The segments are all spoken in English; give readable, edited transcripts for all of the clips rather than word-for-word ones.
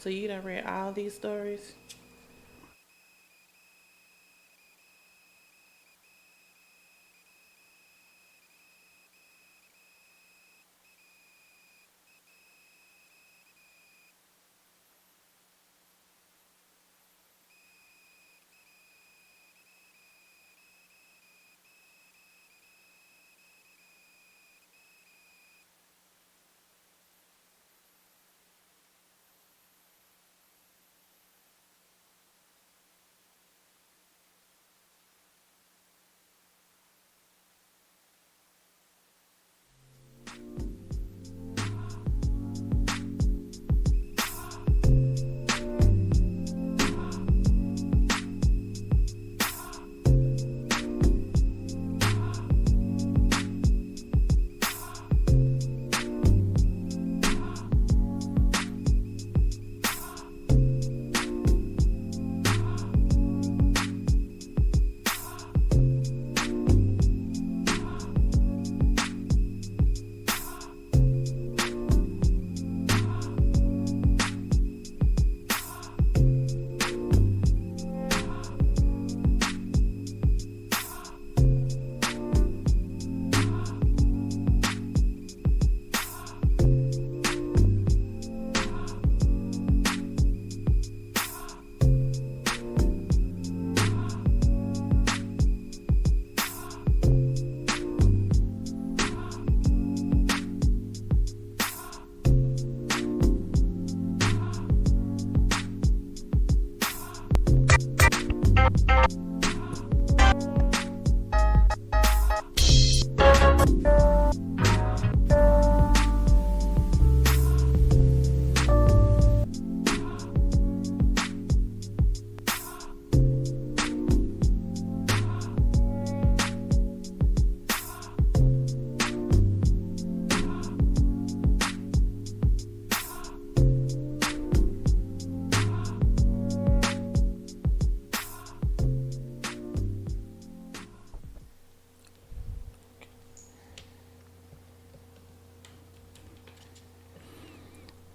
So you done read all these stories?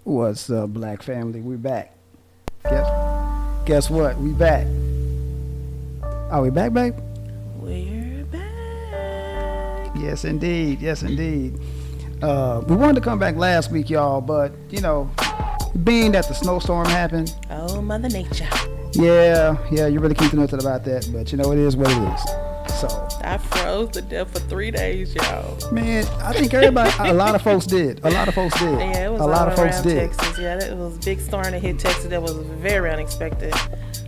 What's up, Black family? We back. Guess what? We back. Are we back, babe? We're back. Yes, indeed. Yes, indeed. We wanted to come back last week, y'all, but, you know, being that the snowstorm happened. Oh, Mother Nature. Yeah, you really can't do nothing about that, but, you know, it is what it is. So I froze to death for 3 days, y'all. man, I think everybody, a lot of folks did. Yeah, it was a lot of folks around did. Texas. Yeah, it was a big storm that hit Texas that was very unexpected.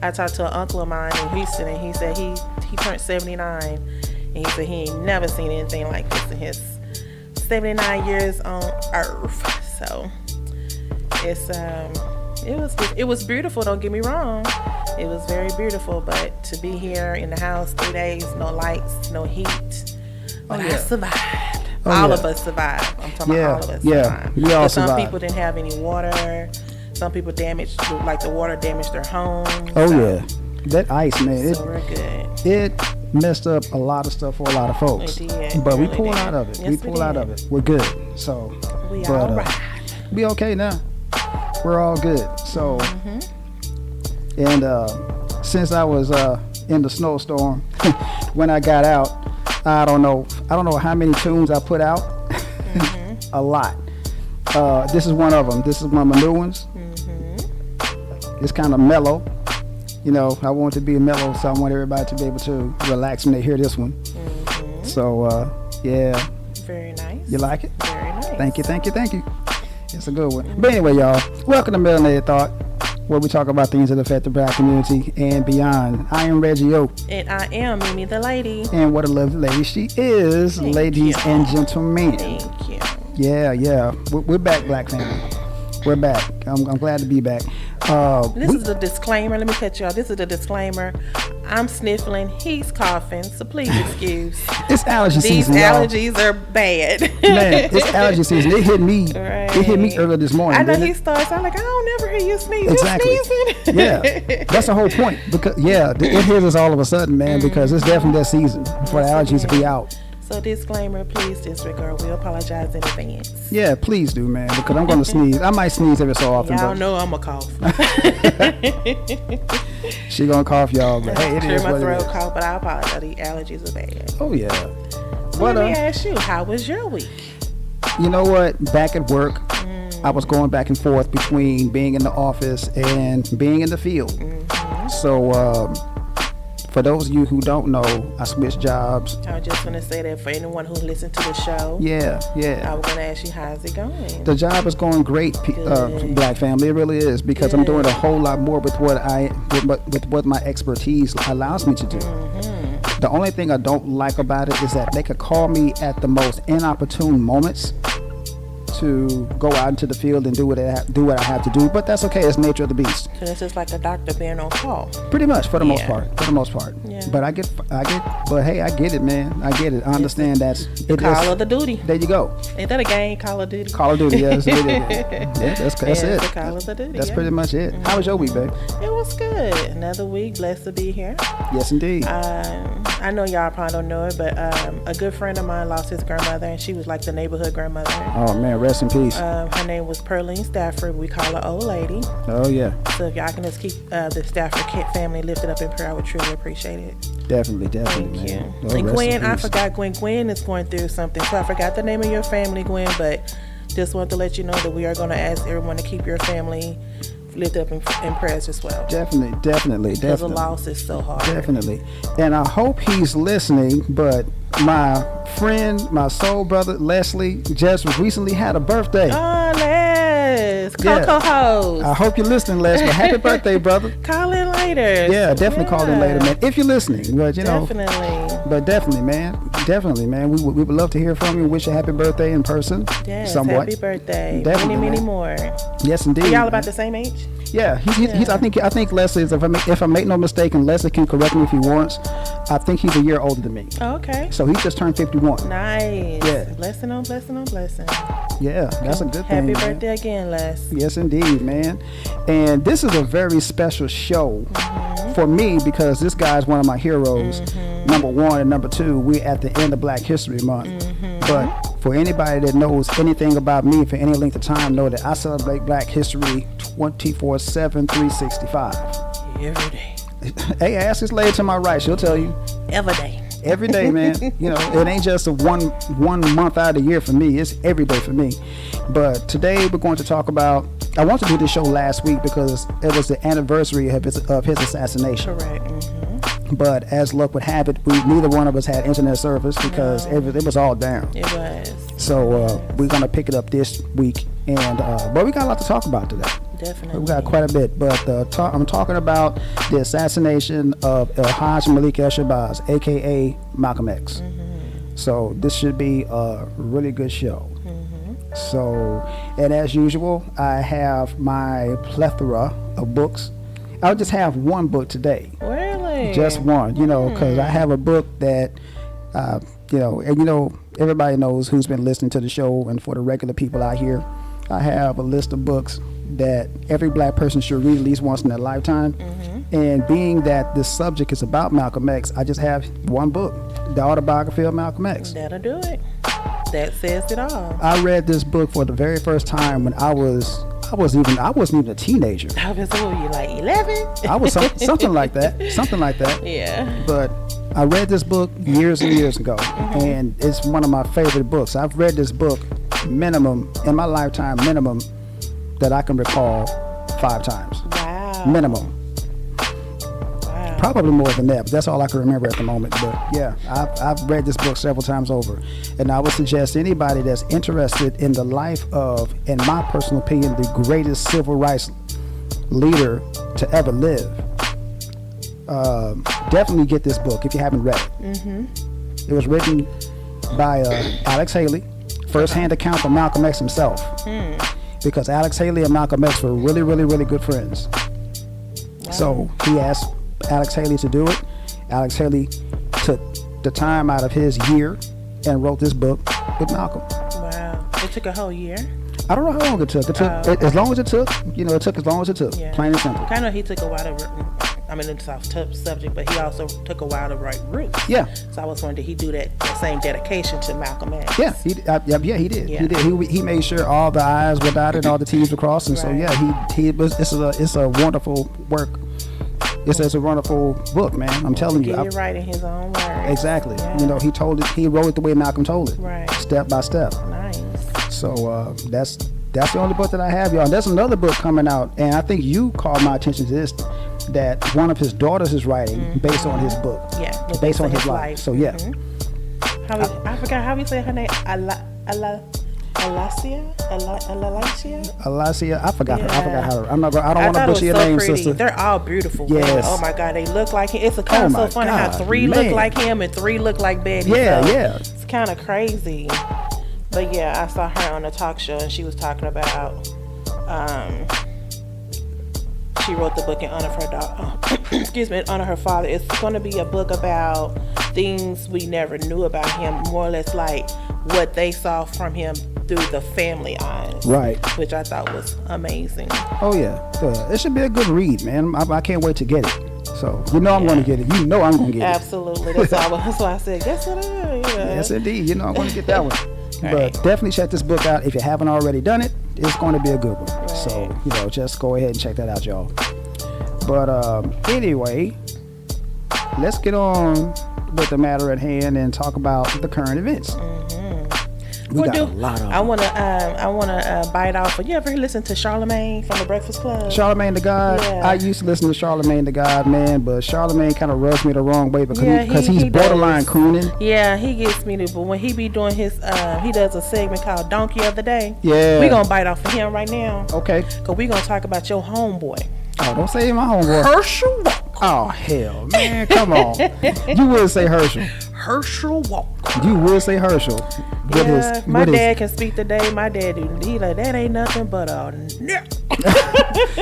I talked to an uncle of mine in Houston, and he said he turned 79, and he said he ain't never seen anything like this in his 79 years on Earth. So it was beautiful. Don't get me wrong. It was very beautiful, but to be here in the house 3 days, no lights, no heat. But I survived. All of us survived. I'm talking about all of us survived. We all some survived. people didn't have any water. Some people damaged, like the water damaged their homes. Oh, yeah. That ice, man. So we're good. It messed up a lot of stuff for a lot of folks. It did. But we really pulled did. out of it. Yes, we pulled out of it. We're good. So we all right. We okay now. We're all good. So and since I was in the snowstorm, when I got out, I don't know how many tunes I put out. A lot. This is one of them. This is one of my new ones. It's kind of mellow. You know, I want it to be mellow, so I want everybody to be able to relax when they hear this one. So, yeah. Very nice. You like it? Very nice. Thank you. It's a good one. But anyway, y'all, welcome to Melanated Thought, where we talk about things that affect the Black community and beyond. I am Reggie O. And I am Mimi the lady. And what a lovely lady she is, ladies and gentlemen. Thank you. Yeah. We're back, Black family. We're back. I'm glad to be back. This is the disclaimer. Let me cut you off. This is the disclaimer. I'm sniffling. He's coughing. So please excuse. It's allergy These season, y'all. allergies are bad. Man, it's allergy season. It hit me. Right. It hit me earlier this morning. I know didn't he it? starts. I'm like, I don't never hear you sneeze. Exactly. You sneezing? Yeah, that's the whole point. Because it hits us all of a sudden, man. Because it's definitely that season for the allergies to be out. So disclaimer, please disregard. We apologize in advance. Yeah, please do, man, because I'm gonna sneeze. I might sneeze every so often. Y'all know I'm a cough. She gonna cough, y'all, but hey, it is my what throat it is. cough, but I apologize. The allergies are bad. Oh yeah. So let me ask you, how was your week? You know what? Back at work, I was going back and forth between being in the office and being in the field. So, for those of you who don't know, I switched jobs. I was just going to say that for anyone who listened to the show. Yeah. I was going to ask you, how's it going? The job is going great, Black family. It really is, because I'm doing a whole lot more with what my expertise allows me to do. The only thing I don't like about it is that they could call me at the most inopportune moments to go out into the field and do what I have to do, but that's okay. It's nature of the beast. So this is like a doctor being on call. Pretty much, for the most part. Yeah. But but hey, I get it, man. I get it. I understand that's it. Call of the duty. There you go. Ain't that a game? Call of Duty. Call of Duty. Yes, it is. Yeah, that's it. The Call of the Duty. That's pretty much it. How was your week, babe? It was good. Another week. Blessed to be here. Yes, indeed. I know y'all probably don't know it, but a good friend of mine lost his grandmother, and she was like the neighborhood grandmother. Oh man, rest in peace. Her name was Pearline Stafford. We call her Old Lady. Oh yeah. So if y'all can just keep the Stafford Kent family lifted up in prayer, I would truly appreciate it. Definitely, Thank man. you. Oh, And rest Gwen, in I peace. forgot Gwen is going through something, so I forgot the name of your family, Gwen, but just want to let you know that we are going to ask everyone to keep your family lifted up in prayers as well. Definitely. Because the loss is so hard. Definitely. And I hope he's listening, but my friend, my soul brother, Leslie, just recently had a birthday. Oh, Les, co-host. I hope you're listening, Leslie. Happy birthday, brother. Call in later. Yeah, definitely call in later, man. If you're listening, but definitely, man. We would love to hear from you. Wish you a happy birthday in person. Yes, somewhat. happy birthday. Definitely, many man. more. Yes, indeed. Are y'all about the same age? Yeah, he's I think Leslie is, if I make no mistake, and Leslie can correct me if he wants, I think he's a year older than me. Oh, okay. So he just turned 51. Nice. Yeah. Blessing on blessing on blessing. Yeah, that's a good thing. Happy birthday again, Les. Yes, indeed, man. And this is a very special show for me because this guy's one of my heroes. Number one, and number two, we're at the end of Black History Month. But for anybody that knows anything about me for any length of time, know that I celebrate Black History 24/7, 365. Every day. Hey, ask this lady to my right. She'll tell you. Every day. Every day, man. You know, it ain't just a one month out of the year for me. It's every day for me. But today we're going to talk about. I wanted to do this show last week because it was the anniversary of his assassination. Correct. But as luck would have it, neither one of us had internet service because it was all down. It was. So we're gonna pick it up this week, and but we got a lot to talk about today. Definitely. We got quite a bit, but I'm talking about the assassination of Hajj Malik El Shabazz, aka Malcolm X. So this should be a really good show. So, and as usual, I have my plethora of books. I'll just have one book today. Really? Just one, because I have a book that, everybody knows who's been listening to the show, and for the regular people out here, I have a list of books that every Black person should read at least once in their lifetime. And being that this subject is about Malcolm X, I just have one book, the autobiography of Malcolm X. That'll do it. That says it all. I read this book for the very first time when I wasn't even a teenager. I was like 11? I was something like that. Yeah. But I read this book years and years ago, and it's one of my favorite books. I've read this book minimum in my lifetime, that I can recall 5 times. Wow. Minimum. Wow. Probably more than that, but that's all I can remember at the moment. But yeah, I've read this book several times over, and I would suggest anybody that's interested in the life of, in my personal opinion, the greatest civil rights leader to ever live, definitely get this book if you haven't read it. It was written by Alex Haley, first-hand account from Malcolm X himself, because Alex Haley and Malcolm X were really, really, really good friends. Wow. So he asked Alex Haley to do it. Alex Haley took the time out of his year and wrote this book with Malcolm. Wow. It took a whole year? I don't know how long it took. It took as long as it took. It took as long as it took. Yeah. Plain and simple. I know he took a while to I mean, it's off subject, but he also took a while to write Roots. Yeah. So I was wondering, did he do that same dedication to Malcolm X? Yeah, he did. Yeah. He did. He made sure all the I's were dotted, all the T's were crossed, and so Right. yeah, he was. It's a wonderful work. It's a wonderful book, man. I'm telling you. Get it right in his own words. Exactly. Yeah. You know, he wrote it the way Malcolm told it, Right. step by step. Nice. So that's the only book that I have, y'all. There's another book coming out, and I think you called my attention to this, that one of his daughters is writing based on his book. Yeah. Based on his life. So yeah. I forgot how we say her name. Alacia, I forgot her. I forgot how. I don't I want to thought it was butcher your so name, pretty. sister. They're all beautiful. Yes. Women. Oh my God, they look like him. It's kind of so my funny how God, 3 man. look like him and 3 look like Betty. Yeah, so yeah. It's kind of crazy. But yeah, I saw her on a talk show and she was talking about. She wrote the book in honor of her daughter. Excuse me, in honor of her father. It's going to be a book about things we never knew about him, more or less like what they saw from him through the family eyes. Right. Which I thought was amazing. Oh yeah. It should be a good read, man. I can't wait to get it. So you know I'm going to get it. You know I'm going to get it. Absolutely. That's why I said, guess what? Yes, indeed. You know I'm going to get that one. Right. But definitely check this book out if you haven't already done it. It's going to be a good one. Right. So just go ahead and check that out, y'all. But anyway, let's get on with the matter at hand and talk about the current events. We got a lot of them. I wanna bite off. You ever listen to Charlemagne from the Breakfast Club? Charlemagne the God. Yeah. I used to listen to Charlemagne the God, man, but Charlemagne kind of rubs me the wrong way because Yeah, he's he borderline does. cooning. Yeah, he gets me to. But when he be doing his, he does a segment called Donkey of the Day. Yeah. We gonna bite off of him right now. Okay. Cause we gonna talk about your homeboy, Oh, don't say my homeboy. Herschel Walker. Oh, hell, man, come on. You would say Herschel. Herschel Walker. You would say Herschel. Yeah, my dad can speak today. My dad do. He like, that ain't nothing but a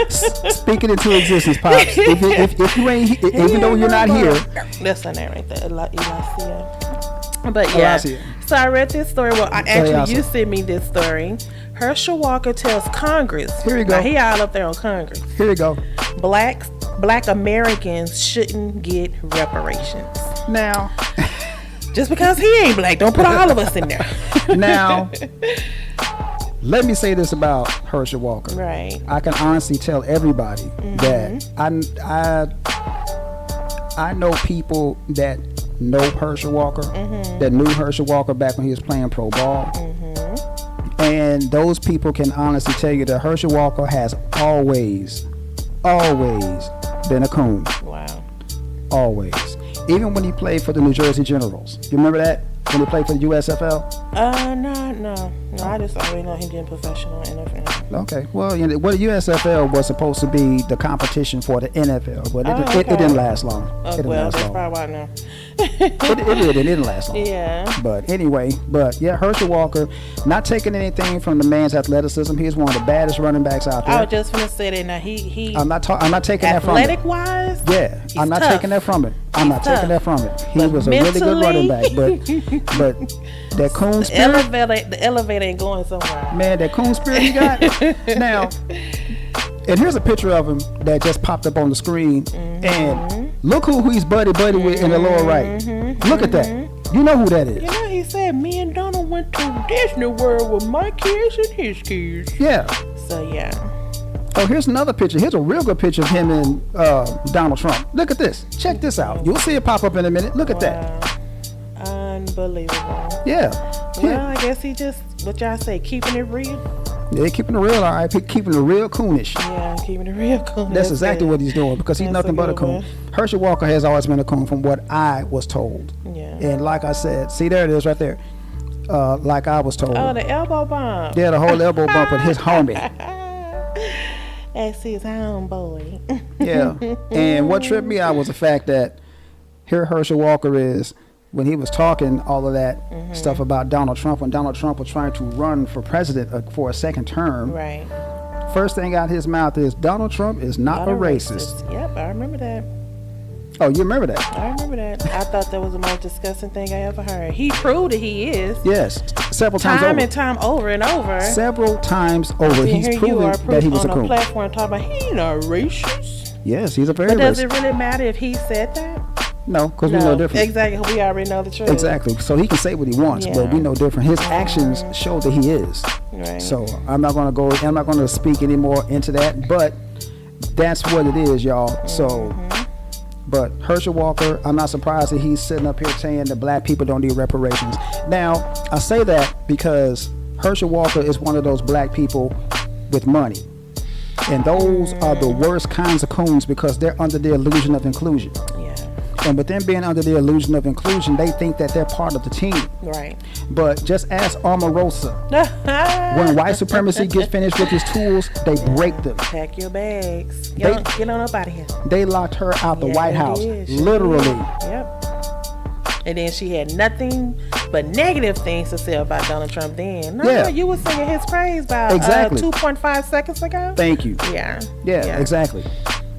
Speak it into existence, pops. If you ain't, even though you're not here. That's her name right there, Elysia. But yeah, Elysia. so I read this story. Well, Elysia. you sent me this story. Herschel Walker tells Congress. Here you go. Now, he all up there on Congress. Here you go. Black Americans shouldn't get reparations. Now, Just because he ain't black, don't put all of us in there. now, let me say this about Herschel Walker. Right. I can honestly tell everybody that I know people that know Herschel Walker, that knew Herschel Walker back when he was playing pro ball. And those people can honestly tell you that Herschel Walker has always been a coon. Wow. Always. Even when he played for the New Jersey Generals. You remember that? When he played for the USFL? No. I just already know him being professional NFL. Okay. Well, the USFL was supposed to be the competition for the NFL, but it okay. didn't last long. Oh, It didn't well, last that's long. probably why I know. It didn't last long. Yeah. But anyway, yeah, Herschel Walker, not taking anything from the man's athleticism. He's one of the baddest running backs out there. I was just gonna say that. Now he. I'm not taking that from him. Athletic wise. Yeah, I'm not tough. taking that from it. I'm He's not taking tough. that from it. He But was a really good running back, but that coon spirit, The elevator ain't going somewhere. man, that coon spirit he got. Now, and here's a picture of him that just popped up on the screen, and look who he's buddy with in the lower right. Look at that. You know who that is? You know, he said me and Donald went to Disney World with my kids and his kids. Yeah. So yeah. Oh, here's another picture. Here's a real good picture of him and Donald Trump. Look at this. Check this out. You'll see it pop up in a minute. Look at that. Unbelievable. Yeah. Well, I guess he just, what y'all say, keeping it real? Yeah, keeping it real, all right. Keeping it real coonish. Yeah, keeping it real cool. That's exactly good. what he's doing because he's That's nothing a but a good coon. one. Herschel Walker has always been a coon from what I was told. Yeah. And like I said, see there it is right there. Like I was told. Oh, the elbow bump. Yeah, the whole elbow bump with his homie. That's his homeboy. Yeah. And what tripped me out was the fact that here Herschel Walker is, when he was talking all of that stuff about Donald Trump, when Donald Trump was trying to run for president for a second term, Right. first thing out his mouth is Donald Trump is not a racist. Yep, I remember that. Oh, you remember that? I remember that. I thought that was the most disgusting thing I ever heard. He proved that he is. Yes, several times Time over. and time over and over. Several times over, And he's here you proven are that he was a on a coon. platform talking about he not racist. Yes, he's a very But does racist. it really matter if he said that? No, because we know different. Exactly. We already know the truth. Exactly. So he can say what he wants, but we know different. His actions show that he is. Right. So I'm not going to speak any more into that, but that's what it is, y'all. So, but Herschel Walker, I'm not surprised that he's sitting up here saying that black people don't need reparations. Now, I say that because Herschel Walker is one of those black people with money. And those are the worst kinds of coons because they're under the illusion of inclusion. Yeah. And with them being under the illusion of inclusion, they think that they're part of the team. Right. But just ask Omarosa. When white supremacy gets finished with his tools, they break them. Pack your bags. Get on up out of here. They locked her out the White House. Literally. Yep. And then she had nothing but negative things to say about Donald Trump then. No, you were singing his praise about 2.5 seconds ago. Thank you. Yeah, exactly.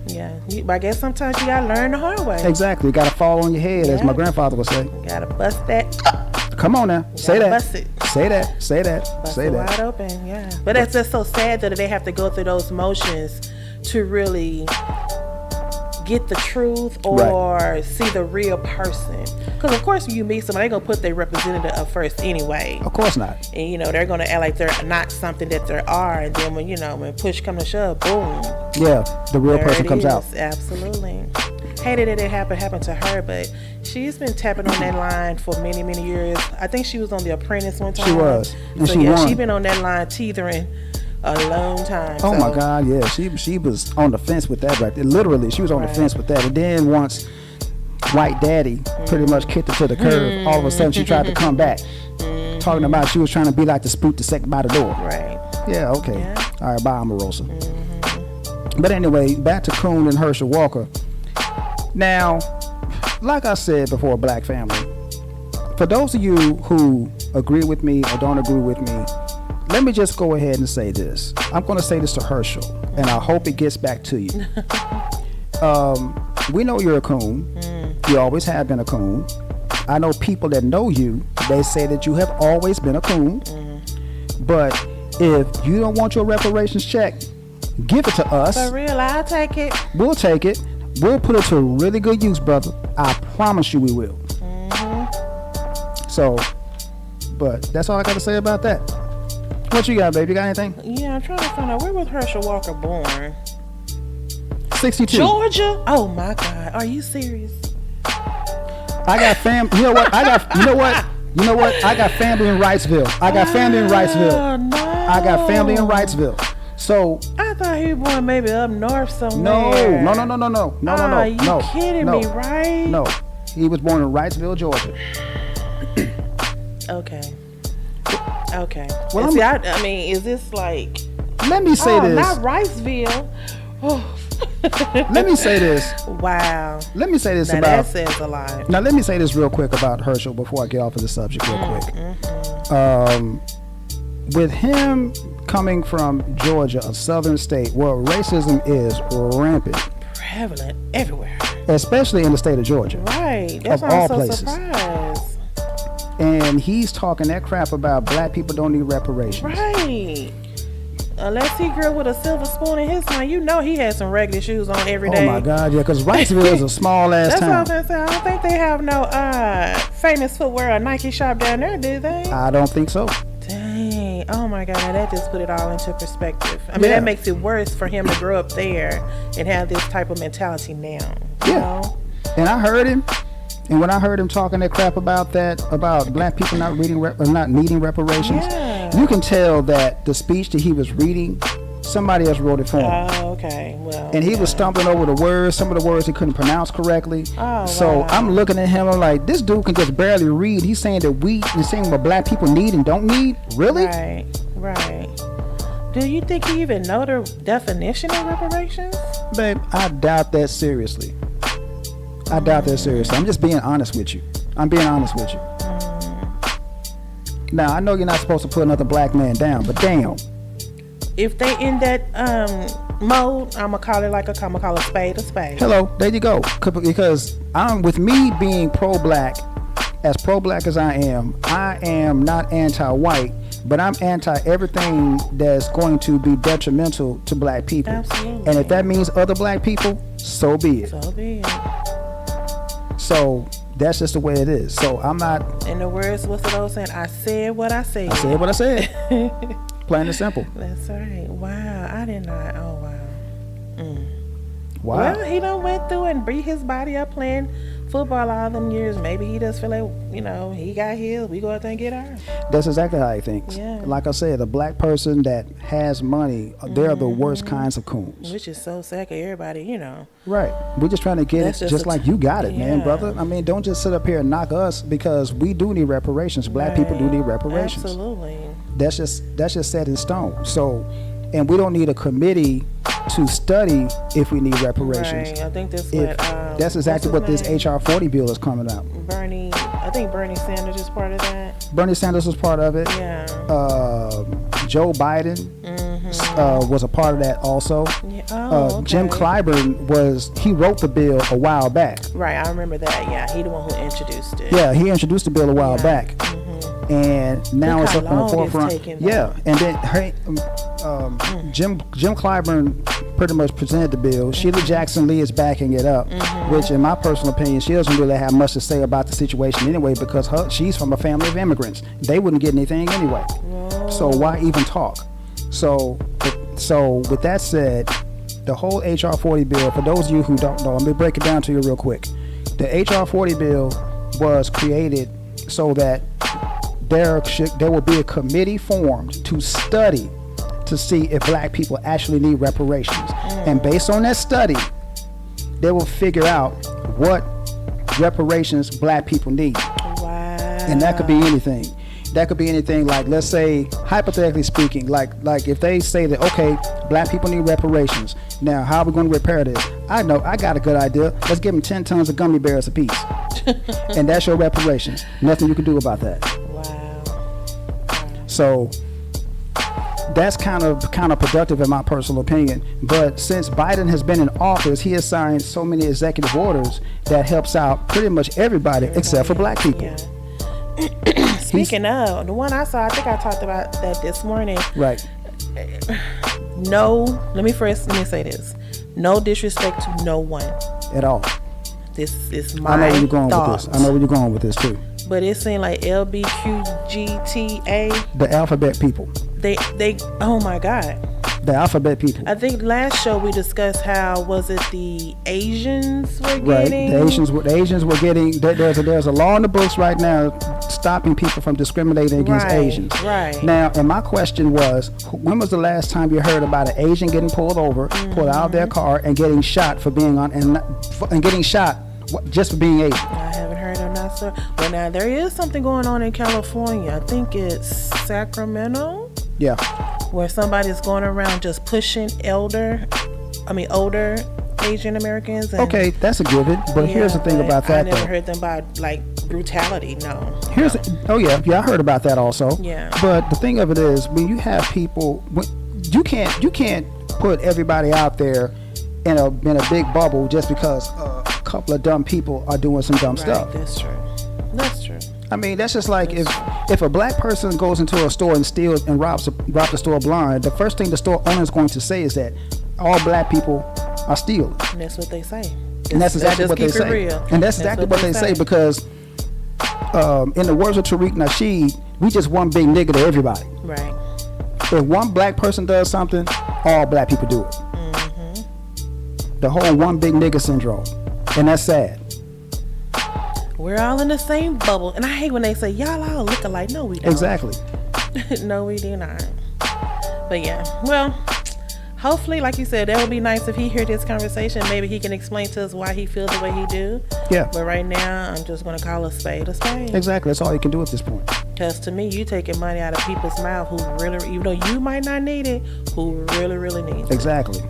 Yeah, I guess sometimes you gotta learn the hard way. Exactly. You gotta fall on your head, as my grandfather would say. You gotta bust that. Come on now. Say that. Bust it. Say that. Say that. Bust say it that. Wide open, yeah. But that's just so sad that they have to go through those motions to really get the truth or see the real person. Because of course when you meet somebody, they're going to put their representative up first anyway. Of course not. And they're going to act like they're not something that they are. And then when push comes to shove, boom. Yeah, the real person comes out. Absolutely. Hated that it happened to her, but she's been tapping on that line for many, many years. I think she was on The Apprentice one time. She was. And so she won. She's been on that line teetering a long time. Oh my God, yeah. She was on the fence with that right there. Literally, she was on the fence with that. And then once White Daddy pretty much kicked her to the curb, all of a sudden she tried to come back. Talking about she was trying to be like the spook to second by the door. Right. Yeah, okay. Yeah. All right, bye, Omarosa. But anyway, back to Coon and Herschel Walker. Now, like I said before, Black family, for those of you who agree with me or don't agree with me, let me just go ahead and say this. I'm going to say this to Herschel, and I hope it gets back to you. We know you're a coon. You always have been a coon. I know people that know you, they say that you have always been a coon. But if you don't want your reparations check, give it to us. For real, I'll take it. We'll take it. We'll put it to really good use, brother. I promise you we will. So, but that's all I got to say about that. What you got, baby? You got anything? Yeah, I'm trying to find out, where was Herschel Walker born? 62. Georgia? Oh my God, are you serious? I got family. You know what? I got family in Wrightsville. I got family in Wrightsville. So I thought he was born maybe up north somewhere. No. Are you kidding me, right? No, he was born in Wrightsville, Georgia. Okay. Well, see, I mean, is this like? Let me say this. Not Wrightsville. Oh. Let me say this. Wow. Let me say this now about. That says a lot. Now let me say this real quick about Herschel before I get off of the subject real quick. With him coming from Georgia, a southern state where racism is rampant, prevalent everywhere, especially in the state of Georgia. Right. That's of why all I'm so places. surprised. And he's talking that crap about black people don't need reparations. Right. Unless he grew up with a silver spoon in his hand, he had some regular shoes on every day. Oh my God, yeah, because Wrightsville is a small ass town. That's what I was gonna say. I don't think they have no famous footwear or Nike shop down there, do they? I don't think so. Dang. Oh my God, now that just put it all into perspective. I mean, that makes it worse for him to grow up there and have this type of mentality now. You know? And I heard him. And when I heard him talking that crap about black people not needing reparations, you can tell that the speech that he was reading, somebody else wrote it for him. Oh, okay. Well. And he was stumbling over the words, some of the words he couldn't pronounce correctly. Oh, so wow. I'm looking at him, I'm like, this dude can just barely read. He's saying he's saying what black people need and don't need? Really? Right. Do you think he even know the definition of reparations? Babe, I doubt that seriously. I'm just being honest with you. Now, I know you're not supposed to put another black man down, but damn. If they in that mode, I'm going to call it a spade a spade. Hello, there you go. Because with me being pro-black as I am not anti-white, but I'm anti everything that's going to be detrimental to black people. Absolutely. And if that means other black people, so be it. So be it. So that's just the way it is. So I'm not. In the words, what's the old saying? I said what I said. I said what I said. Plain and simple. That's right. Wow, I did not. Oh wow. Wow. Well, he done went through and beat his body up playing football all them years. Maybe he just feel like, he got his. We go out there and get ours. That's exactly how he thinks. Yeah. Like I said, a black person that has money, they're the worst kinds of coons. Which is so sad 'cause everybody, Right. We're just trying to get That's it just just like you got it, man, yeah. brother. I mean, don't just sit up here and knock us, because we do need reparations. Black people do need reparations. Absolutely. That's just set in stone. So, and we don't need a committee to study if we need reparations. Right. I think that's That's exactly what this name? HR 40 bill is coming out. I think Bernie Sanders is part of that. Bernie Sanders was part of it. Yeah. Joe Biden was a part of that also. Yeah. Oh, okay. Jim Clyburn he wrote the bill a while back. Right, I remember that. Yeah, he the one who introduced it. Yeah, he introduced the bill a while back. And now Look it's how up in the long it's forefront. taken, Yeah, and then Jim Clyburn pretty much presented the bill. Sheila Jackson Lee is backing it up, which, in my personal opinion, she doesn't really have much to say about the situation anyway, because she's from a family of immigrants. They wouldn't get anything anyway. So why even talk? So with that said, the whole HR 40 bill, for those of you who don't know, let me break it down to you real quick. The HR 40 bill was created so that there will be a committee formed to study to see if black people actually need reparations. And based on that study, they will figure out what reparations black people need. Wow. And that could be anything. That could be anything like, let's say, hypothetically speaking, like if they say that, okay, black people need reparations. Now, how are we going to repair this? I got a good idea. Let's give them 10 tons of gummy bears apiece. And that's your reparations. Nothing you can do about that. So that's kind of productive in my personal opinion. But since Biden has been in office, he has signed so many executive orders that helps out pretty much everybody except for black people. Yeah. Speaking of, the one I saw, I think I talked about that this morning. Right. No, let me say this. No disrespect to no one. At all. This is my I know where you're going thoughts. with this. I know where you're going with this too. But it seemed like LBQGTA. The alphabet people. They oh my God. The alphabet people. I think last show we discussed how was it the Asians were getting. Right. The Asians were getting. There's a law in the books right now stopping people from discriminating against Asians. Right. Now, and my question was, when was the last time you heard about an Asian getting pulled over, pulled out of their car, and getting shot for being on and getting shot just for being Asian? I haven't heard of that story. But now there is something going on in California. I think it's Sacramento. Yeah. Where somebody's going around just pushing older Asian Americans. And, okay, that's a given. But here's the thing about that. I never heard them about like brutality. No. I heard about that also. Yeah. But the thing of it is, when you have people, you can't put everybody out there in a big bubble just because a couple of dumb people are doing some dumb stuff. That's true. That's true. I mean, that's just like if a black person goes into a store and steals and robs the store blind, the first thing the store owner is going to say is that all black people are stealing. And that's what they say. And that's exactly what they say. Real. And that's exactly what they say because in the words of Tariq Nasheed, we just one big nigga to everybody. Right. If one black person does something, all black people do it. The whole one big nigga syndrome. And that's sad. We're all in the same bubble. And I hate when they say, y'all all look alike. No, we don't. Exactly. No, we do not. But yeah, well, hopefully, like you said, that would be nice if he heard this conversation. Maybe he can explain to us why he feels the way he do. Yeah. But right now, I'm just going to call a spade a spade. Exactly. That's all you can do at this point. Because to me, you taking money out of people's mouth who really, even though you might not need it, who really, really need it. Exactly.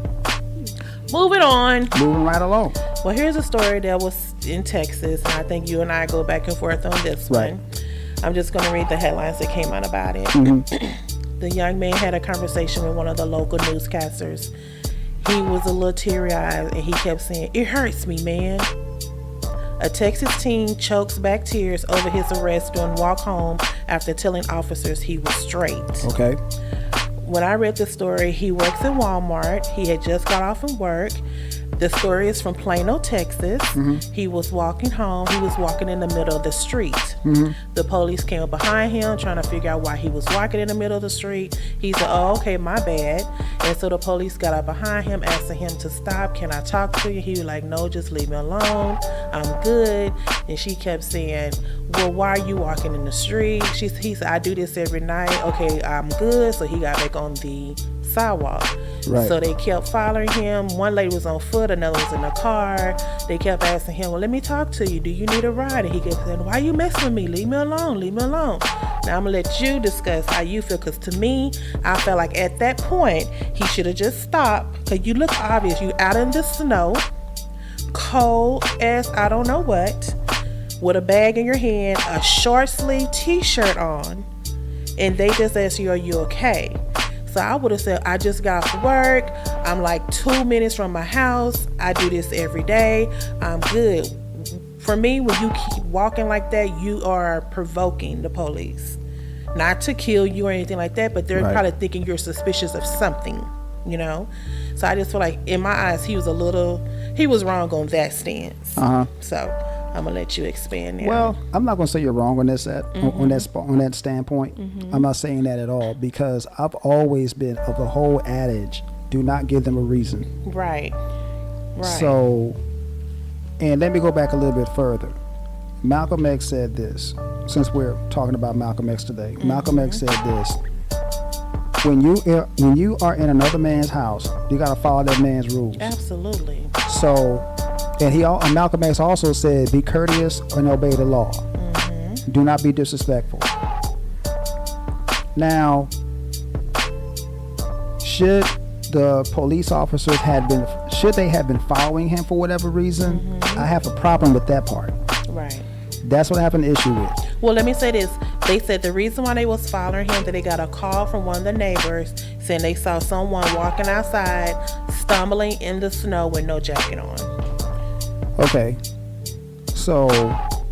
Moving on. Moving right along. Well, here's a story that was in Texas, and I think you and I go back and forth on this one. I'm just going to read the headlines that came out about it. The young man had a conversation with one of the local newscasters. He was a little teary-eyed, and he kept saying, "It hurts me, man." A Texas teen chokes back tears over his arrest during walk home after telling officers he was straight. Okay. When I read the story, he works at Walmart. He had just got off from work. The story is from Plano, Texas. He was walking home. He was walking in the middle of the street. The police came up behind him trying to figure out why he was walking in the middle of the street. He said, oh, okay, my bad. And so the police got up behind him, asking him to stop. Can I talk to you? He was like, no, just leave me alone. I'm good. And she kept saying, well, why are you walking in the street? He said, I do this every night. Okay, I'm good. So he got back on the sidewalk. Right. So they kept following him. One lady was on foot, another was in a car. They kept asking him, well, let me talk to you. Do you need a ride? And he kept saying, why are you messing with me? Leave me alone. Leave me alone. Now I'm going to let you discuss how you feel, because to me, I felt like at that point, he should have just stopped, because you look obvious. You out in the snow, cold as I don't know what, with a bag in your hand, a short sleeve t-shirt on, and they just asked you, are you okay? So I would have said, I just got off work. I'm like 2 minutes from my house. I do this every day. I'm good. For me, when you keep walking like that, you are provoking the police. Not to kill you or anything like that, but they're probably thinking you're suspicious of something, you know? So I just feel like, in my eyes, he was wrong on that stance. So I'm gonna let you expand there. Well, I'm not gonna say you're wrong on this on that standpoint. I'm not saying that at all, because I've always been of the whole adage: do not give them a reason. Right. So, and let me go back a little bit further. Malcolm X said this. Since we're talking about Malcolm X today, Malcolm X said this: when you are in another man's house, you gotta follow that man's rules. Absolutely. So. And Malcolm X also said, be courteous and obey the law. Do not be disrespectful. Now, should the police officers have been following him for whatever reason, I have a problem with that part. Right. That's what I have an issue with. Well, let me say this. They said the reason why they was following him, that they got a call from one of the neighbors saying they saw someone walking outside, stumbling in the snow with no jacket on. Okay, so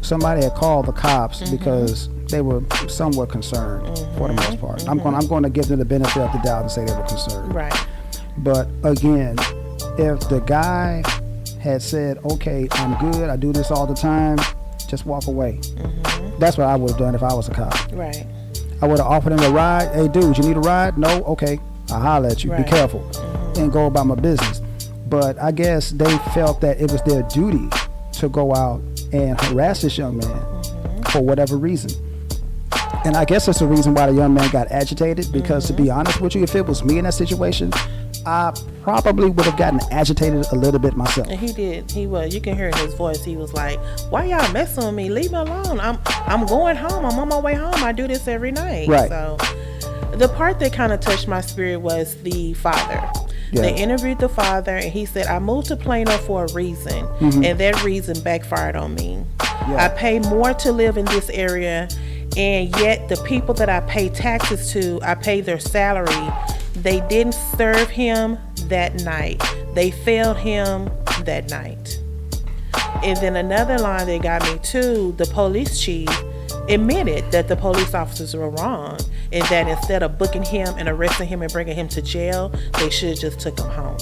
somebody had called the cops because they were somewhat concerned for the most part. I'm going to give them the benefit of the doubt and say they were concerned. Right. But again, if the guy had said, okay, I'm good, I do this all the time, just walk away. That's what I would have done if I was a cop. Right. I would have offered him a ride. Hey, dude, you need a ride? No? Okay, I'll holler at you. Be careful. And go about my business. But I guess they felt that it was their duty to go out and harass this young man for whatever reason. And I guess that's the reason why the young man got agitated, because to be honest with you, if it was me in that situation, I probably would have gotten agitated a little bit myself. And he did. He was. You can hear in his voice. He was like, "Why y'all messing with me? Leave me alone. I'm going home. I'm on my way home. I do this every night." Right. So the part that kind of touched my spirit was the father. Yeah. They interviewed the father, and he said, I moved to Plano for a reason, and that reason backfired on me. Yeah. I pay more to live in this area, and yet the people that I pay taxes to, I pay their salary. They didn't serve him that night. They failed him that night. And then another line that got me too, the police chief admitted that the police officers were wrong, and that instead of booking him and arresting him and bringing him to jail, they should have just took him home.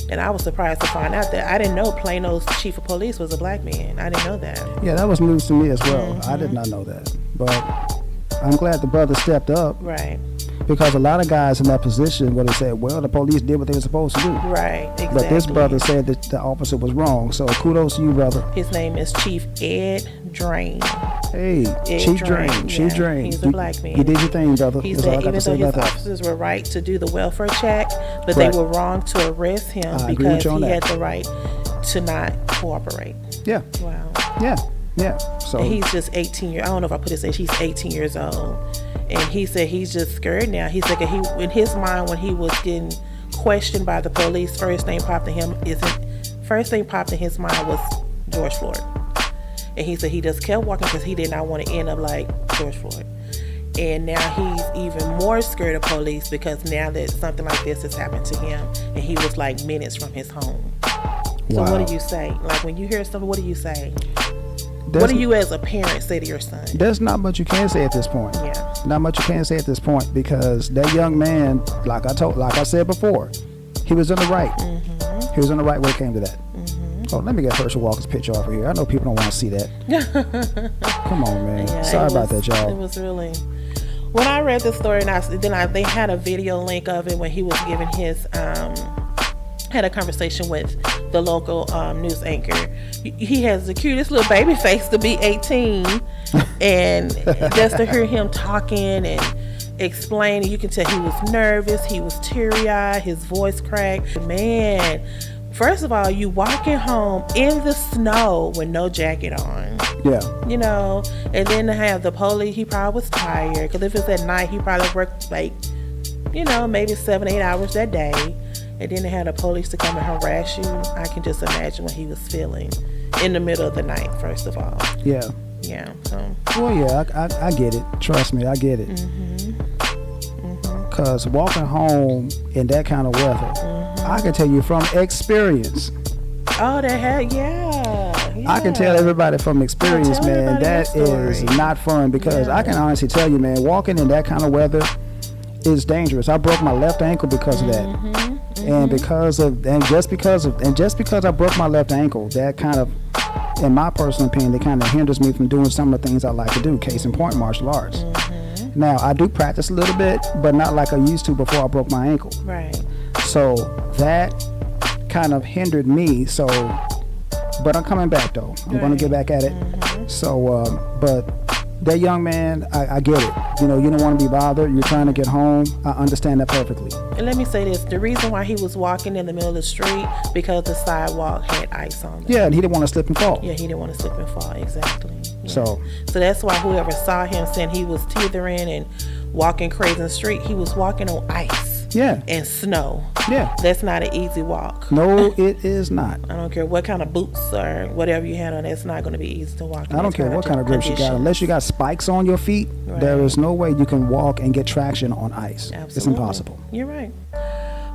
And I was surprised to find out that I didn't know Plano's chief of police was a black man. I didn't know that. Yeah, that was news to me as well. I did not know that. But I'm glad the brother stepped up. Right. Because a lot of guys in that position would have said, well, the police did what they were supposed to do. Right, exactly. But this brother said that the officer was wrong. So kudos to you, brother. His name is Chief Ed Drain. Hey, Chief Drain. Chief Drain. He's a black man. You did your thing, brother. He said even though his officers were right to do the welfare check, but they were wrong to arrest him because he had the right to not cooperate. Yeah. Wow. Yeah. So and he's just 18 years. I don't know if I put his age. He's 18 years old, and he said he's just scared now. He said in his mind when he was getting questioned by the police, first thing popped in his mind was George Floyd, and he said he just kept walking because he did not want to end up like George Floyd. And now he's even more scared of police because now that something like this has happened to him, and he was like minutes from his home. So what do you say? Like when you hear something, what do you say? What do you as a parent say to your son? There's not much you can say at this point. Yeah. Not much you can say at this point because that young man, like I said before, he was in the right. He was on the right way, came to that. Oh, let me get Herschel Walker's picture off of here. I know people don't want to see that. Come on, man. Yeah, Sorry about that, y'all. It was really... When I read the story, they had a video link of it when he was giving his... had a conversation with the local news anchor. He has the cutest little baby face to be 18. And just to hear him talking and explaining, you can tell he was nervous, he was teary-eyed, his voice cracked. Man, first of all, you walking home in the snow with no jacket on. Yeah. You know, and then to have the police, he probably was tired. Because if it's at night, he probably worked like, you know, maybe 7-8 hours that day. And then they had the police to come and harass you. I can just imagine what he was feeling in the middle of the night, first of all. Yeah. Yeah. So. Well, yeah, I get it. Trust me, I get it. Because walking home in that kind of weather, I can tell you from experience. Oh, yeah. I can tell everybody from experience, man, that is not fun. Because I can honestly tell you, man, walking in that kind of weather is dangerous. I broke my left ankle because of that. And just because I broke my left ankle, that kind of, in my personal opinion, that kind of hinders me from doing some of the things I like to do. Case in point, martial arts. Now, I do practice a little bit, but not like I used to before I broke my ankle. Right. So that kind of hindered me. So, but I'm coming back though. I'm going to get back at it. So, but that young man, I get it. You know, you don't want to be bothered. You're trying to get home. I understand that perfectly. And let me say this. The reason why he was walking in the middle of the street, because the sidewalk had ice on it. Yeah, and he didn't want to slip and fall. Yeah, he didn't want to slip and fall. Exactly. Yeah. So that's why whoever saw him saying he was teetering and walking crazy in the street, he was walking on ice. Yeah. And snow. Yeah. That's not an easy walk. No, it is not. I don't care what kind of boots or whatever you had on. It's not going to be easy to walk. I don't care what kind of grips you got. Unless you got spikes on your feet, there is no way you can walk and get traction on ice. Absolutely. It's impossible. You're right.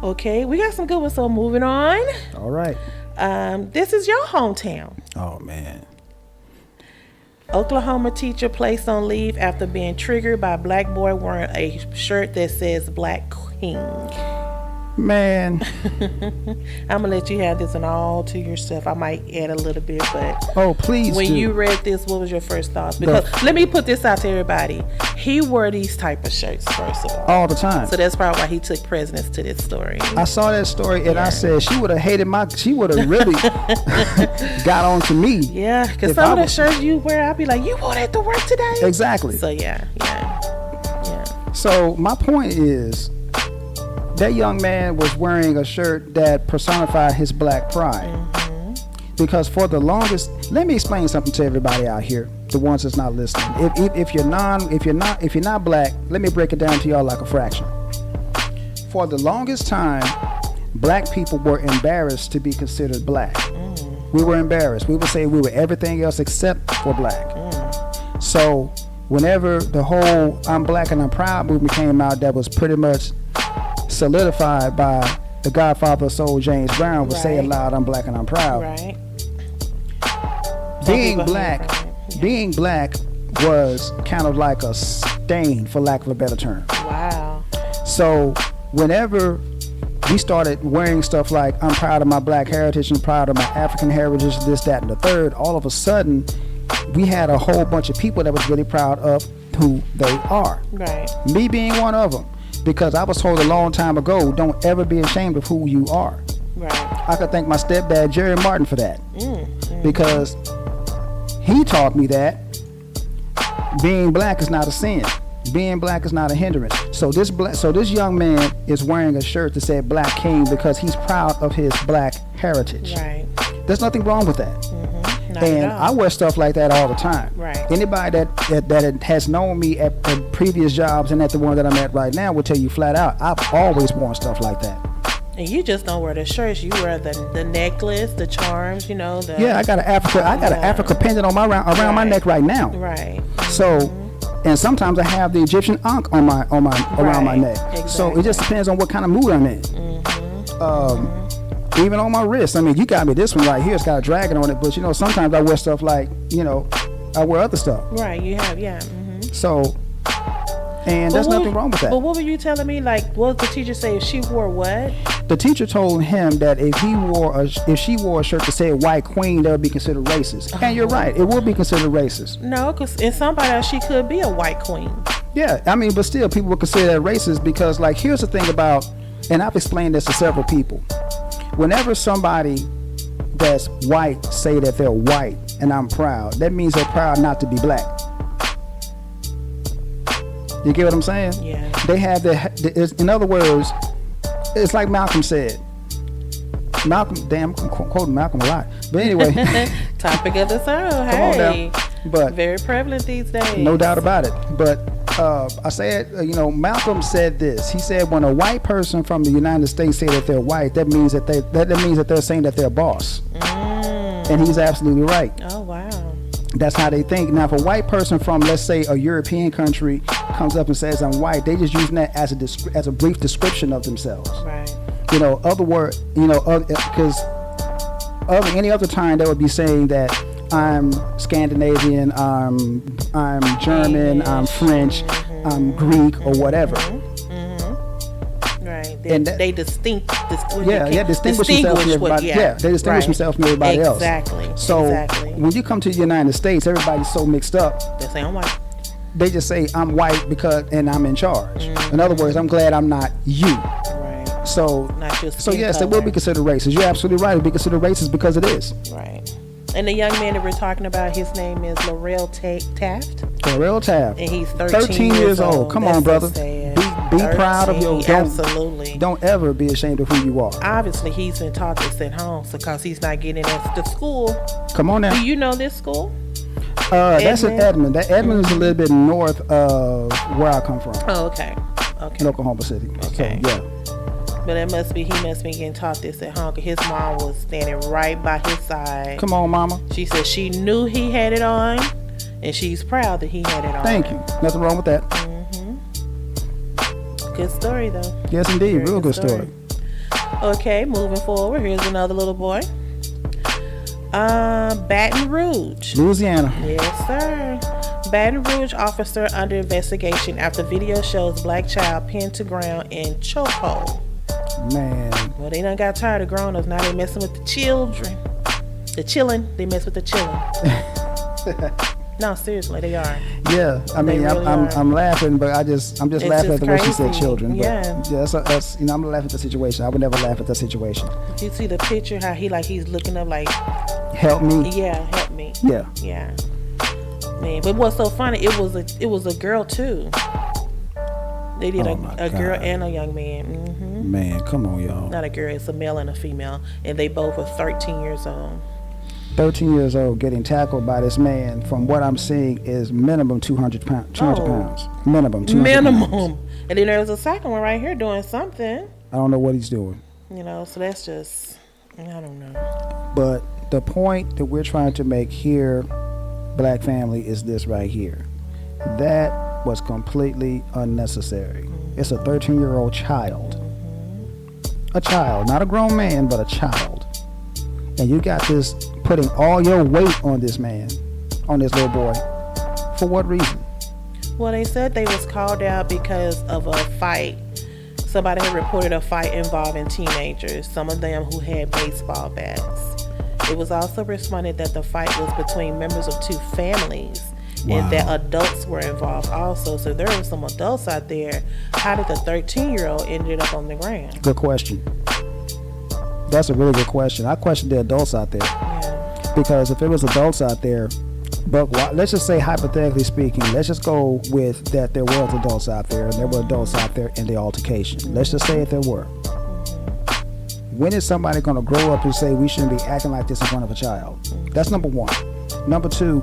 Okay, we got some good ones, so moving on. All right. This is your hometown. Oh, man. Oklahoma teacher placed on leave after being triggered by a black boy wearing a shirt that says Black King. Man. I'm going to let you have this one all to yourself. I might add a little bit, but... Oh, please When do. you read this, what was your first thoughts? Because let me put this out to everybody. He wore these type of shirts, first of all. All the time. So that's probably why he took precedence to this story. I saw that story and I said, she would have hated she would have really got on to me. Yeah, because some of the shirts you wear, I'll be like, you wore that to work today? Exactly. So, yeah. So, my point is, that young man was wearing a shirt that personified his black pride. Because for the longest, let me explain something to everybody out here, the ones that's not listening. If you're not black, let me break it down to y'all like a fraction. For the longest time, black people were embarrassed to be considered black. We were embarrassed. We would say we were everything else except for black. So whenever the whole I'm black and I'm proud movement came out, that was pretty much solidified by the godfather of soul, James Brown, would say it loud, I'm black and I'm proud. Right. Being black was kind of like a stain, for lack of a better term. Wow. So whenever we started wearing stuff like I'm proud of my black heritage and proud of my African heritage, this, that, and the third, all of a sudden we had a whole bunch of people that was really proud of who they are. Right. Me being one of them. Because I was told a long time ago, don't ever be ashamed of who you are. Right. I could thank my stepdad, Jerry Martin, for that. Because he taught me that being black is not a sin. Being black is not a hindrance. So this young man is wearing a shirt that said Black King because he's proud of his black heritage. Right. There's nothing wrong with that. Not And I wear stuff like that all the time. Right. Anybody that has known me at previous jobs and at the one that I'm at right now will tell you flat out, I've always worn stuff like that. And you just don't wear the shirts. You wear the necklace, the charms, you know. I got an Africa pendant on around my neck right now. Right. So, and sometimes I have the Egyptian ankh on my around my neck. Exactly. So it just depends on what kind of mood I'm in. Even on my wrist. I mean, you got me this one right here. It's got a dragon on it, but you know, sometimes I wear stuff like, I wear other stuff. Right. You have, So, And there's nothing wrong with that. But what were you telling me? Like, what did the teacher say? If she wore what? The teacher told him that if she wore a shirt that said "White Queen," that would be considered racist. And you're right, it would be considered racist. No, because in somebody else, she could be a white queen. Yeah, I mean, but still, people would consider that racist because, like, here's the thing about, and I've explained this to several people. Whenever somebody that's white say that they're white and I'm proud, that means they're proud not to be black. You get what I'm saying? Yeah. They have in other words, it's like Malcolm said. I'm quoting Malcolm a lot. But anyway. Topic of the show. Hey. Come on now. But very prevalent these days. No doubt about it. But I said, Malcolm said this. He said, when a white person from the United States say that they're white, that means that they're saying that they're boss. And he's absolutely right. Oh, wow. That's how they think. Now, if a white person from, let's say, a European country comes up and says I'm white, they just using that as a brief description of themselves. Right. Other word, because any other time they would be saying that I'm Scandinavian, I'm German, I'm French, I'm Greek, or whatever. Right. And they distinguish themselves from everybody. Yeah, they distinguish themselves from everybody else. Exactly. So when you come to the United States, everybody's so mixed up. They say I'm white. They just say I'm white and I'm in charge. In other words, I'm glad I'm not you. Right. So yes, color. it will be considered racist. You're absolutely right. It'll be considered racist because it is. Right. And the young man that we're talking about, his name is Laurel Taft. Laurel Taft. And he's 13 years old. Come on, brother. Be proud of your. Absolutely. Don't ever be ashamed of who you are. Obviously, he's been taught this at home because he's not getting at the school. Come on now. Do you know this school? That's in Edmond. That Edmond is a little bit north of where I come from. Oh, okay. Okay. In Oklahoma City. Okay. So, yeah. But he must be getting taught this at home. 'Cause his mom was standing right by his side. Come on, mama. She said she knew he had it on, and she's proud that he had it on. Thank you. Nothing wrong with that. Good story, though. Yes, indeed. Real good story. Okay, moving forward. Here's another little boy. Baton Rouge, Louisiana. Yes, sir. Baton Rouge officer under investigation after video shows black child pinned to ground in chokehold. Man. Well, they done got tired of grown-ups. Now they messing with the children. The chillin'. They mess with the chillin'. No, seriously, they are. Yeah, I mean, really I'm laughing, but I'm just laughing at the way she said children. Yeah. But yeah, that's I'm laughing at the situation. I would never laugh at the situation. Did you see the picture? How he's looking up like, help me. Yeah, help me. Yeah. Yeah. Man, but what's so funny? It was a girl too. They did a girl and a young man. Mm-hmm. Man, come on, y'all. Not a girl, it's a male and a female, and they both were 13 years old. 13 years old, getting tackled by this man. From what I'm seeing, is minimum 200 pounds. 200 pounds. Minimum 200 pounds. And then there was a second one right here doing something. I don't know what he's doing. So that's just, I don't know. But the point that we're trying to make here, black family, is this right here. That was completely unnecessary. Mm-hmm. It's a 13-year-old child. Mm-hmm. A child, not a grown man, but a child. And you got this, putting all your weight on this man, on this little boy. For what reason? Well, they said they was called out because of a fight. Somebody had reported a fight involving teenagers, some of them who had baseball bats. It was also responded that the fight was between members of two families. Wow. And that adults were involved also. So there were some adults out there. How did the 13-year-old ended up on the ground? Good question. That's a really good question. I question the adults out there. Yeah. Because if it was adults out there, but let's just say, hypothetically speaking, let's just go with that there was adults out there, and there were adults out there in the altercation. Mm-hmm. Let's just say if there were. Mm-hmm. When is somebody going to grow up and say we shouldn't be acting like this in front of a child? Mm-hmm. That's number one. Number two,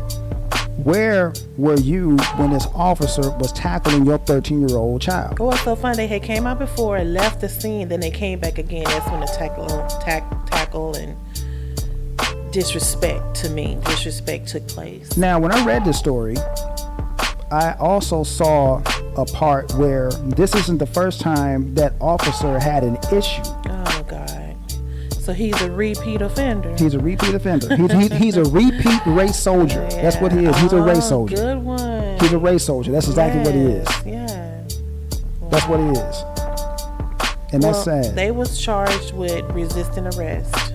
where were you when this officer was tackling your 13-year-old child? Well, it's so funny. They had came out before and left the scene, then they came back again. That's when the tackle and disrespect took place. Now, when I read this story, I also saw a part where this isn't the first time that officer had an issue. Oh, God. So he's a repeat offender. He's a repeat offender. He's a repeat race soldier. Yeah. That's what he is. He's a race soldier. Good one. He's a race soldier. That's exactly what he is. Yeah. That's what it is. And that's sad. They was charged with resisting arrest.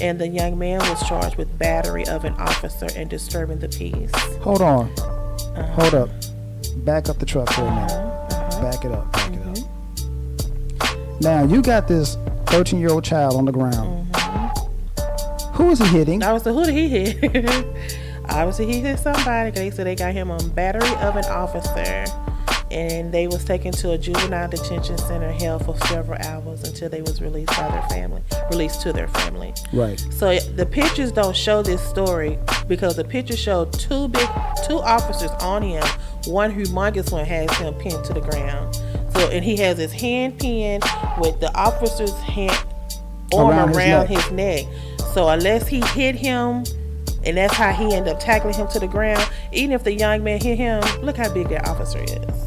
And the young man was charged with battery of an officer and disturbing the peace. Hold on. Hold up. Back up the truck for a minute. Back it up. Back it up. Now, you got this 13-year-old child on the ground. Who is he hitting? Obviously, who did he hit? Obviously, he hit somebody. They said they got him on battery of an officer. And they was taken to a juvenile detention center, held for several hours until they was released to their family. Right. So the pictures don't show this story because the pictures show two officers on him. One humongous one has him pinned to the ground. So, and he has his hand pinned with the officer's arm around his neck. So unless he hit him, and that's how he ended up tackling him to the ground, even if the young man hit him, look how big that officer is.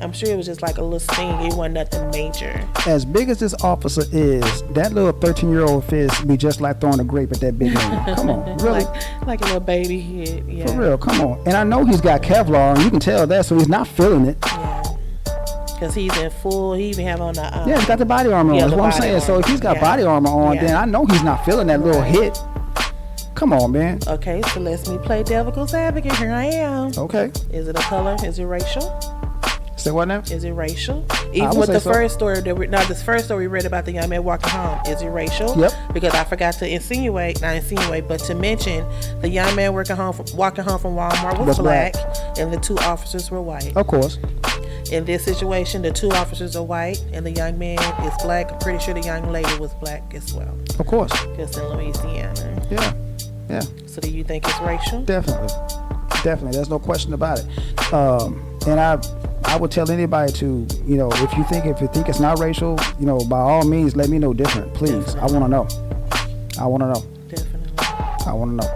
I'm sure it was just like a little sting. It wasn't nothing major. As big as this officer is, that little 13-year-old fist be just like throwing a grape at that big man. Come on, really? like a little baby hit. Yeah. For real, come on. And I know he's got Kevlar, and you can tell that, so he's not feeling it. Yeah. Because he's in full, he even have on the... yeah, he's got the body armor on. That's what I'm saying. Armor. So if he's got body armor on, then I know he's not feeling that little hit. Come on, man. Okay, so let's me play devil's advocate. Here I am. Okay. Is it a color? Is it racial? Say what now? Is it racial? Even with the first story this first story we read about the young man walking home, is it racial? Yep. Because I forgot to but to mention the young man walking home from Walmart was black, and the two officers were white. Of course. In this situation, the two officers are white, and the young man is black. I'm pretty sure the young lady was black as well. Of course. Because in Louisiana. Yeah. Yeah. So do you think it's racial? Definitely. There's no question about it. And I would tell anybody to, if you think it's not racial, by all means, let me know different, please. Definitely. I want to know. Definitely. I want to know.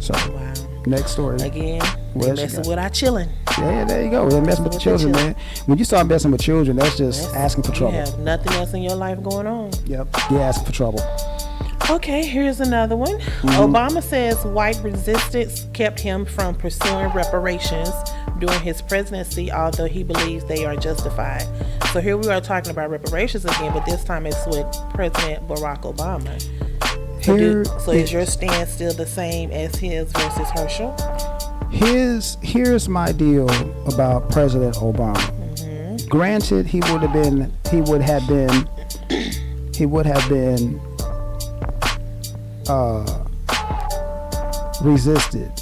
So, wow. Next story. Again, they're messing with our children. Yeah, there you go. They're messing with the children, man. When you start messing with children, that's just asking for trouble. You have nothing else in your life going on. Yep, you're asking for trouble. Okay, here's another one. Obama says white resistance kept him from pursuing reparations during his presidency, although he believes they are justified. So here we are talking about reparations again, but this time it's with President Barack Obama. Is your stand still the same as his versus Herschel? Here's my deal about President Obama. Granted, he would have been resisted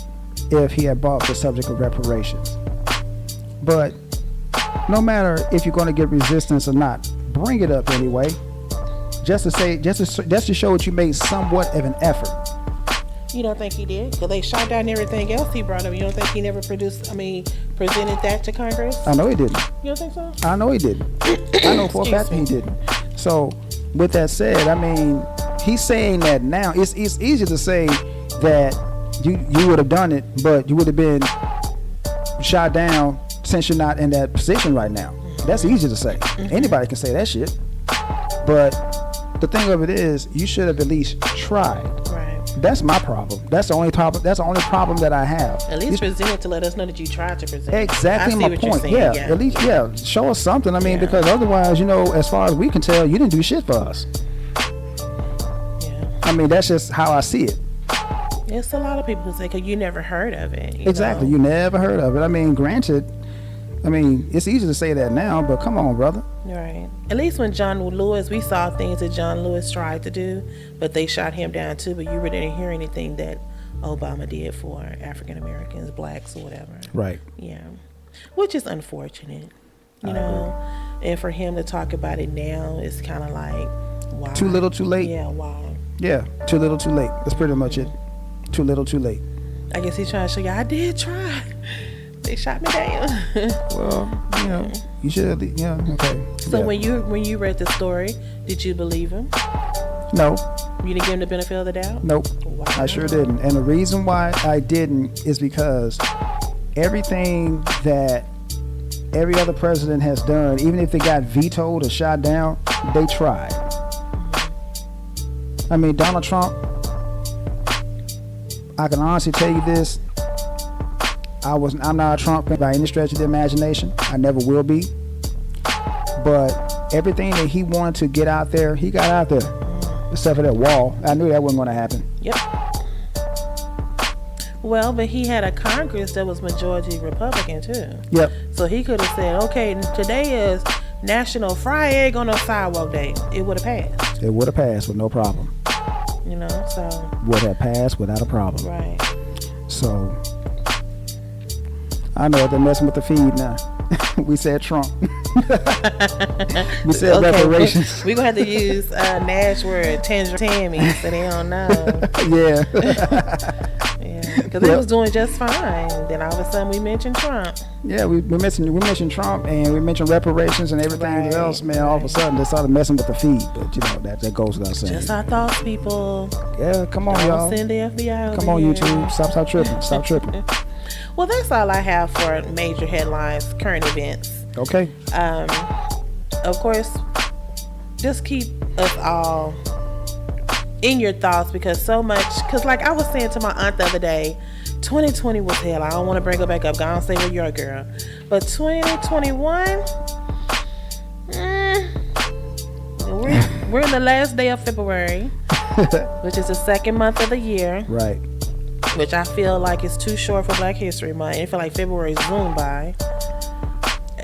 if he had brought the subject of reparations. But no matter if you're going to get resistance or not, bring it up anyway. Just to show that you made somewhat of an effort. You don't think he did? Because they shot down everything else he brought up. You don't think he never presented that to Congress? I know he didn't. You don't think so? I know he didn't. I know for a fact he didn't. So, with that said, I mean, he's saying that now. It's easy to say that you would have done it, but you would have been shot down since you're not in that position right now. That's easy to say. Anybody can say that shit. But the thing of it is, you should have at least tried. Right. That's my problem. That's the only problem. That's the only problem that I have. At least present it to let us know that you tried to present. Exactly my point. Yeah. At least show us something. I mean, because otherwise, as far as we can tell, you didn't do shit for us. Yeah. I mean, that's just how I see it. It's a lot of people who say, because you never heard of it. Exactly. You never heard of it. I mean, granted, it's easy to say that now, but come on, brother. Right. At least when John Lewis, we saw things that John Lewis tried to do, but they shot him down too. But you really didn't hear anything that Obama did for African Americans, blacks, or whatever. Right. Yeah. Which is unfortunate, you know. And for him to talk about it now is kind of like, why? Too little, too late. Yeah. Why? Yeah. Too little, too late. That's pretty much it. Too little, too late. I guess he's trying to show you, I did try. They shot me down. Well, you should. Yeah, okay. So when you read the story, did you believe him? No. You didn't give him the benefit of the doubt? Nope. Wow. I sure didn't. And the reason why I didn't is because everything that every other president has done, even if they got vetoed or shot down, they tried. I mean, Donald Trump, I can honestly tell you this. I'm not a Trump fan by any stretch of the imagination. I never will be. But everything that he wanted to get out there, he got out there. Except for that wall. I knew that wasn't going to happen. Yep. Well, but he had a Congress that was majority Republican too. Yep. So he could have said, okay, today is National Fry Egg on a Sidewalk Day. It would have passed. It would have passed with no problem. You know, so. Would have passed without a problem. Right. So, I know they're messing with the feed now. We said Trump. We said reparations. We're going to have to use Nash word, Tammy, so they don't know. Yeah. Yeah, because it was doing just fine. Then all of a sudden we mentioned Trump. Yeah, we mentioned Trump and we mentioned reparations and everything else, man. All of a sudden they started messing with the feed. But, you know, that goes without saying. Just our thoughts, people. Yeah, come on, Don't y'all. send the FBI over Come on, here. YouTube. Stop tripping. Stop tripping. Well, that's all I have for major headlines, current events. Okay. Of course, just keep us all in your thoughts because like I was saying to my aunt the other day, 2020 was hell. I don't want to bring her back up. Go on, say where you're a girl. But 2021, we're in the last day of February, which is the second month of the year. Right. Which I feel like is too short for Black History Month. I feel like February zoomed by.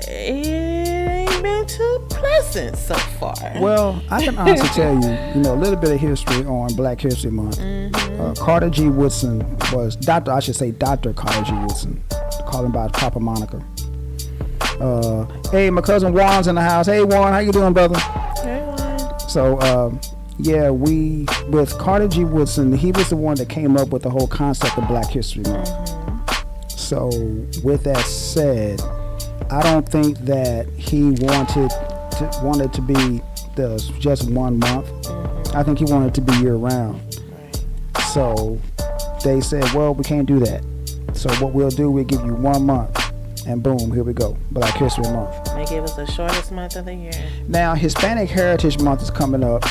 It ain't been too pleasant so far. Well, I can honestly tell you, a little bit of history on Black History Month. Carter G. Woodson was Dr. Carter G. Woodson. Call him by his proper moniker. Hey, my cousin Juan's in the house. Hey, Juan, how you doing, brother? Hey, Juan. So, with Carter G. Woodson, he was the one that came up with the whole concept of Black History Month. So, with that said, I don't think that he wanted to be just 1 month. I think he wanted to be year round. So they said, well, we can't do that. So what we'll do, we'll give you 1 month, and boom, here we go, Black History Month. They gave us the shortest month of the year. Now, Hispanic Heritage Month is coming up.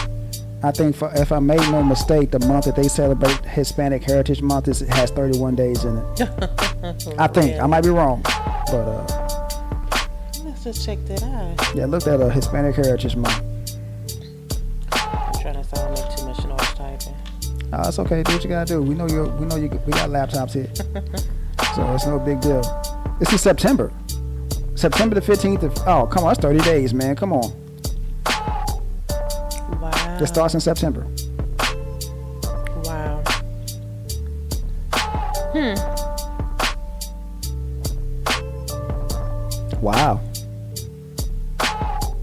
I think, if I made no mistake, the month that they celebrate Hispanic Heritage Month has 31 days in it. I think. I might be wrong, but let's just check that out. Yeah, look at Hispanic Heritage Month. I'm trying to sound make too much noise typing. Oh, it's okay. Do what you gotta do. We got laptops here, so it's no big deal. This is September the 15th. Oh, come on, it's 30 days, man. Come on. Wow. It starts in September. Wow. Wow.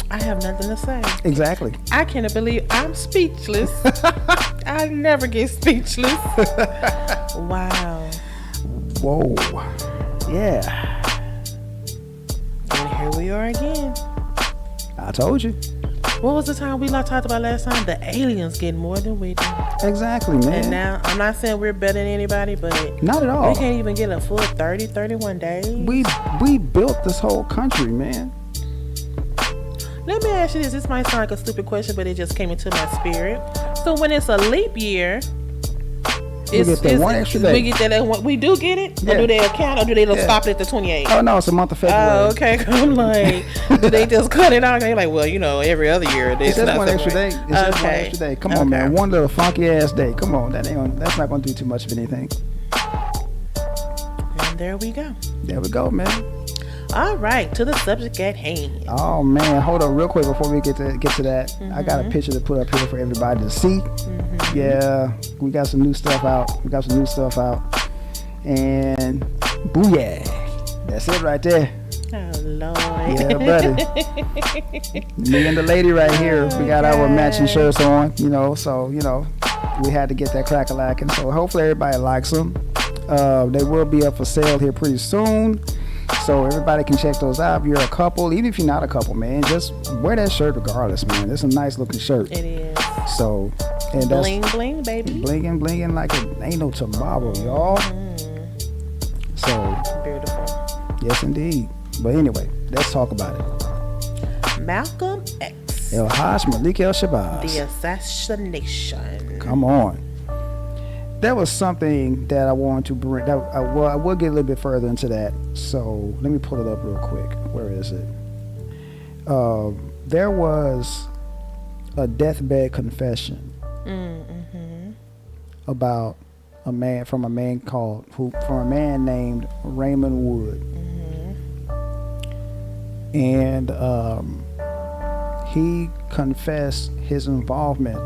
I have nothing to say. Exactly. I cannot believe I'm speechless. I never get speechless. Wow. Whoa. Yeah. And here we are again. I told you. What was the time we talked about last time? The aliens getting more than we do. Exactly, man. And now, I'm not saying we're better than anybody, but not at all. We can't even get a full 30, 31 days. We built this whole country, man. Let me ask you this. This might sound like a stupid question, but it just came into my spirit. So when it's a leap year, we get that one extra day. We get that one. We do get it? Yeah. Or do they count? Or do they stop it at the 28th? Oh, no, it's a month of February. Oh, okay. I'm like, do they just cut it out? They're like, well, every other year. It's just one extra day. It's just one extra day. Come on, man. One little funky ass day. Come on. That's not going to do too much of anything. And there we go. There we go, man. All right, to the subject at hand. Oh man, hold on real quick before we get to that. I got a picture to put up here for everybody to see. Yeah, we got some new stuff out. And booyah, that's it right there. Oh Lord. Yeah, buddy. Me and the lady right here, we got our matching shirts on. So we had to get that crack-a-lack, and so hopefully everybody likes them. They will be up for sale here pretty soon. So everybody can check those out. If you're a couple, even if you're not a couple, man, just wear that shirt regardless, man. It's a nice looking shirt. It is. So, and that's bling bling, baby. Blinging like it ain't no tomorrow, y'all. So beautiful. Yes, indeed. But anyway, let's talk about it. Malcolm X. Hajj Malik El Shabazz. The Assassination. Come on. there was something that I wanted to bring. I will get a little bit further into that. So let me pull it up real quick. Where is it? There was a deathbed confession about a man named Raymond Wood, and he confessed his involvement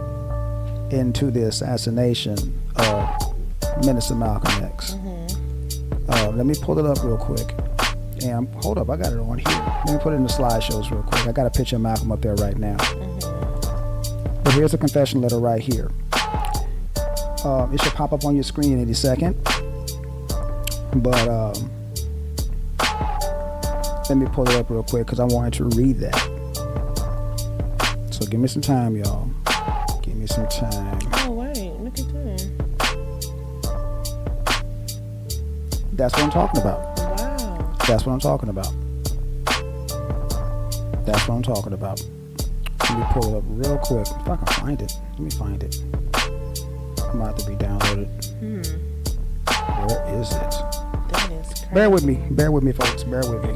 into the assassination of Minister Malcolm X. Let me pull it up real quick. And hold up, I got it on here. Let me put it in the slideshows real quick. I got a picture of Malcolm up there right now. But here's a confession letter right here. It should pop up on your screen any second. But let me pull it up real quick because I wanted to read that. So give me some time, y'all. Give me some time. Oh, wait. Look at that. That's what I'm talking about. Wow. That's what I'm talking about. That's what I'm talking about. Let me pull it up real quick. If I can find it. Let me find it. It might have to be downloaded. Where is it? That is crazy. Bear with me. Bear with me, folks. Bear with me.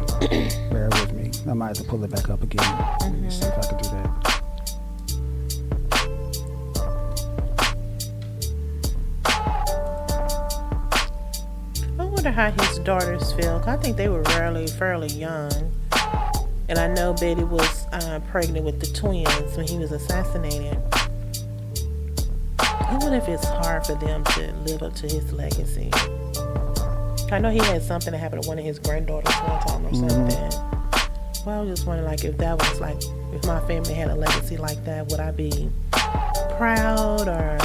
Bear with me. I might have to pull it back up again. Let me see if I can do that. I wonder how his daughters feel. I think they were fairly young. And I know Betty was pregnant with the twins when he was assassinated. I wonder if it's hard for them to live up to his legacy. I know he had something that happened to one of his granddaughters one time or something. Well, I was just wondering, like, if that was like, if my family had a legacy like that, would I be proud or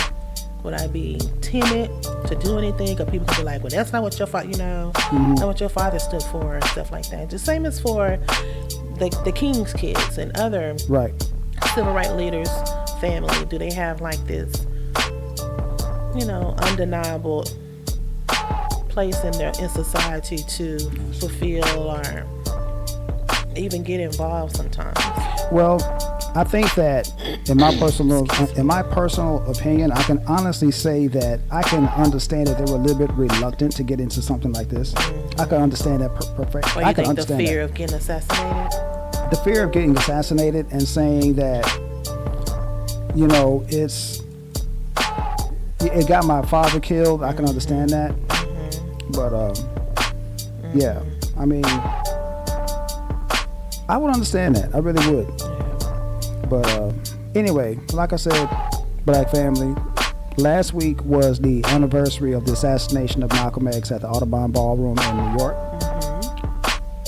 would I be timid to do anything? Or people could be like, well, that's not what your father, that's what your father stood for and stuff like that. Just same as for the King's kids and other civil rights leaders' family. Do they have like this, undeniable place in society to fulfill or even get involved sometimes? Well, I think that in my personal opinion, I can honestly say that I can understand that they were a little bit reluctant to get into something like this. I can understand that perfectly. Or you think the fear of getting assassinated? The fear of getting assassinated and saying that, it got my father killed. I can understand that. But, yeah, I mean, I would understand that. I really would. But anyway, like I said, Black family, last week was the anniversary of the assassination of Malcolm X at the Audubon Ballroom in New York.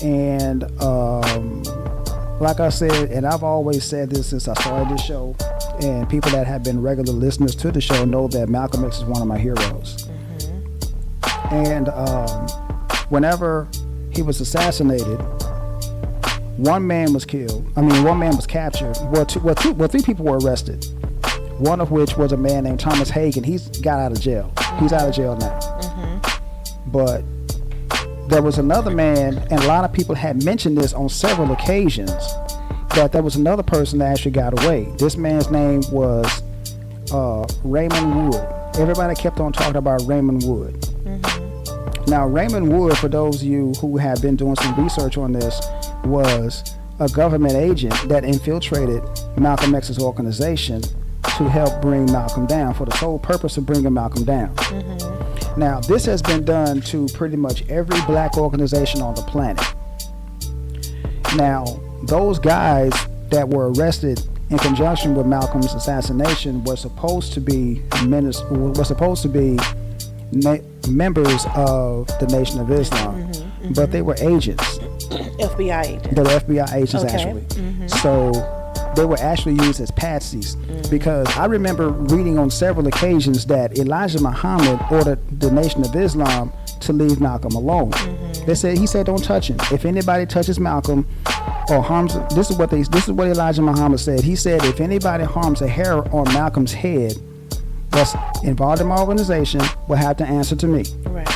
And like I said, and I've always said this since I started this show, and people that have been regular listeners to the show know that Malcolm X is one of my heroes. And whenever he was assassinated, one man was captured. Three people were arrested. One of which was a man named Thomas Hagen. He's got out of jail. He's out of jail now. But there was another man, and a lot of people had mentioned this on several occasions, that there was another person that actually got away. This man's name was Raymond Wood. Everybody kept on talking about Raymond Wood. Now, Raymond Wood, for those of you who have been doing some research on this, was a government agent that infiltrated Malcolm X's organization to help bring Malcolm down, for the sole purpose of bringing Malcolm down. Now, this has been done to pretty much every black organization on the planet. Now, those guys that were arrested in conjunction with Malcolm's assassination were supposed to be members of the Nation of Islam, but they were agents. FBI agents. They were FBI agents, actually. So they were actually used as patsies, because I remember reading on several occasions that Elijah Muhammad ordered the Nation of Islam to leave Malcolm alone. He said, don't touch him. If anybody touches Malcolm or harms, this is what Elijah Muhammad said. He said, if anybody harms a hair on Malcolm's head that's involved in my organization will have to answer to me. Right.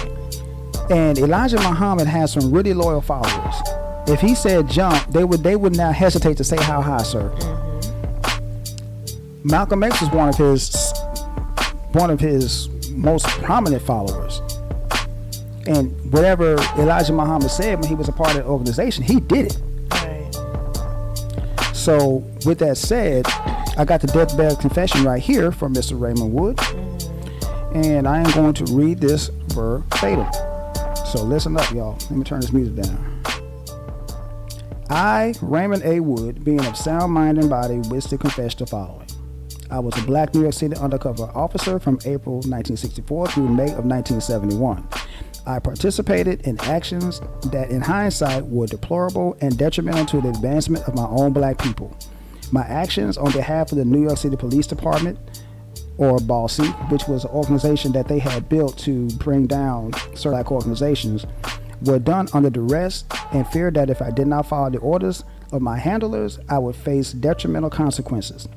And Elijah Muhammad has some really loyal followers. If he said jump, they would not hesitate to say how high, sir. Malcolm X was one of his most prominent followers. And whatever Elijah Muhammad said when he was a part of the organization, he did it. Right. So with that said, I got the deathbed confession right here from Mr. Raymond Wood. And I am going to read this verbatim. So listen up, y'all. Let me turn this music down. I, Raymond A. Wood, being of sound mind and body, wish to confess the following. I was a black New York City undercover officer from April 1964 through May of 1971. I participated in actions that in hindsight were deplorable and detrimental to the advancement of my own black people. My actions on behalf of the New York City Police Department, or BALSI, which was an organization that they had built to bring down certain black organizations, were done under duress and fear that if I did not follow the orders of my handlers, I would face detrimental consequences.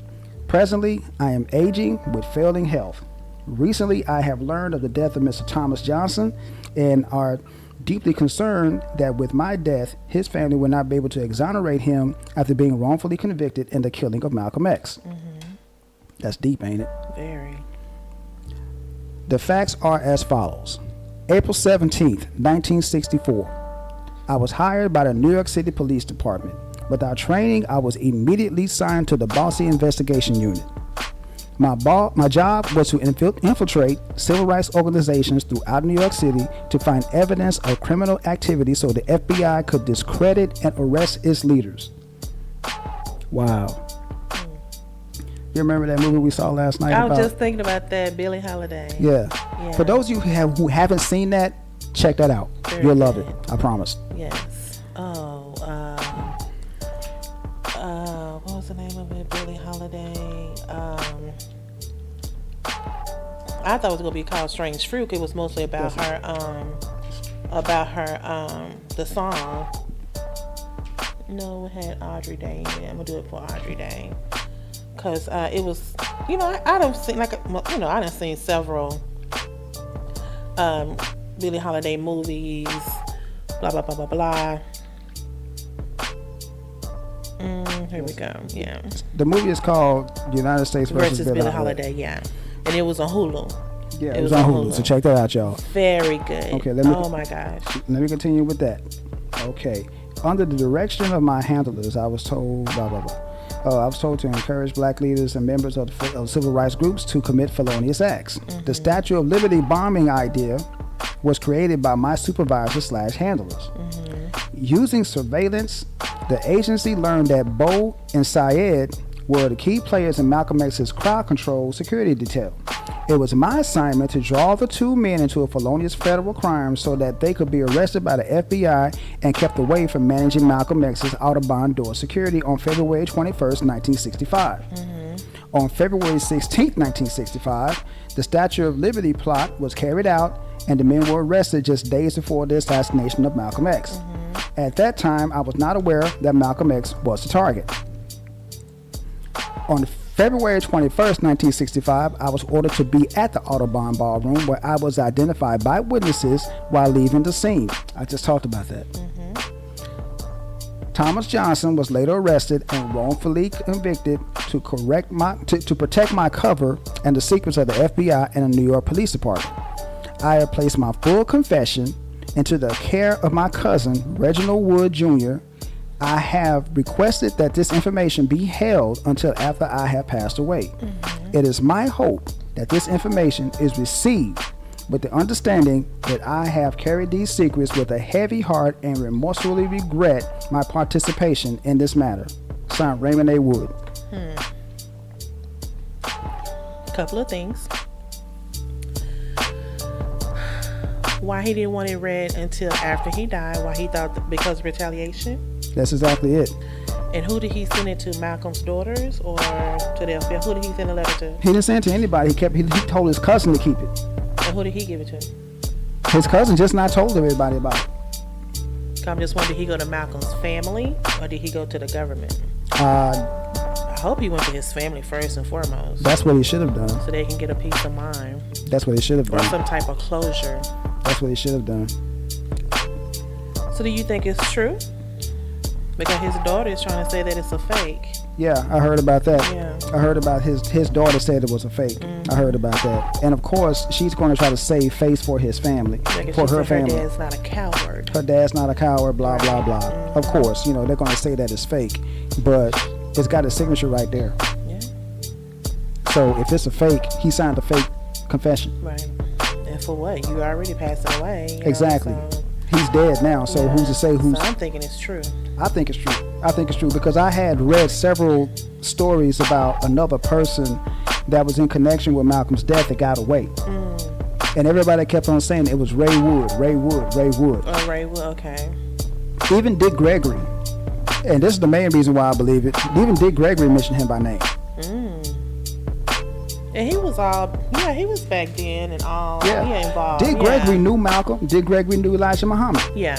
Presently, I am aging with failing health. Recently, I have learned of the death of Mr. Thomas Johnson and are deeply concerned that with my death, his family will not be able to exonerate him after being wrongfully convicted in the killing of Malcolm X. That's deep, ain't it? Very. The facts are as follows. April 17th, 1964. I was hired by the New York City Police Department. Without training, I was immediately signed to the BALSI Investigation Unit. My job was to infiltrate civil rights organizations throughout New York City to find evidence of criminal activity so the FBI could discredit and arrest its leaders. Wow. You remember that movie we saw last night? I was just thinking about that, Billie Holiday. Yeah. For those of you who haven't seen that, check that out. You'll love it. I promise. Yes. Oh, what was the name of it? Billie Holiday. I thought it was gonna be called Strange Fruit. It was mostly about her, the song. No, it had Audrey Day in it. I'm gonna do it for Audrey Day. Cause it was, I done seen I done seen several Billie Holiday movies, blah blah blah blah blah. Here we go. Yeah. The movie is called United States versus Billie Holiday. Yeah, and it was on Hulu. Yeah, it was on Hulu. So check that out, y'all. Very good. Okay. Oh my gosh. Let me continue with that. Okay. Under the direction of my handlers, I was told blah blah blah. I was told to encourage black leaders and members of civil rights groups to commit felonious acts. The Statue of Liberty bombing idea was created by my supervisors/handlers. Using surveillance, the agency learned that Bo and Syed were the key players in Malcolm X's crowd control security detail. It was my assignment to draw the two men into a felonious federal crime so that they could be arrested by the FBI and kept away from managing Malcolm X's Audubon door security on February 21st, 1965. On February 16th, 1965, the Statue of Liberty plot was carried out and the men were arrested just days before the assassination of Malcolm X. At that time, I was not aware that Malcolm X was the target. On February 21st, 1965, I was ordered to be at the Audubon Ballroom where I was identified by witnesses while leaving the scene. I just talked about that. Thomas Johnson was later arrested and wrongfully convicted to protect my cover and the secrets of the FBI and the New York Police Department. I have placed my full confession into the care of my cousin, Reginald Wood Jr. I have requested that this information be held until after I have passed away. It is my hope that this information is received with the understanding that I have carried these secrets with a heavy heart and remorsefully regret my participation in this matter. Signed, Raymond A. Wood. Couple of things. Why he didn't want it read until after he died, why he thought because of retaliation. That's exactly it. And who did he send it to? Malcolm's daughters or to the FBI? Who did he send a letter to? He didn't send it to anybody. He told his cousin to keep it. And who did he give it to? His cousin just not told everybody about it. I'm just wondering, did he go to Malcolm's family or did he go to the government? I hope he went to his family first and foremost. That's what he should have done. So they can get a peace of mind. That's what he should have done. Or some type of closure. That's what he should have done. So do you think it's true? Because his daughter is trying to say that it's a fake. Yeah, I heard about that. Yeah. I heard about his daughter said it was a fake. I heard about that. And of course, she's going to try to save face for his family, for her family. Her dad's not a coward. Her dad's not a coward, blah, blah, blah. Of course, you know, they're going to say that it's fake. But it's got his signature right there. Yeah. So if it's a fake, he signed a fake confession. Right. And for what? You already passing away. You know, Exactly. so, He's dead now, so who's to say who's... So I'm thinking it's true. I think it's true. I think it's true because I had read several stories about another person that was in connection with Malcolm's death that got away. And everybody kept on saying it was Ray Wood, Ray Wood, Ray Wood. Oh, Ray Wood, okay. Even Dick Gregory, and this is the main reason why I believe it, even Dick Gregory mentioned him by name. And he was he was back then and all. Yeah. He involved. Dick Gregory knew Malcolm. Dick Gregory knew Elijah Muhammad. Yeah.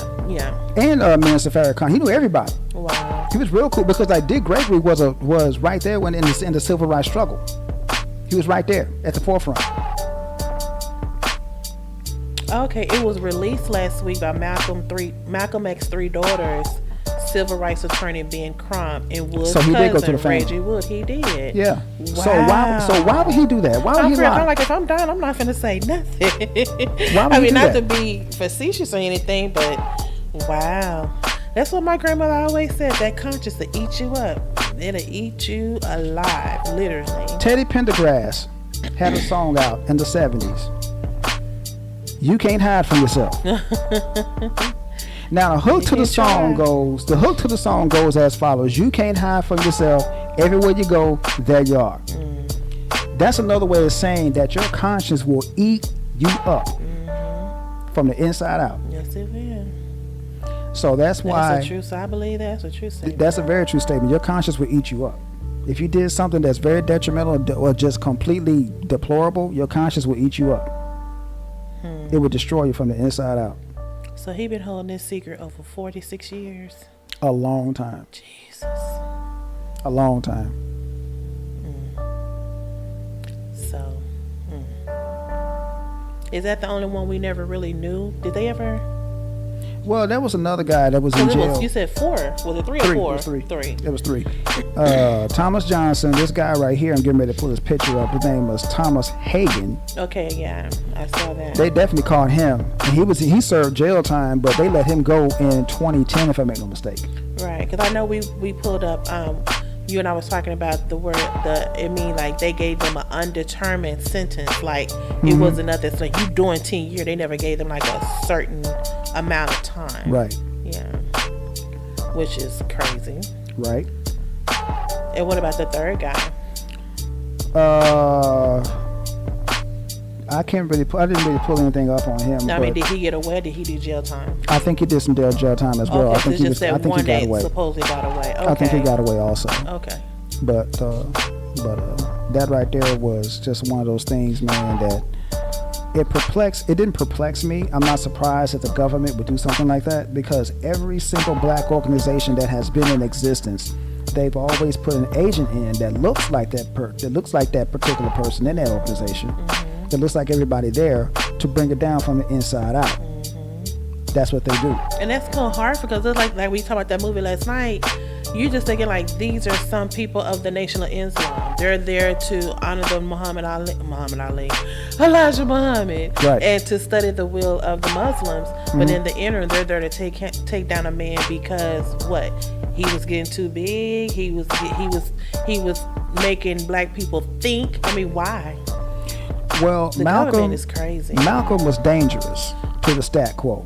And Minister Farrakhan. He knew everybody. Wow. He was real cool because like Dick Gregory was right there when in the civil rights struggle. He was right there at the forefront. Okay, it was released last week by Malcolm X's three daughters, civil rights attorney Ben Crump and Wood's So he cousin, did go to the family. Reggie Wood. He did. Yeah. Wow. So why would he do that? Why would he lie? I'm like, if I'm dying, I'm not finna say nothing. Why would he do not that? to be facetious or anything, but wow. That's what my grandmother always said. That conscience will eat you up. It'll eat you alive, literally. Teddy Pendergrass had a song out in the 70s. You can't hide from yourself. Now the hook to the song goes as follows: you can't hide from yourself. Everywhere you go, there you are. That's another way of saying that your conscience will eat you up from the inside out. Yes, it will. So that's why. That's a true. So I believe that's a true statement. That's a very true statement. Your conscience will eat you up. If you did something that's very detrimental or just completely deplorable, your conscience will eat you up. It will destroy you from the inside out. So he been holding this secret over 46 years. A long time. Jesus. A long time. So, is that the only one we never really knew? Did they ever? Well, there was another guy that was in jail. You said 4. Was it 3 or 4? It was 3. 3. It was 3. Thomas Johnson, this guy right here, I'm getting ready to pull his picture up. His name was Thomas Hagen. Okay, yeah, I saw that. They definitely caught him. And he served jail time, but they let him go in 2010, if I make no mistake. Right, because I know we pulled up. You and I was talking about the word. It mean like they gave them an undetermined sentence. Like it wasn't nothing. It's like you doing 10 years. They never gave them like a certain amount of time. Right. Yeah. Which is crazy. Right. And what about the third guy? I didn't really pull anything up on him. I mean, did he get away? Did he do jail time? I think he did some jail time as well. Okay, I think so just that one he got day away. supposedly got away. Okay. I think he got away also. Okay. But that right there was just one of those things, man, that it didn't perplex me. I'm not surprised that the government would do something like that because every single black organization that has been in existence, they've always put an agent in that looks like that particular person in that organization. That looks like everybody there to bring it down from the inside out. That's what they do. And that's kind of hard because it's like we talked about that movie last night. You're just thinking like these are some people of the Nation of Islam. They're there to honor the Elijah Muhammad, right, and to study the will of the Muslims. But in the interim, they're there to take down a man because what? He was getting too big. He was making black people think. I mean, why? Well, the government is crazy. Malcolm was dangerous to the stat quo,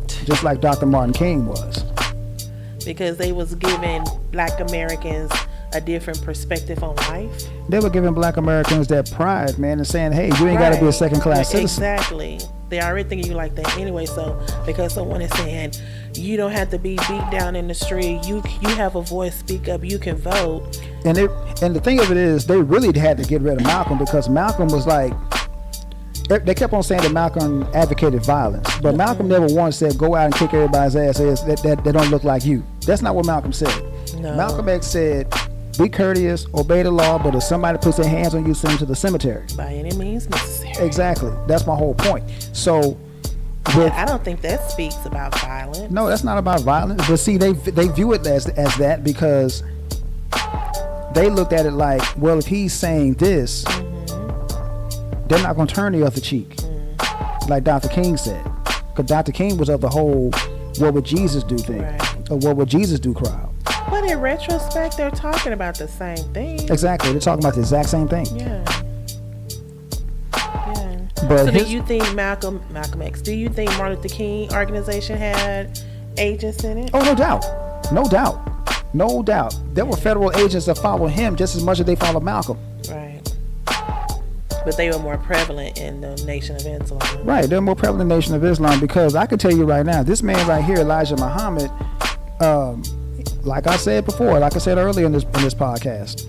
just like Dr. Martin King was. Because they was giving black Americans a different perspective on life. They were giving black Americans that pride, man, and saying, hey, you ain't got to be a second-class citizen. Exactly. They already thinking you like that anyway. So because someone is saying you don't have to be beat down in the street, you have a voice, speak up, you can vote. And the thing of it is, they really had to get rid of Malcolm because Malcolm was like, they kept on saying that Malcolm advocated violence, but Malcolm never once said go out and kick everybody's ass that don't look like you. That's not what Malcolm said. No. Malcolm X said, be courteous, obey the law, but if somebody puts their hands on you, send them to the cemetery. By any means necessary. Exactly. That's my whole point. So I don't think that speaks about violence. No, that's not about violence. But see, they view it as that because they looked at it like, well, if he's saying this, they're not going to turn the other cheek, like Dr. King said. Because Dr. King was of the whole, what would Jesus do thing, or what would Jesus do crowd. But in retrospect, they're talking about the same thing. Exactly, they're talking about the exact same thing. Yeah. But so do you think Malcolm X, do you think Martin Luther King organization had agents in it? Oh, no doubt. There were federal agents that followed him just as much as they followed Malcolm. Right. But they were more prevalent in the Nation of Islam. Right, they're more prevalent in the Nation of Islam because I can tell you right now, this man right here, Elijah Muhammad, like I said before, like I said earlier in this podcast,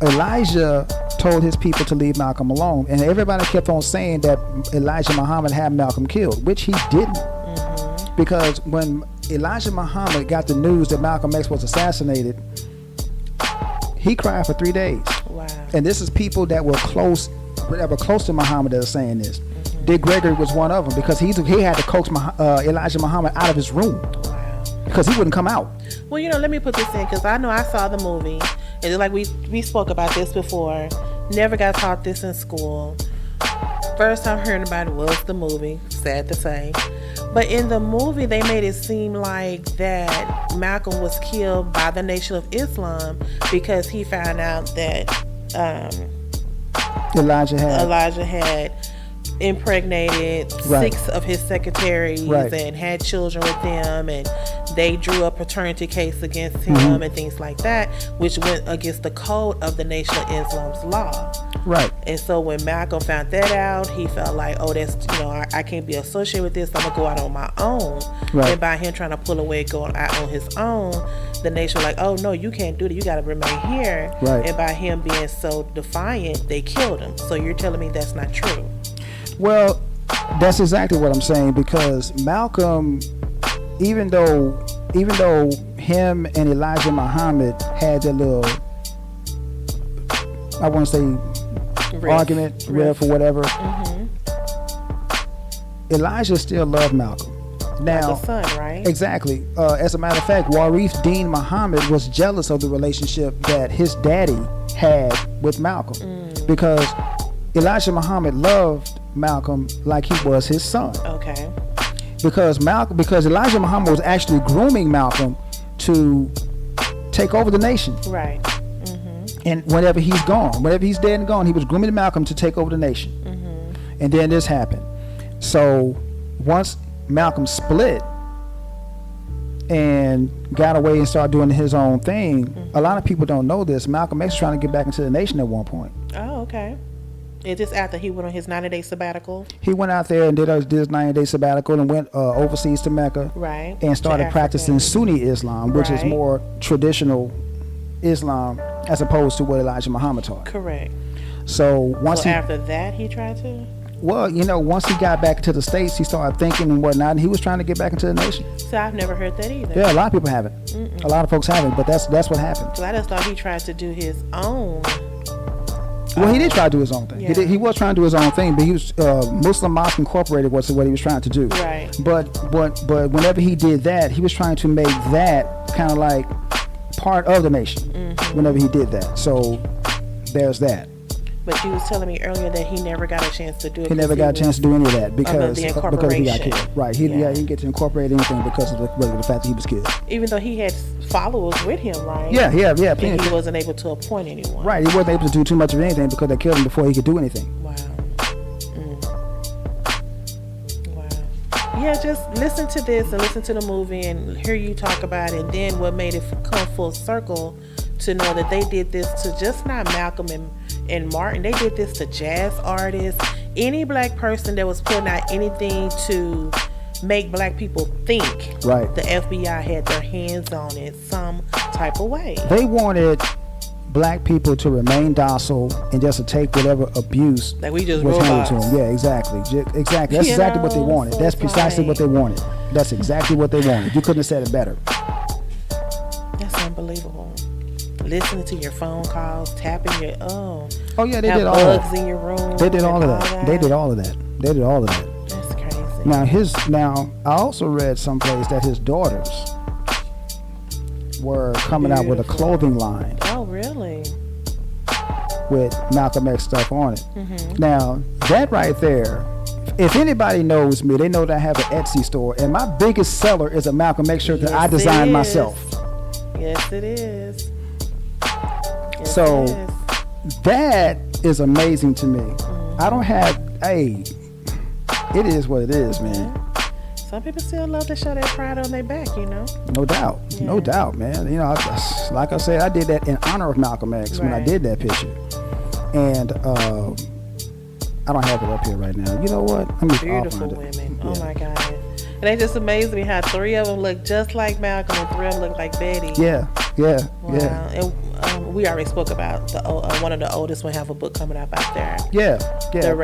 Elijah told his people to leave Malcolm alone, and everybody kept on saying that Elijah Muhammad had Malcolm killed, which he didn't. Because when Elijah Muhammad got the news that Malcolm X was assassinated, he cried for 3 days. Wow. And this is people that were close to Muhammad that are saying this. Dick Gregory was one of them because he had to coax Elijah Muhammad out of his room. Wow. Because he wouldn't come out. Well, let me put this in because I know I saw the movie. And like we spoke about this before. Never got taught this in school. First time hearing about it was the movie, sad to say. But in the movie, they made it seem like that Malcolm was killed by the Nation of Islam because he found out that Elijah had impregnated 6 of his secretaries and had children with them, and they drew a paternity case against him and things like that, which went against the code of the Nation of Islam's law. Right. And so when Malcolm found that out, he felt like, oh, that's, I can't be associated with this. I'm going to go out on my own. Right. And by him trying to pull away, going out on his own, the nation was like, oh, no, you can't do that. You got to remain here. Right. And by him being so defiant, they killed him. So you're telling me that's not true? Well, that's exactly what I'm saying, because Malcolm, even though him and Elijah Muhammad had their little, I want to say, argument, riff or whatever, Elijah still loved Malcolm. Now, like a son, right? Exactly. As a matter of fact, Warif Dean Muhammad was jealous of the relationship that his daddy had with Malcolm, because Elijah Muhammad loved Malcolm like he was his son. Okay. Because Elijah Muhammad was actually grooming Malcolm to take over the nation. Right. And whenever he's dead and gone, he was grooming Malcolm to take over the nation. And then this happened. So once Malcolm split and got away and started doing his own thing, a lot of people don't know this. Malcolm X was trying to get back into the nation at one point. Oh, okay. Is this after he went on his 90-day sabbatical? He went out there and did his 90-day sabbatical and went overseas to Mecca. Right. And started practicing Sunni Islam, which is more traditional Islam as opposed to what Elijah Muhammad taught. Correct. So after that he tried to? Well, once he got back to the States, he started thinking and whatnot, and he was trying to get back into the nation. So I've never heard that either. Yeah, a lot of people haven't. A lot of folks haven't, but that's what happened. So I just thought he tried to do his own. Well, he did try to do his own thing. Yeah. He was trying to do his own thing, but he was Muslim Mosque Incorporated was what he was trying to do. Right. But whenever he did that, he was trying to make that kind of like part of the nation. Whenever he did that, so there's that. But you was telling me earlier that he never got a chance to do it. He never got a chance to do any of that because he got incorporation. killed. Right. He didn't get to incorporate anything because of the fact that he was killed. Even though he had followers with him, right? Yeah. And he wasn't able to appoint anyone. Right. He wasn't able to do too much of anything because they killed him before he could do anything. Wow. Wow. Yeah, just listen to this and listen to the movie and hear you talk about it. And then what made it come full circle to know that they did this to just not Malcolm and Martin. They did this to jazz artists, any black person that was putting out anything to make black people think. Right. The FBI had their hands on it some type of way. They wanted black people to remain docile and just to take whatever abuse like we just was handed robots. to them. Yeah, exactly. Exactly. That's exactly what they wanted. So that's precisely what they wanted. That's exactly what they wanted. You couldn't have said it better. That's unbelievable. Listening to your phone calls, tapping your oh yeah, they did all bugs that. in your room. They did all of that. They did all of that. That's crazy. amazing. Now I also read someplace that his daughters were coming out with a clothing line. Oh, really? With Malcolm X stuff on it. Mm-hmm. Now, that right there, if anybody knows me, they know that I have an Etsy store, and my biggest seller is a Malcolm X shirt that I designed myself. Yes, it is. Yes, so it is. That is amazing to me. Mm-hmm. I don't have, it is what it is, man. Yeah. Some people still love to show their pride on their back, you know. No doubt, no doubt, man. You know, like I said, I did that in honor of Malcolm X when I did that picture, and I don't have it up here right now. You know what? Beautiful women. Yeah. Oh my God. And it just amazed me how 3 of them look just like Malcolm and 3 of them look like Betty. Yeah. Wow. And we already spoke about one of the oldest one have a book coming up out there. Yeah. Their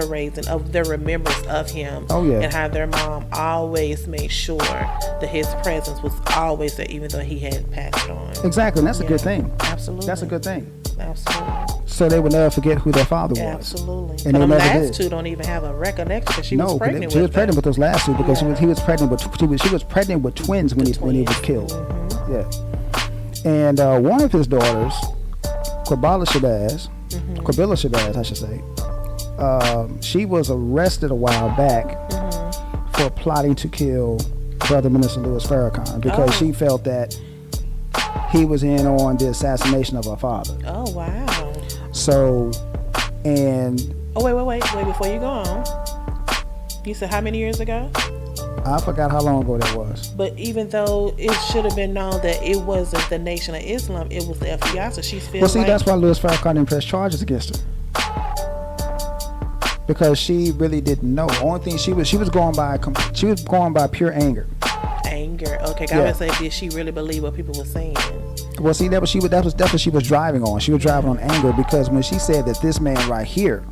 raising of their remembrance of him. Oh yeah. And how their mom always made sure that his presence was always there, even though he had passed on. Exactly. And that's a good thing. Absolutely. That's a good thing. Absolutely. So they would never forget who their father was. Absolutely. And but the last did. 2 don't even have a recollection because she was pregnant with she was pregnant with those last 2 because he was pregnant with she was pregnant with twins when he was killed. Mm-hmm. Yeah. And one of his daughters, Coretta Shabazz, I should say, she was arrested a while back for plotting to kill Brother Minister Louis Farrakhan because she felt that he was in on the assassination of her father. Oh, wow. So, and... Oh, wait, before you go on. You said how many years ago? I forgot how long ago that was. But even though it should have been known that it wasn't the Nation of Islam, it was the FBI, so she feels that's why Louis Farrakhan didn't press charges against her. Because she really didn't know. The only thing she was going by pure anger. Okay, I would say, did she really believe what people were saying? Well, see, that's what she was driving on. She was driving on anger because when she said that this man right here,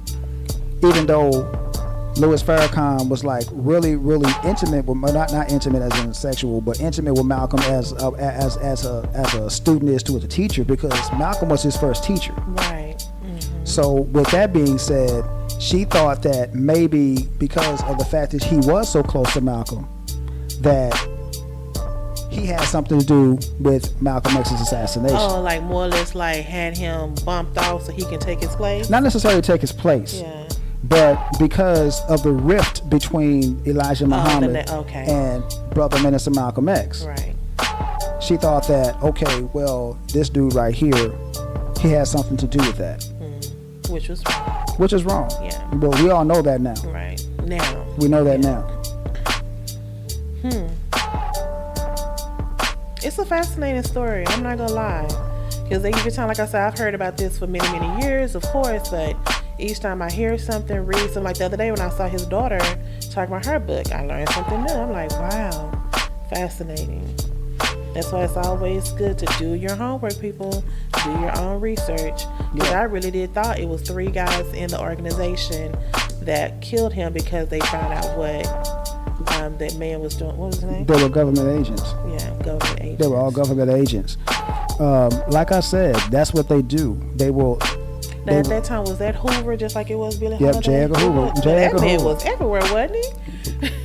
even though Louis Farrakhan was like really, really intimate with, not intimate as in sexual, but intimate with Malcolm as a student is to as a teacher, because Malcolm was his first teacher. Right. Mm-hmm. So with that being said, she thought that maybe because of the fact that he was so close to Malcolm, that he had something to do with Malcolm X's assassination. Oh, like more or less like had him bumped off so he can take his place? Not necessarily take his place. Yeah. But because of the rift between Elijah Muhammad and Brother Minister Malcolm X. Right. She thought that, okay, well, this dude right here, he has something to do with that. Which was wrong. Which is wrong. Yeah. But we all know that now. Right. Now. We know that now. It's a fascinating story. I'm not gonna lie, because every time, like I said, I've heard about this for many, many years, of course. But each time I hear something, read something, like the other day when I saw his daughter talking about her book, I learned something new. I'm like, wow, fascinating. That's why it's always good to do your homework, people. Do your own research. Because I really did thought it was 3 guys in the organization that killed him because they found out what that man was doing. What was his name? They were government agents. Yeah, government agents. They were all government agents. Like I said, that's what they do. They will. Now, at that time, was that Hoover just like it was Billie Holiday? Yep, J. Edgar Hoover. That man was everywhere, wasn't he?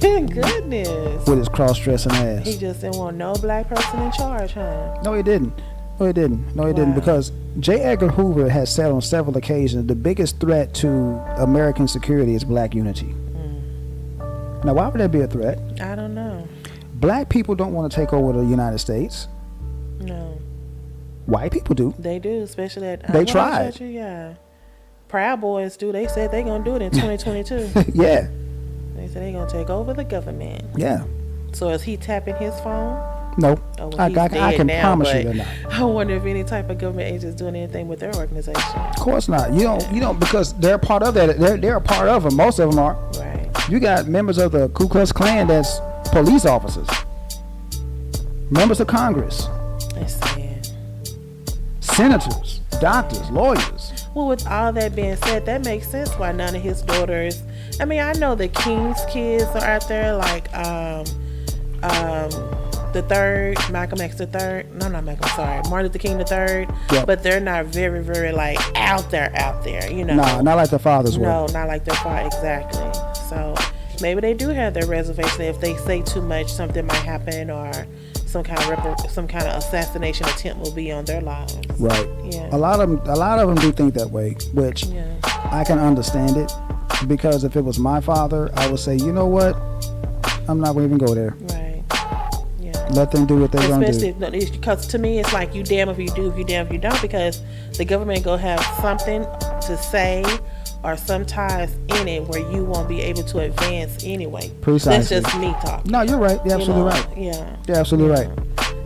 Goodness. With his cross-dressing ass. He just didn't want no black person in charge, huh? No, he didn't. Because J. Edgar Hoover has said on several occasions the biggest threat to American security is black unity. Now, why would that be a threat? I don't know. Black people don't want to take over the United States. No. White people do. They do, especially at... They tried. Yeah. Proud Boys do. They said they're going to do it in 2022. Yeah. They said they're going to take over the government. Yeah. So is he tapping his phone? No. Oh, well, I can promise you they're not. I wonder if any type of government agent is doing anything with their organization. Of course not. You don't, because they're a part of that. They're a part of them. Most of them are. Right. You got members of the Ku Klux Klan that's police officers, members of Congress, That's sad. senators, doctors, lawyers. Well, with all that being said, that makes sense why none of his daughters. I mean, I know the King's kids are out there, like the third, Malcolm X the third. No, not Malcolm. Sorry, Martin Luther King the third. Yep. But they're not very, very like out there. You know. Nah, not like their fathers were. No, not like their father. Exactly. So maybe they do have their reservation. If they say too much, something might happen, or some kind of assassination attempt will be on their lives. Right. Yeah. A lot of them do think that way, which I can understand it, because if it was my father, I would say, you know what, I'm not going to even go there. Right. Yeah. Let them do what they're going to do. Especially because to me, it's like you damn if you do, if you damn if you don't, because the government gonna have something to say or some ties in it where you won't be able to advance anyway. Precisely. That's just me talking. No, you're right. You're absolutely right. Yeah. You're absolutely right.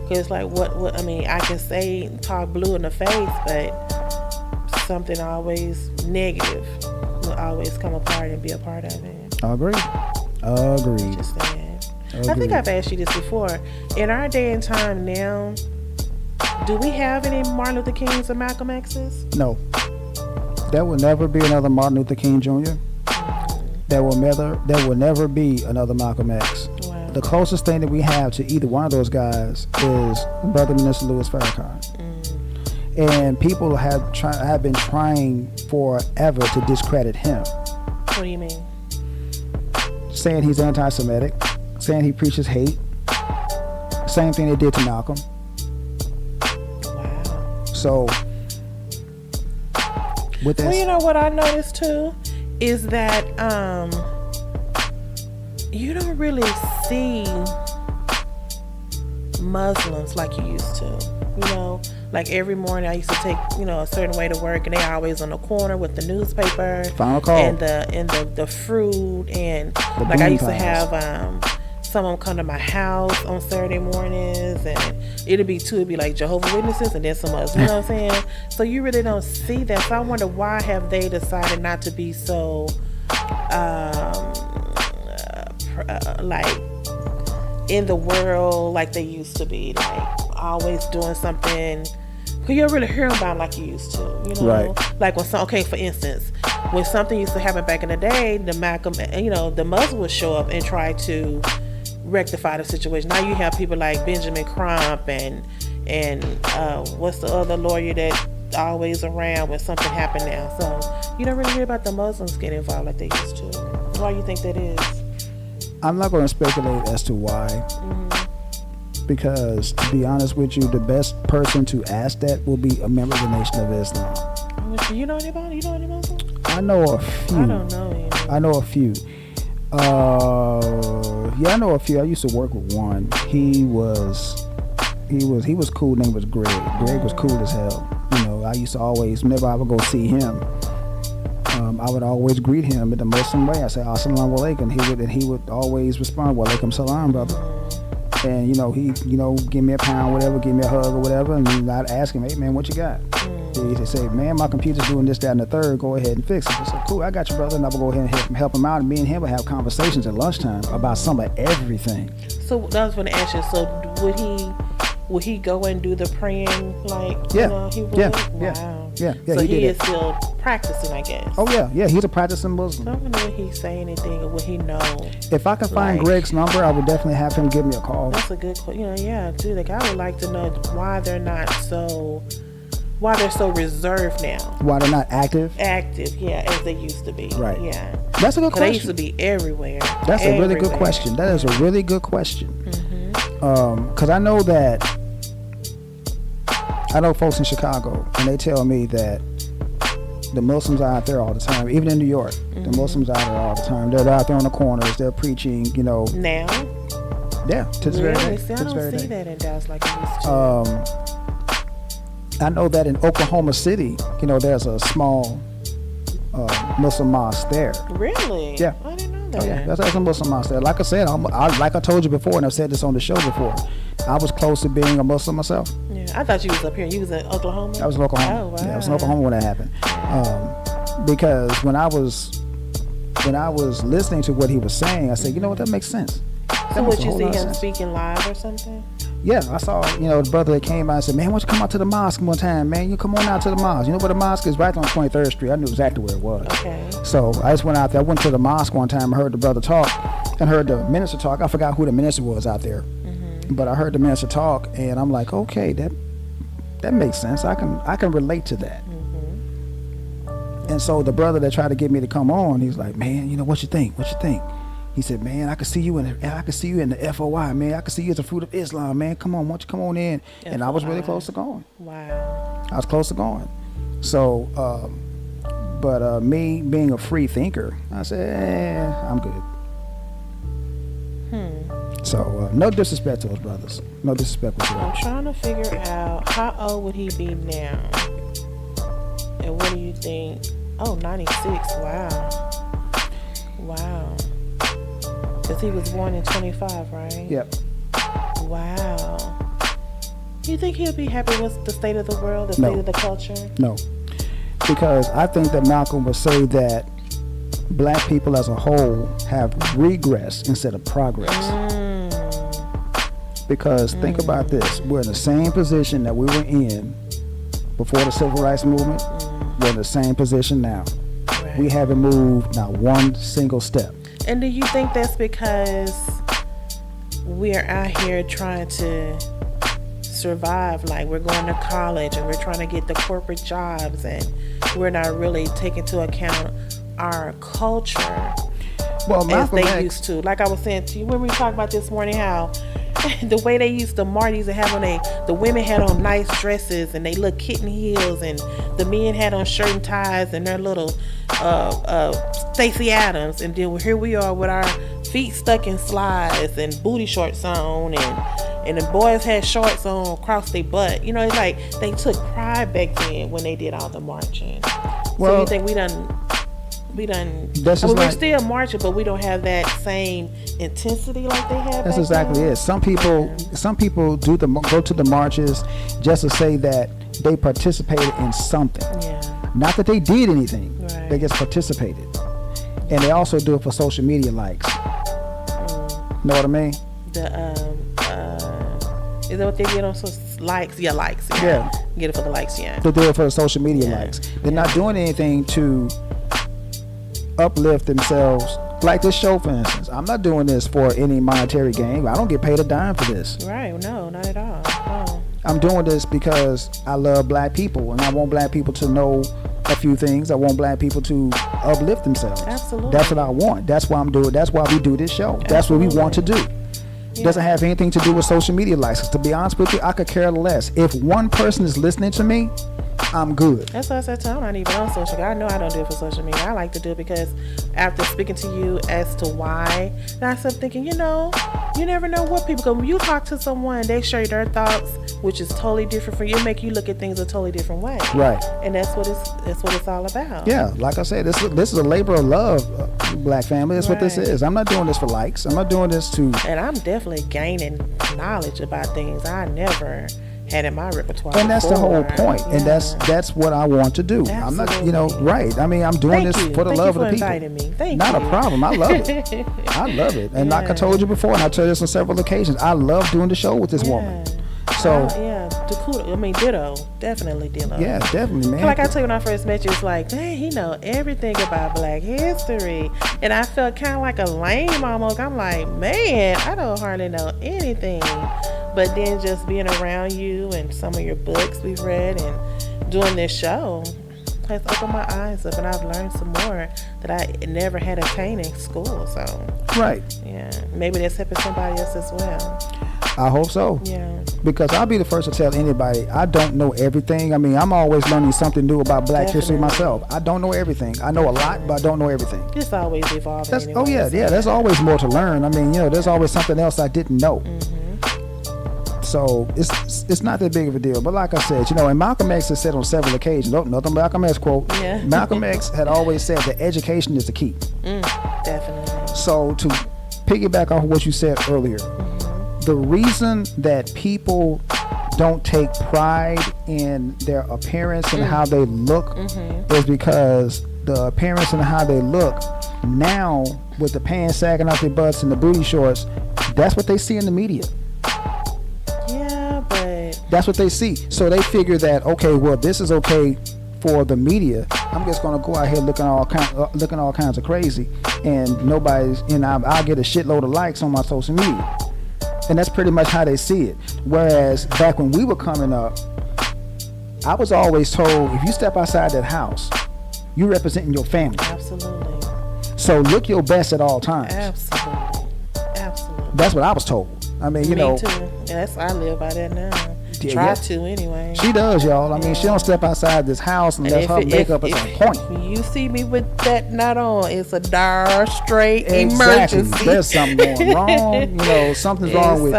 Because like what I mean, I can say talk blue in the face, but something always negative will always come apart and be a part of it. Agreed. Just saying. I think I've asked you this before. In our day and time now, do we have any Martin Luther Kings or Malcolm X's? No. There will never be another Martin Luther King Jr. There will never be another Malcolm X. Wow. The closest thing that we have to either one of those guys is Brother Minister Louis Farrakhan. And people have been trying forever to discredit him. What do you mean? Saying he's anti-Semitic, saying he preaches hate. Same thing they did to Malcolm. Wow. So, with this, well, you know what I noticed too is that you don't really see Muslims like you used to. You know, like every morning I used to take, a certain way to work, and they always on the corner with the newspaper, final call, and the fruit, and the like I used pies. to have someone come to my house on Saturday mornings, and it'd be like Jehovah's Witnesses and then some others. You know what I'm saying? So you really don't see that. So I wonder, why have they decided not to be so like in the world like they used to be, like always doing something? Because you don't really hear about it like you used to, Right. Like when for instance, when something used to happen back in the day, the Malcolm, the Muslim would show up and try to rectify the situation. Now you have people like Benjamin Crump and what's the other lawyer that always around when something happened now. So you don't really hear about the Muslims getting involved like they used to. Why do you think that is? I'm not going to speculate as to why. Because, to be honest with you, the best person to ask that will be a member of the Nation of Islam. You know anybody? You know any Muslims? I know a few. I don't know any. I know a few. I know a few. I used to work with one. He was cool. Name was Greg. Greg was cool as hell. I used to always, whenever I would go see him, I would always greet him in the Muslim way. I say, "Assalamu alaikum." He would always respond, "Wa alaikum salam, brother." And he give me a pound, whatever, give me a hug or whatever, and I'd ask him, "Hey man, what you got?" He'd say, "Man, my computer's doing this, that, and the third. Go ahead and fix it." I said, "Cool, I got you, brother." And I would go ahead and help him out, and me and him would have conversations at lunchtime about some of everything. So that was going to ask you. So would he go and do the praying like he would? Wow. Yeah. So he is still practicing, I guess. Oh yeah. He's a practicing Muslim. I wonder would he say anything, or would he know? If I can find Greg's number, I would definitely have him give me a call. That's a good question. Too. Like, I would like to know why they're so reserved now. Why they're not active? Active, as they used to be. Right. Yeah. That's a good question. They used to be everywhere. That's a really good question. That is a really good question. Because I know folks in Chicago, and they tell me that the Muslims are out there all the time, even in New York. The Muslims are out there all the time. They're out there on the corners. They're preaching, Now? Yeah, to this very day. See, I don't see that in Dallas like I used to. I know that in Oklahoma City, there's a small Muslim mosque there. Really? Yeah. I didn't know that. Oh, yeah, that's a Muslim mosque there. Like I said, like I told you before, and I've said this on the show before, I was close to being a Muslim myself. Yeah, I thought you was up here. You was in Oklahoma? I was in Oklahoma. Oh, wow. Yeah, I was in Oklahoma when that happened. Because when I was listening to what he was saying, I said, you know what, that makes sense. So would you see him speaking live or something? Yeah, I saw, the brother that came by and said, "Man, why don't you come out to the mosque one time, man? You come on out to the mosque." You know where the mosque is? Right on 23rd Street. I knew exactly where it was. Okay. So I just went out there. I went to the mosque one time. I heard the brother talk and heard the minister talk. I forgot who the minister was out there. But I heard the minister talk, and I'm like, okay, that makes sense. I can relate to that. And so the brother that tried to get me to come on, he's like, "Man, what you think? What you think?" He said, man, I can see you in the FOI, man. I can see you as the Fruit of Islam, man. Come on, why don't you come on in? And I was really close to going. Wow. I was close to going. So, but me being a free thinker, I said, I'm good. So, no disrespect to those brothers. No disrespect whatsoever. I'm trying to figure out, how old would he be now? And what do you think? Oh, 96. Wow. Wow. Because he was born in 25, right? Yep. Wow. Do you think he'll be happy with the state of the world, the state of the culture? No. Because I think that Malcolm would say that black people as a whole have regressed instead of progress. Because think about this. We're in the same position that we were in before the Civil Rights Movement. We're in the same position now. Right. We haven't moved not one single step. And do you think that's because we're out here trying to survive? Like, we're going to college and we're trying to get the corporate jobs, and we're not really taking into account our culture as they used to. Like I was saying to you when we talked about this morning, how the way they used the Martys and have on the women had on nice dresses and they look kitten heels, and the men had on shirt and ties and their little Stacey Adams, and then here we are with our feet stuck in slides and booty shorts on, and the boys had shorts on across their butt. You know, it's like they took pride back then when they did all the marching. So you think we done we're still marching, but we don't have that same intensity like they had. That's exactly it. Some people go to the marches just to say that they participated in something. Yeah. Not that they did anything. Right. They just participated. And they also do it for social media likes. Know what I mean? Is that what they get on likes? Yeah, likes. Yeah. Get it for the likes, yeah. They do it for the social media likes. They're not doing anything to uplift themselves. Like this show, for instance. I'm not doing this for any monetary gain. I don't get paid a dime for this. Right, no, not at all. Oh. I'm doing this because I love black people, and I want black people to know a few things. I want black people to uplift themselves. Absolutely. That's what I want. That's why I'm doing. That's why we do this show. That's what we want to do. Yeah. Doesn't have anything to do with social media likes. To be honest with you, I could care less. If one person is listening to me, I'm good. That's what I said to him. I'm not even on social media. I know I don't do it for social media. I like to do it because after speaking to you as to why, and I started thinking, you never know what people go. When you talk to someone, they share their thoughts, which is totally different from you. It make you look at things a totally different way. Right. And that's what it's all about. Yeah, like I said, this is a labor of love, black family. That's what this is. I'm not doing this for likes. I'm not doing this to. And I'm definitely gaining knowledge about things I never had in my repertoire. And that's before. The whole point. Yeah. And that's what I want to do. Absolutely. I'm not, right. I mean, I'm doing this for the love of the people. Thank you for inviting me. Thank not you. a problem. I love it. I love it. And like I told you before, and I told you this on several occasions, I love doing the show with this woman. So ditto. Definitely ditto. Yeah, definitely, man. Like I told you when I first met you, it's like, dang, he know everything about Black history. And I felt kind of like a lame almost. I'm like, man, I don't hardly know anything. But then just being around you and some of your books we've read and doing this show has opened my eyes up, and I've learned some more that I never had attained in school. So right. Yeah, maybe that's helping somebody else as well. I hope so. Yeah. Because I'll be the first to tell anybody, I don't know everything. I mean, I'm always learning something new about Black history myself. I don't know everything. I know a lot, but I don't know everything. It's always evolving. There's always more to learn. I mean, there's always something else I didn't know. Mm-hmm. So it's not that big of a deal. But like I said, and Malcolm X has said on several occasions, another Malcolm X quote, Malcolm X had always said that education is the key. Definitely. So to piggyback off what you said earlier, the reason that people don't take pride in their appearance and how they look is because the appearance and how they look now, with the pants sagging off their butts and the booty shorts, that's what they see in the media. Yeah, but that's what they see. So they figure that, okay, well, this is okay for the media. I'm just gonna go out here looking all kinds of crazy, and nobody's, I'll get a shitload of likes on my social media. And that's pretty much how they see it. Whereas back when we were coming up, I was always told, if you step outside that house, you're representing your family. Absolutely. So look your best at all times. Absolutely. That's what I was told. I mean, you know. Me too. That's I live by that now. Yeah, Try to anyway. She does, y'all. I mean, she don't step outside this house unless her makeup is on point. If you see me with that not on, it's a dire straight Exactly. emergency. There's something going wrong. You know, something's wrong with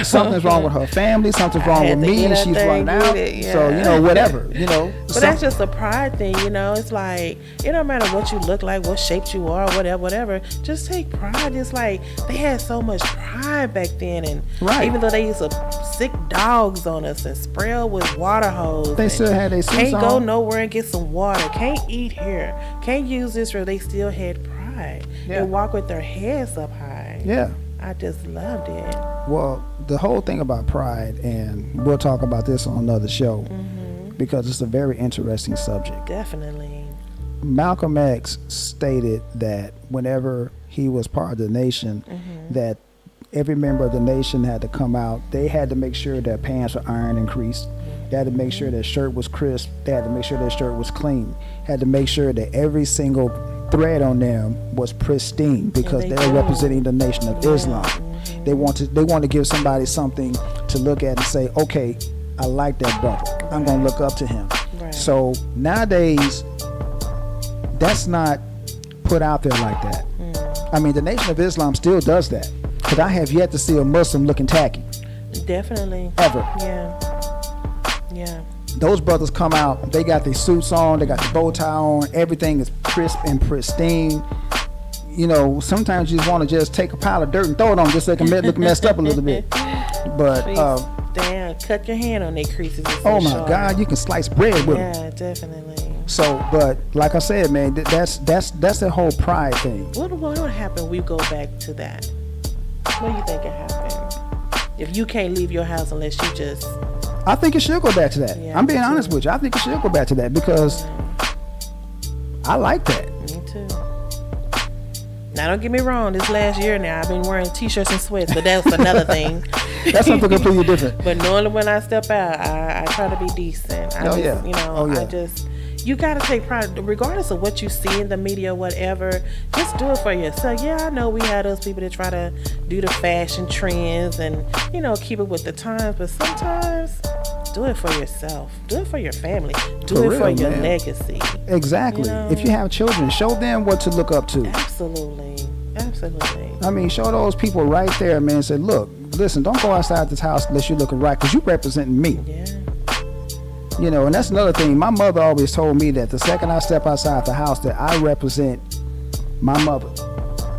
Something's wrong with her family. Something's wrong with me, and she's running out. So you know, whatever. You know. But that's just a pride thing. You know, it's like it don't matter what you look like, what shape you are, whatever. Just take pride. It's like they had so much pride back then, and even though they used to sick dogs on us and spray with water hose, they still had their suits can't on. go nowhere and get some water, can't eat here, can't use this, or they still had pride. They walk with their heads up high. I just loved it. Well, the whole thing about pride, and we'll talk about this on another show, because it's a very interesting subject. Definitely. Malcolm X stated that whenever he was part of the nation, that every member of the nation had to come out. They had to make sure their pants were ironed and creased. They had to make sure their shirt was crisp. They had to make sure their shirt was clean. Had to make sure that every single thread on them was pristine, because they're representing the Nation of Islam. They want to give somebody something to look at and say, okay, I like that brother. I'm going to look up to him. So nowadays, that's not put out there like that. I mean, the Nation of Islam still does that. But I have yet to see a Muslim looking tacky. Definitely. Ever. Yeah. Those brothers come out, they got their suits on, they got the bow tie on, everything is crisp and pristine. You know, sometimes you just want to just take a pile of dirt and throw it on just so they can look messed up a little bit. But damn, cut your hand on their creases. Oh my God, you can slice bread with them. Yeah, definitely. So, but like I said, man, that's the whole pride thing. What would happen if we go back to that? What do you think it happened? If you can't leave your house unless you just... I think it should go back to that. I'm being honest with you. I think it should go back to that because I like that. Me too. Now, don't get me wrong. This last year now, I've been wearing t-shirts and sweats, but that's another thing. That's something completely different. But normally when I step out, I try to be decent. I just... You got to take pride, regardless of what you see in the media or whatever. Just do it for yourself. Yeah, I know we have those people that try to do the fashion trends and, you know, keep it with the times. But sometimes, do it for yourself. Do it for your family. Do it for your legacy. Exactly. You know? If you have children, show them what to look up to. Absolutely. I mean, show those people right there, man. Say, look, listen, don't go outside this house unless you're looking right, because you're representing me. Yeah. You know, and that's another thing. My mother always told me that the second I step outside the house, that I represent my mother.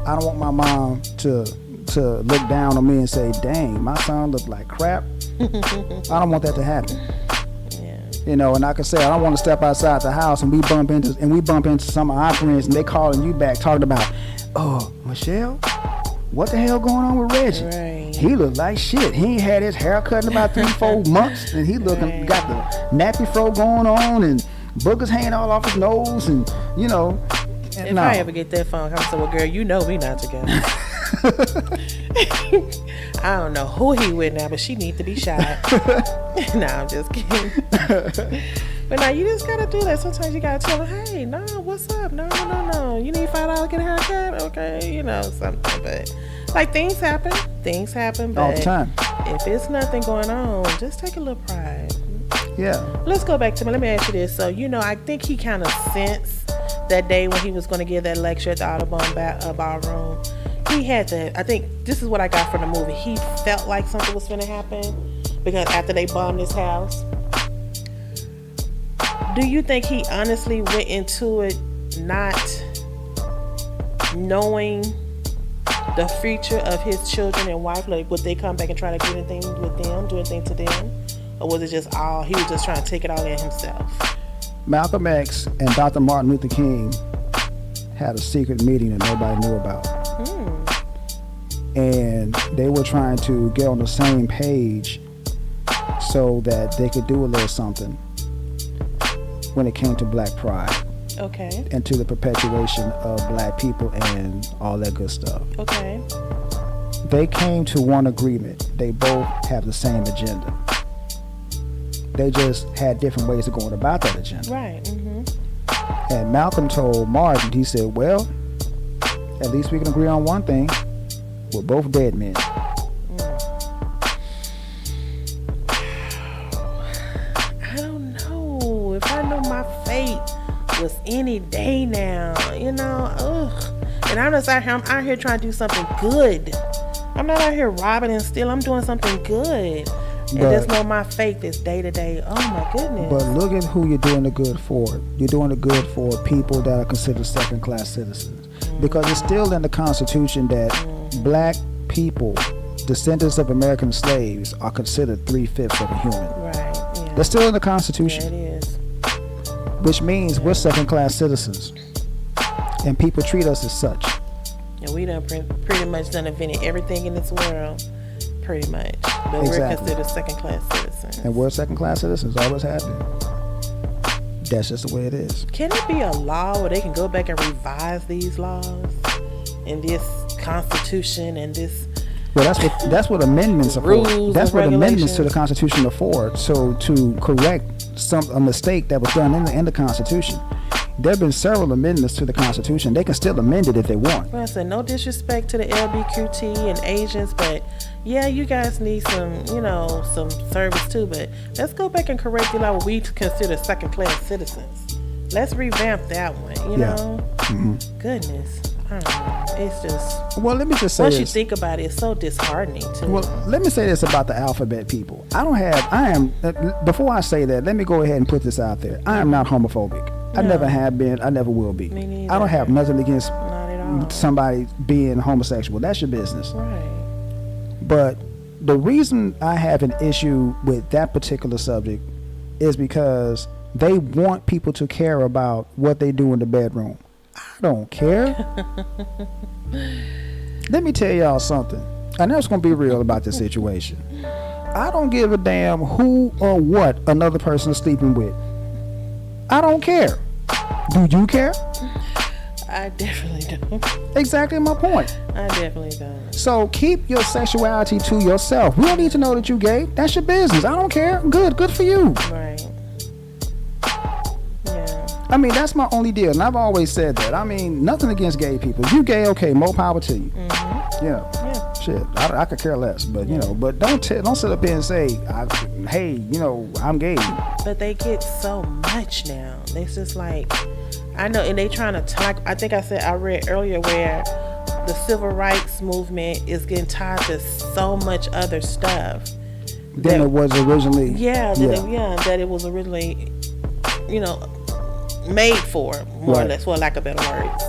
I don't want my mom to look down on me and say, dang, my son look like crap. I don't want that to happen. Yeah. You know, and like I say, I don't want to step outside the house and we bump into some of our friends and they calling you back talking about, oh, Michelle, what the hell going on with Reggie? Right. He look like shit. He ain't had his hair cut in about 3-4 months, and he looking got the nappy fro going on and boogers hanging all off his nose, and you know. If I ever get that phone call, I say, well, girl, you know we not together. I don't know who he with now, but she need to be shot. No, I'm just kidding. But now you just gotta do that. Sometimes you gotta tell her, hey, no, what's up? No. You need $5 to get a haircut? Okay, you know, something. But like things happen, but all the time. If it's nothing going on, just take a little pride. Yeah. Let's go back to me. Let me ask you this. So, you know, I think he kind of sensed that day when he was going to give that lecture at the Audubon Ballroom. He had to, I think this is what I got from the movie. He felt like something was going to happen because after they bombed his house. Do you think he honestly went into it not knowing the future of his children and wife? Like, would they come back and try to do anything with them, do anything to them? Or was it just he was just trying to take it all in himself? Malcolm X and Dr. Martin Luther King had a secret meeting that nobody knew about. And they were trying to get on the same page so that they could do a little something when it came to black pride. Okay. And to the perpetuation of black people and all that good stuff. Okay. They came to one agreement. They both have the same agenda. They just had different ways of going about that agenda. Right. Mm-hmm. And Malcolm told Martin, he said, well, At least we can agree on one thing. We're both dead men. I don't know. If I know my fate was any day now, And I'm just out here trying to do something good. I'm not out here robbing and stealing. I'm doing something good. And just know my fate is day to day. Oh my goodness. But look at who you're doing the good for. You're doing the good for people that are considered second-class citizens. Because it's still in the Constitution that black people, descendants of American slaves, are considered 3/5 of a human. Right. Yeah. That's still in the Constitution. Yeah, it is. Which means we're second-class citizens. And people treat us as such. And we done pretty much done invented everything in this world. Pretty much. But Exactly. we're considered second-class citizens. And we're second-class citizens. Always have been. That's just the way it is. Can it be a law where they can go back and revise these laws and this Constitution and this? Well, that's what amendments are for. Rules That's and what amendments to the regulations. Constitution are for. So to correct a mistake that was done in the Constitution. There have been several amendments to the Constitution. They can still amend it if they want. Well, I said no disrespect to the LBQT and Asians, but yeah, you guys need some service too. But let's go back and correct the law what we consider second-class citizens. Let's revamp that one. You know, goodness, I don't know. It's just Well, let me just say once this. you think about it, it's so disheartening too. Well, let me say this about the alphabet people. Before I say that, let me go ahead and put this out there. I am not homophobic. I never have been. I never will be. Me neither. I don't have nothing against Not at all. somebody being homosexual. That's your business. Right. But the reason I have an issue with that particular subject is because they want people to care about what they do in the bedroom. I don't care. Let me tell y'all something. And I'm just going to be real about this situation. I don't give a damn who or what another person is sleeping with. I don't care. Do you care? I definitely don't. Exactly my point. I definitely don't. So keep your sexuality to yourself. We don't need to know that you gay. That's your business. I don't care. Good for you. Right. Yeah. I mean, that's my only deal. And I've always said that. I mean, nothing against gay people. If you gay, okay, more power to you. Yeah. Yeah. Shit. I could care less. But, but don't sit up here and say, hey, I'm gay. But they get so much now. It's just like, I know, and they trying to talk. I think I read earlier where the civil rights movement is getting tied to so much other stuff Than it was originally. That it was originally, made for, more or less, for lack of better words.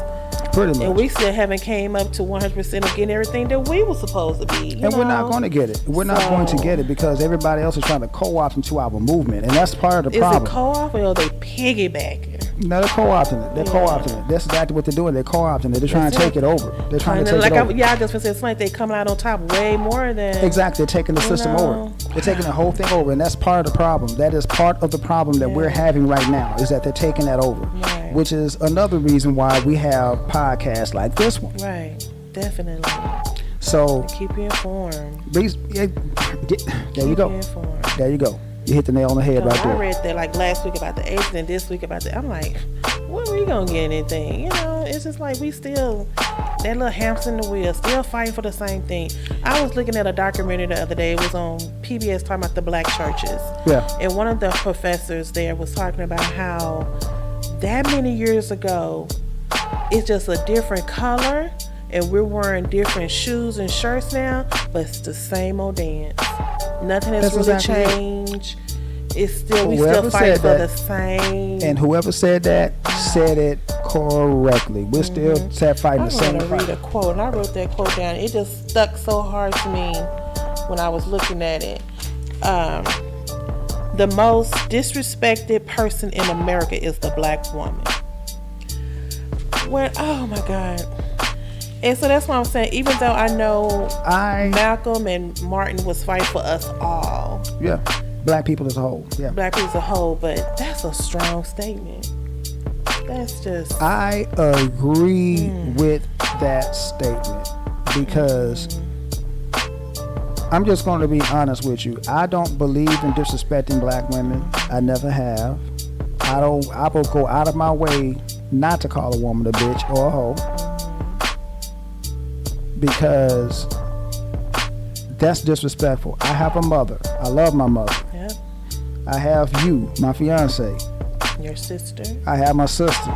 Pretty much. And we still haven't came up to 100% of getting everything that we were supposed to be. And we're not going to get it. We're not going to get it because everybody else is trying to co-opt into our movement. And that's part of the problem. Is it co-op or are they piggybacking? No, they're co-opting it. They're co-opting it. That's exactly what they're doing. They're co-opting it. They're trying to take it over. They're trying to take it over. I just said it's like they coming out on top way more than... Exactly. They're taking the system over. They're taking the whole thing over. And that's part of the problem. That is part of the problem that we're having right now, is that they're taking that over. Right. Which is another reason why we have podcasts like this one. Right. Definitely. So... Keep you informed. There you go. Informed. There you go. You hit the nail on the head right I there. read that like last week about the Asians and this week about the... I'm like, when are we going to get anything? It's just like we still... That little hamster in the wheel, still fighting for the same thing. I was looking at a documentary the other day. It was on PBS talking about the black churches. Yeah. And one of the professors there was talking about how that many years ago, it's just a different color and we're wearing different shoes and shirts now, but it's the same old dance. Nothing has really changed. It's still, we still fight for the same. And whoever said that said it correctly. We're still fighting the same. I'm going to read a quote, and I wrote that quote down. It just stuck so hard to me when I was looking at it. The most disrespected person in America is the black woman. Oh my God. And so that's why I'm saying, even though I know Malcolm and Martin was fighting for us all. Yeah. Black people as a whole. Yeah. Black people as a whole, but that's a strong statement. That's just... I agree with that statement because I'm just going to be honest with you. I don't believe in disrespecting black women. I never have. I will go out of my way not to call a woman a bitch or a hoe. because that's disrespectful. I have a mother. I love my mother. Yep. I have you, my fiance. Your sister. I have my sister.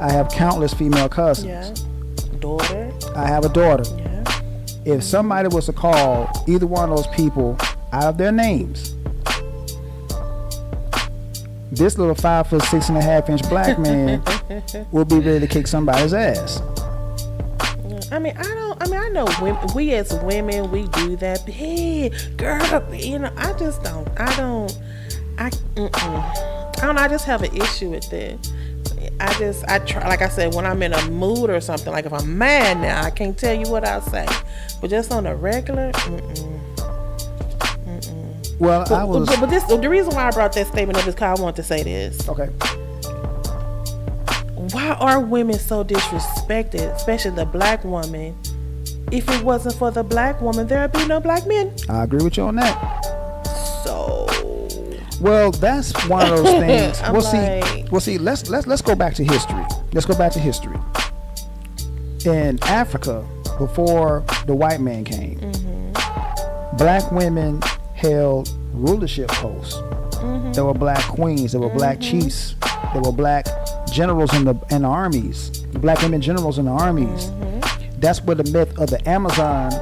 I have countless female cousins. Yeah. Daughter. I have a daughter. Yeah. If somebody was to call either one of those people out of their names, this little 5'6.5" black man will be ready to kick somebody's ass. I know we as women, we do that. Hey, girl, I just don't. I don't know. I just have an issue with it. I try, like I said, when I'm in a mood or something, like if I'm mad now, I can't tell you what I'll say. But just on a regular, Well, but the reason why I brought that statement up is because I want to say this. Okay. Why are women so disrespected, especially the black woman? If it wasn't for the black woman, there'd be no black men. I agree with you on that. So, well, that's one of those things. I'm See. Let's go back to history. Let's go back to history. In Africa, before the white man came, black women held rulership posts. There were black queens. There were black chiefs. There were black generals in the armies. Black women generals in the armies. That's where the myth of the Amazon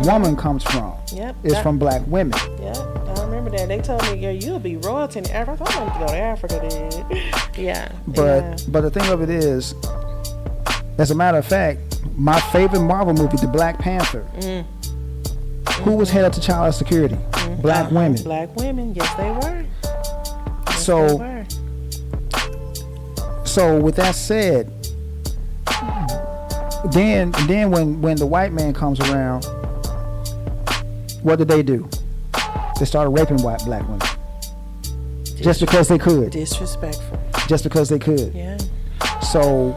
woman comes from. Yep. It's from black women. Yeah, I remember that. They told me, girl, you'll be royalty in Africa. I want to go to Africa then. Yeah. But the thing of it is, as a matter of fact, my favorite Marvel movie, The Black Panther, who was head to child security? Black women. Black women, yes they were. Yes, So- they were. So with that said, then when the white man comes around, what did they do? They started raping black women. Just because they could. Disrespectful. Just because they could. Yeah. So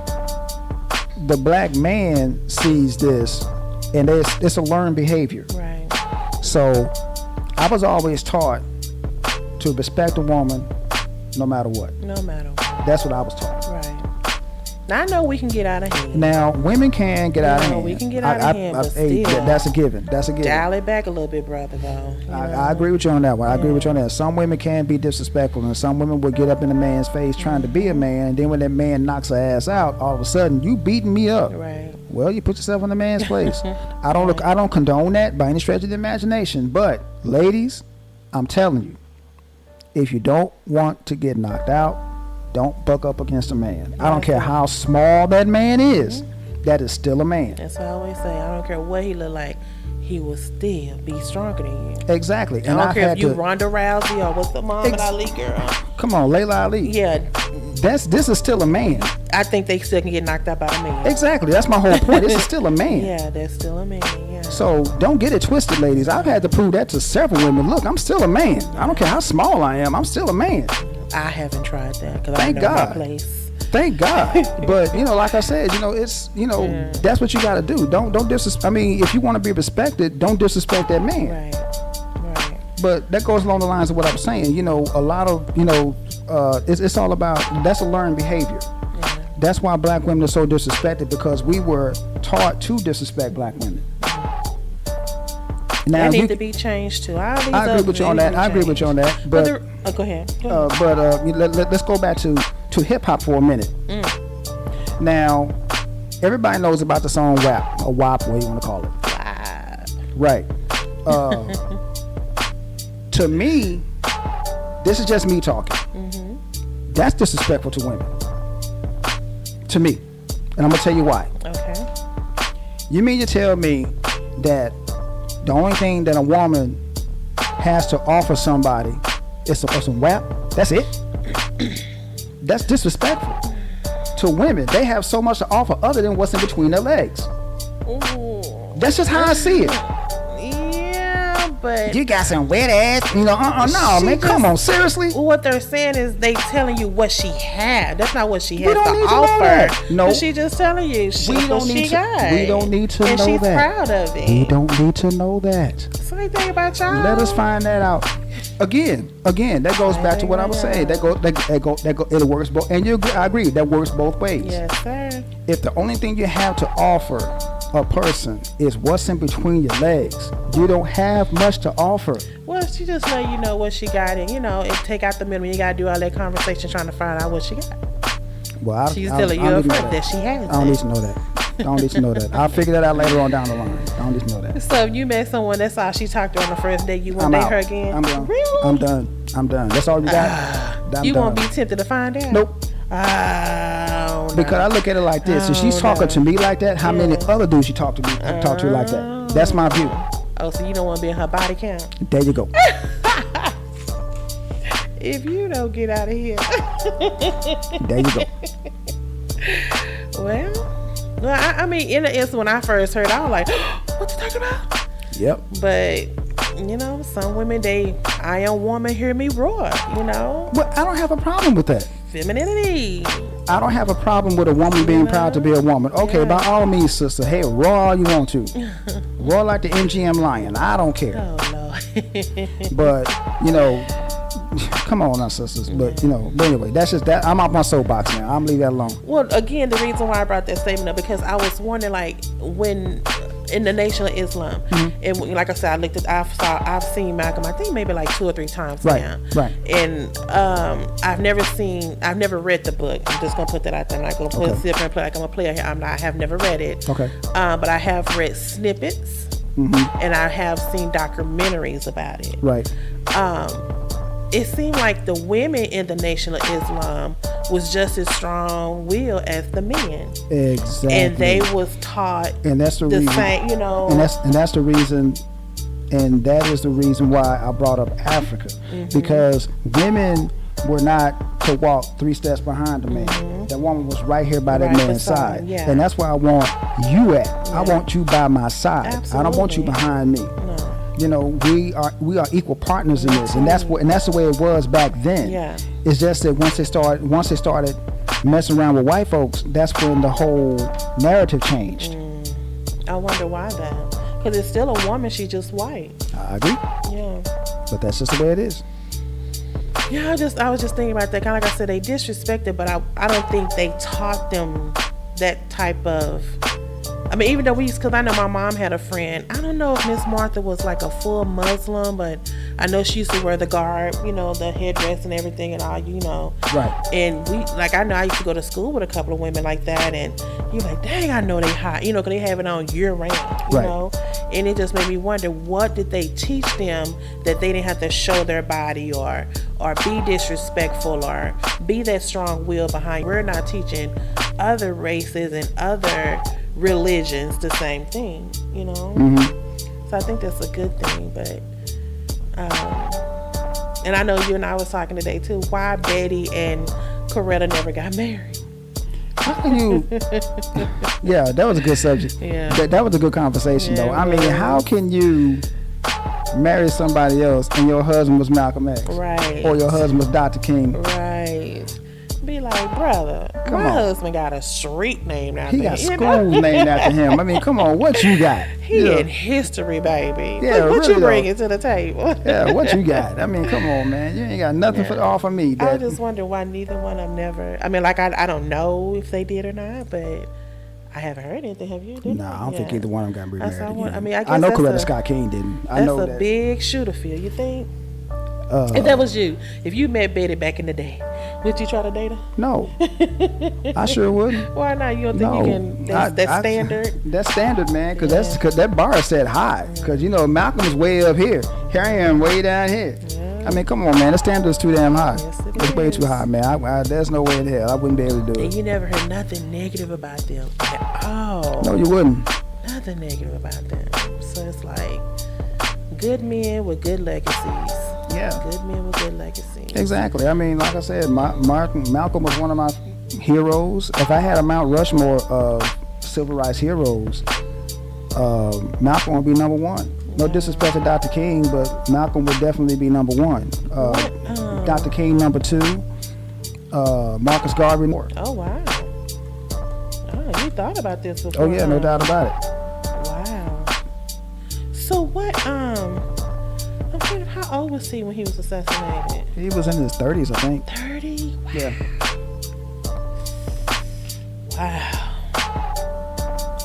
the black man sees this, and it's a learned behavior. Right. So I was always taught to respect a woman no matter what. No matter what. That's what I was taught. Right. Now I know we can get out of hand. Now women can get out of hand. We can get out of hand, but hey, still. that's a given. That's a given. Dial it back a little bit, brother, though. I agree with you on that one. I agree with you on that. Some women can be disrespectful, and some women will get up in a man's face trying to be a man, and then when that man knocks her ass out, all of a sudden you beating me up. Right. Well, you put yourself in the man's place. I don't condone that by any stretch of the imagination, but ladies, I'm telling you, if you don't want to get knocked out, don't buck up against a man. I don't care how small that man is. That is still a man. That's what I always say. I don't care what he look like. He will still be stronger than you. Exactly. I don't care if you Ronda Rousey or what's the Muhammad Ali girl. Come on, Layla Ali. Yeah. This is still a man. I think they still can get knocked out by a man. Exactly. That's my whole point. This is still a man. Yeah, that's still a man. Yeah. So don't get it twisted, ladies. I've had to prove that to several women. Look, I'm still a man. I don't care how small I am. I'm still a man. I haven't tried that because I Thank know God. my place. Thank God. But like I said, it's that's what you got to do. Don't disrespect. I mean, if you want to be respected, don't disrespect that man. Right. But that goes along the lines of what I was saying. A lot of it's all about, that's a learned behavior. Yeah. That's why black women are so disrespected, because we were taught to disrespect black women. Now, that need to be changed too. I agree with you on that. But go ahead. Let's go back to hip hop for a minute. Now, everybody knows about the song WAP, or WAP, what you want to call it. WAP. Right. To me, this is just me talking. That's disrespectful to women. To me. And I'm going to tell you why. Okay. You mean to tell me that the only thing that a woman has to offer somebody is some WAP? That's it? That's disrespectful to women. They have so much to offer other than what's in between their legs. Ooh. That's just how I see it. Yeah, but You got some wet ass, no, man, come on, seriously? what they're saying is they telling you what she had. That's not what she has We don't to need to know offer. that. No. She just telling you what she got. We don't need to and know she's that. proud of it. We don't need to know that. Same thing about y'all. Let us find that out. Again, that goes back to what I was saying. It works both, and I agree, that works both ways. Yes, sir. If the only thing you have to offer a person is what's in between your legs, you don't have much to offer. Well, she just let you know what she got, and and take out the minimum. You gotta do all that conversation trying to find out what she got. Well, she's telling you up front that she has. I don't need to know that. I don't need to know that. I'll figure that out later on down the line. I don't need to know that. So if you met someone, that's all she talked to on the first day, you won't date her again? I'm done. Really? I'm done. That's all you got? You won't be tempted to find out? Nope. Oh, no. Because I look at it like this. If she's talking to me like that, how many other dudes she talk to like that? That's my view. Oh, so you don't want to be in her body count? There you go. If you don't get out of here. There you go. Well, I mean, in the instant when I first heard, I was like, what you talking about? Yep. But, some women, I am woman, hear me roar, Well, I don't have a problem with that. Femininity. I don't have a problem with a woman being proud to be a woman. Okay, by all means, sister. Hey, roar all you want to. Roar like the MGM lion. I don't care. Oh, Lord. But, come on now, sisters. But, but anyway, that's just that. I'm off my soapbox now. I'm leave that alone. Well, again, the reason why I brought that statement up, because I was wondering, like, when in the Nation of Islam, and like I said, I've seen Malcolm, I think maybe like 2 or 3 times now. Right. And I've never read the book. I'm just gonna put that out there. I'm not gonna sit up and play like I'm a player here. I have never read it. Okay. But I have read snippets, and I have seen documentaries about it. Right. It seemed like the women in the Nation of Islam was just as strong-willed as the men. Exactly. And they was taught and that's the reason, same, And that's the reason, and that is the reason why I brought up Africa, because women were not to walk 3 steps behind the man. That woman was right here by that man's side, and that's where I want you at. I want you by my side. Absolutely. I don't want you behind me. No. We are equal partners in this, and that's the way it was back then. Yeah. It's just that once they started messing around with white folks, that's when the whole narrative changed. I wonder why that. Because it's still a woman, she's just white. I agree. Yeah. But that's just the way it is. Yeah, I was just thinking about that. Kind of like I said, they disrespected, but I don't think they taught them that type of. I mean, even though because I know my mom had a friend. I don't know if Miss Martha was like a full Muslim, but I know she used to wear the garb, the headdress and everything and all, Right. And I know I used to go to school with a couple of women like that, and you're like, dang, I know they hot, because they have it on year round, you know? And it just made me wonder, what did they teach them that they didn't have to show their body or be disrespectful or be that strong will behind? We're not teaching other races and other religions the same thing, So I think that's a good thing, but and I know you and I was talking today too, why Betty and Coretta never got married. How can you yeah, that was a good subject. Yeah, that was a good conversation though. I mean, how can you marry somebody else and your husband was Malcolm X, right, or your husband was Dr. King, right? Be like, brother, my husband got a street named after him. He got schools named after him. I mean, come on, what you got? He in history, baby. Yeah, what really you bringing to the table? Yeah, what you got? I mean, come on, man. You ain't got nothing to offer me. I just wonder why neither one of them never. I mean, like, I don't know if they did or not, but I haven't heard anything. Have you? No, I don't think either one of them got remarried. I mean, I guess I know Coretta Scott King didn't. I know that's a big shooter field. You think? If that was you, if you met Betty back in the day, would you try to date her? No, I sure wouldn't. Why not? You don't think you can? That's standard. That's standard, man. Because that bar is set high. Because Malcolm is way up here. Here I am, way down here. Yeah. I mean, come on, man. The standard is too damn high. Yes, it's way too high, man. There's no way in hell I wouldn't be able to do it. And you never heard nothing negative about them at all. No, you wouldn't. Nothing negative about them. So it's like good men with good legacies. Yeah. Good men with good legacies. Exactly. I mean, like I said, Malcolm was one of my heroes. If I had a Mount Rushmore of civil rights heroes, Malcolm would be number 1. No disrespect to Dr. King, but Malcolm would definitely be number 1. Dr. King number 2. Marcus Garvey more. Oh wow. Oh, you thought about this before? Oh yeah, no doubt about it. Wow. So what? How old was he when he was assassinated? He was in his 30s, I think. 30? Wow. Yeah. Wow.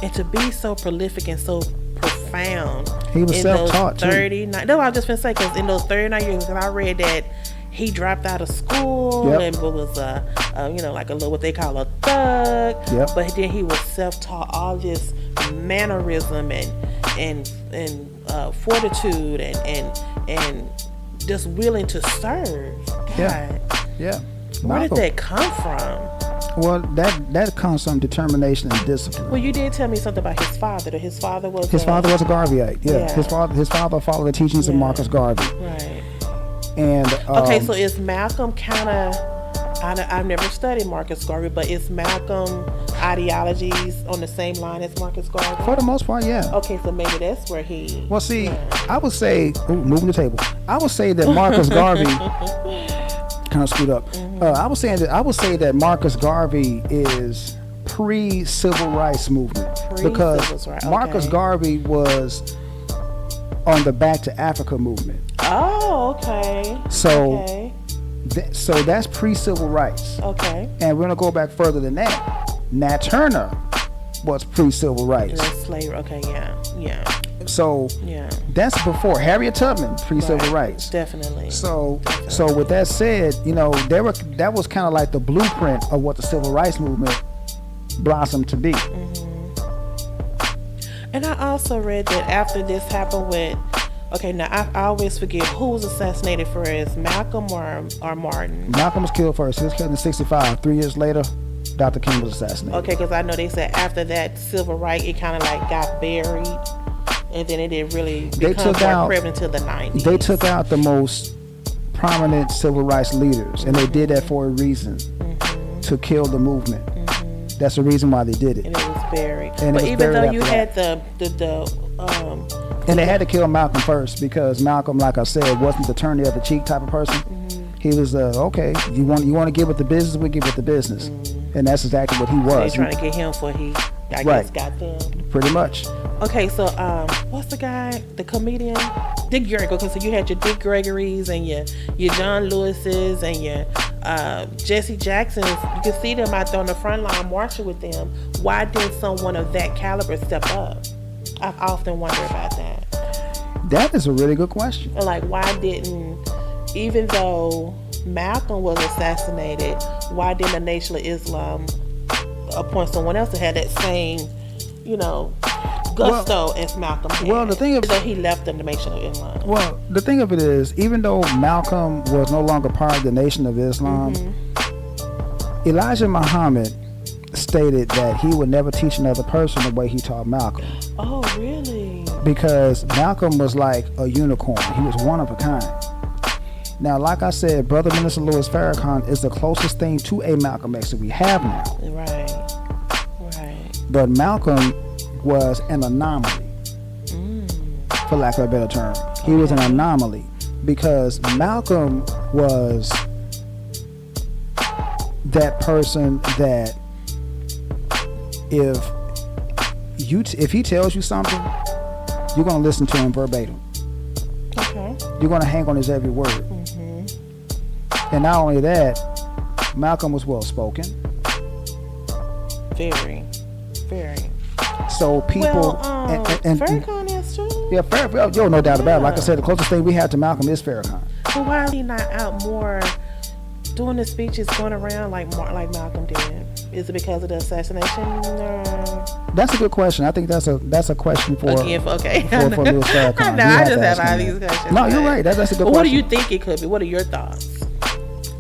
And to be so prolific and so profound. He was self-taught too. 39. No, I was just gonna say, because in those 39 years, because I read that he dropped out of school and was like a little what they call a thug. Yep. But then he was self-taught, all this mannerism and fortitude and just willing to serve. God. Yeah. Where did that come from? Well, that comes from determination and discipline. Well, you did tell me something about his father. That his father was a Garveyite. Yeah. His father followed the teachings of Marcus Garvey. Right. And okay, so is Malcolm kind of? I've never studied Marcus Garvey, but is Malcolm ideologies on the same line as Marcus Garvey? For the most part, yeah. Okay, so maybe that's where he. Well, see, I would say, moving the table. I would say that Marcus Garvey kind of screwed up. I would say that Marcus Garvey is pre-civil rights movement because Marcus Garvey was on the Back to Africa movement. Oh, okay. So that's pre-civil rights. Okay. And we're gonna go back further than that. Nat Turner was pre-civil rights. That's slavery. Okay, yeah. So that's before Harriet Tubman, pre-civil rights. Definitely. So with that said, that was kind of like the blueprint of what the civil rights movement blossomed to be. And I also read that after this happened with, now I always forget who was assassinated first, Malcolm or Martin. Malcolm was killed first. He was killed in '65. 3 years later, Dr. King was assassinated. Okay, because I know they said after that civil rights, it kind of like got buried, and then it didn't really become more prevalent until the 90s. They took out the most prominent civil rights leaders, and they did that for a reason, to kill the movement. That's the reason why they did it. And it was buried. But even though you had and they had to kill Malcolm first because Malcolm, like I said, wasn't the turn the other cheek type of person. He was okay. You want to give it the business, we give it the business, and that's exactly what he was. So they're trying to get him for I guess got them. Pretty much. Okay, so what's the guy, the comedian, Dick Gregory? Okay, so you had your Dick Gregory's and your John Lewis's and your Jesse Jackson's. You can see them out there on the front line marching with them. Why did someone of that caliber step up? I've often wondered about that. That is a really good question. Like, why didn't, even though Malcolm was assassinated, why didn't the Nation of Islam appoint someone else to have that same, gusto as Malcolm had? Well, the thing of that he left the Nation of Islam. Well, the thing of it is, even though Malcolm was no longer part of the Nation of Islam, Elijah Muhammad stated that he would never teach another person the way he taught Malcolm. Oh, really? Because Malcolm was like a unicorn. He was one of a kind. Now, like I said, Brother Minister Louis Farrakhan is the closest thing to a Malcolm X that we have now. Right. But Malcolm was an anomaly, for lack of a better term. He was an anomaly because Malcolm was that person that if he tells you something, you're going to listen to him verbatim. Okay. You're going to hang on his every word. And not only that, Malcolm was well spoken. Very. So people and Farrakhan is too. Yeah, Farrakhan. No doubt about it. Like I said, the closest thing we have to Malcolm is Farrakhan. But why is he not out more doing the speeches going around like Malcolm did? Is it because of the assassination? That's a good question. I think that's a question for Louis Farrakhan. I just have all these questions. No, you're right. That's a good question. What do you think it could be? What are your thoughts?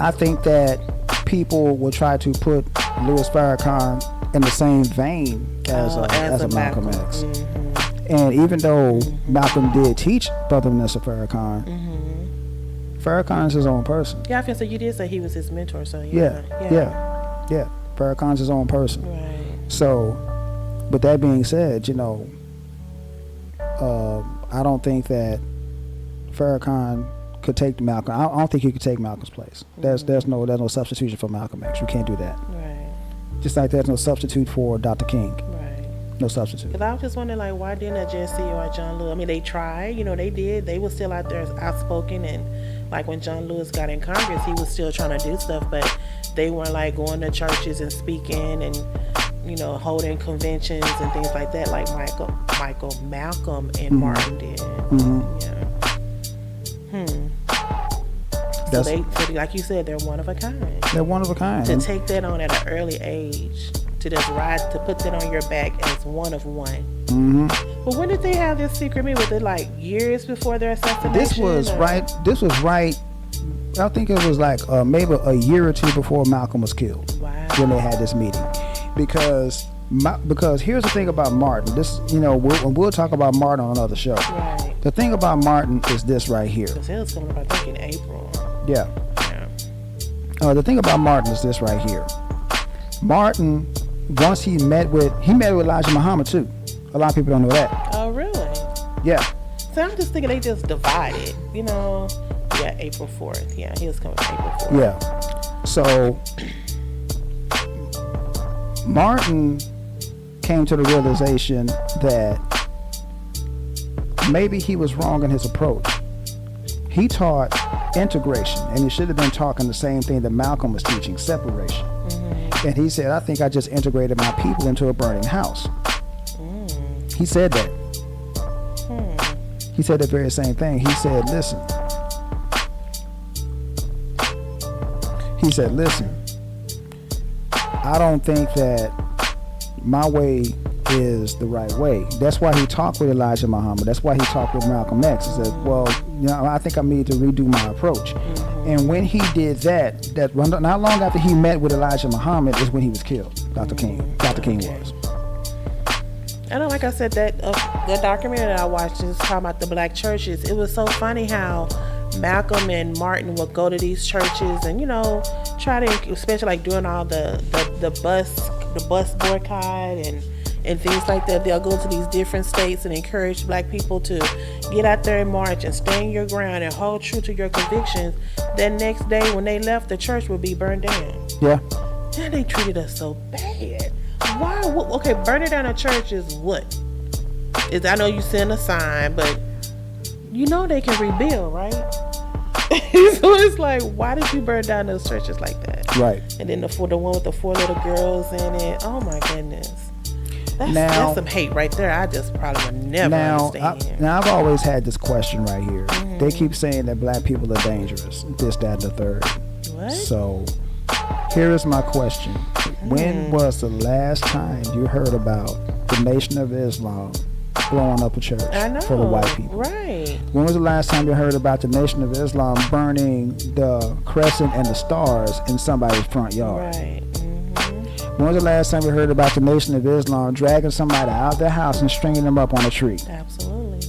I think that people will try to put Louis Farrakhan in the same vein as a Malcolm X. And even though Malcolm did teach Brother Minister Farrakhan, Farrakhan is his own person. Yeah, I think so. You did say he was his mentor, so yeah. Farrakhan's his own person. Right. So, with that being said, I don't think that Farrakhan could take Malcolm. I don't think he could take Malcolm's place. There's no substitution for Malcolm X. You can't do that. Right. Just like there's no substitute for Dr. King. Right. No substitute. Because I was just wondering, like, why didn't Jesse or John Lewis? I mean, they tried. They did. They were still out there outspoken, and like when John Lewis got in Congress, he was still trying to do stuff, but they weren't like going to churches and speaking and holding conventions and things like that, like Malcolm, and Martin did. So they, like you said, they're one of a kind. They're one of a kind. To take that on at an early age, to just to put that on your back as one of one. But when did they have this secret meeting? Was it like years before their assassination? This was right. I think it was like maybe a year or two before Malcolm was killed. Wow. When they had this meeting, because here's the thing about Martin. This, we'll talk about Martin on another show. Right. The thing about Martin is this right here. Because he was coming up, I think, in April. Yeah. The thing about Martin is this right here. Martin, once he met with Elijah Muhammad too. A lot of people don't know that. Oh, really? Yeah. So I'm just thinking they just divided. Yeah, April 4th. Yeah, he was coming April 4th. Yeah. So Martin came to the realization that maybe he was wrong in his approach. He taught integration, and he should have been talking the same thing that Malcolm was teaching, separation. And he said, I think I just integrated my people into a burning house. He said that. He said the very same thing. He said, listen. I don't think that my way is the right way. That's why he talked with Elijah Muhammad. That's why he talked with Malcolm X. He said, well, I think I need to redo my approach. And when he did that not long after he met with Elijah Muhammad is when he was killed. Dr. King was. I know, like I said, that documentary that I watched is talking about the black churches. It was so funny how Malcolm and Martin would go to these churches and try to, especially like doing all the bus boycott and things like that. They'll go to these different states and encourage black people to get out there and march and stand your ground and hold true to your convictions. Then next day when they left, the church would be burned down. Yeah. And they treated us so bad. Why? Okay, burning down a church is what? I know you send a sign, but they can rebuild, right? So it's like, why did you burn down those churches like that? Right. And then the one with the 4 little girls in it. Oh my goodness. That's some hate right there. I just probably would never understand. Now I've always had this question right here. They keep saying that black people are dangerous, this, that, and the third. What? So here is my question. When was the last time you heard about the Nation of Islam blowing up a church for the white people? Right. When was the last time you heard about the Nation of Islam burning the crescent and the stars in somebody's front yard? Right. When was the last time you heard about the Nation of Islam dragging somebody out of their house and stringing them up on a tree? Absolutely.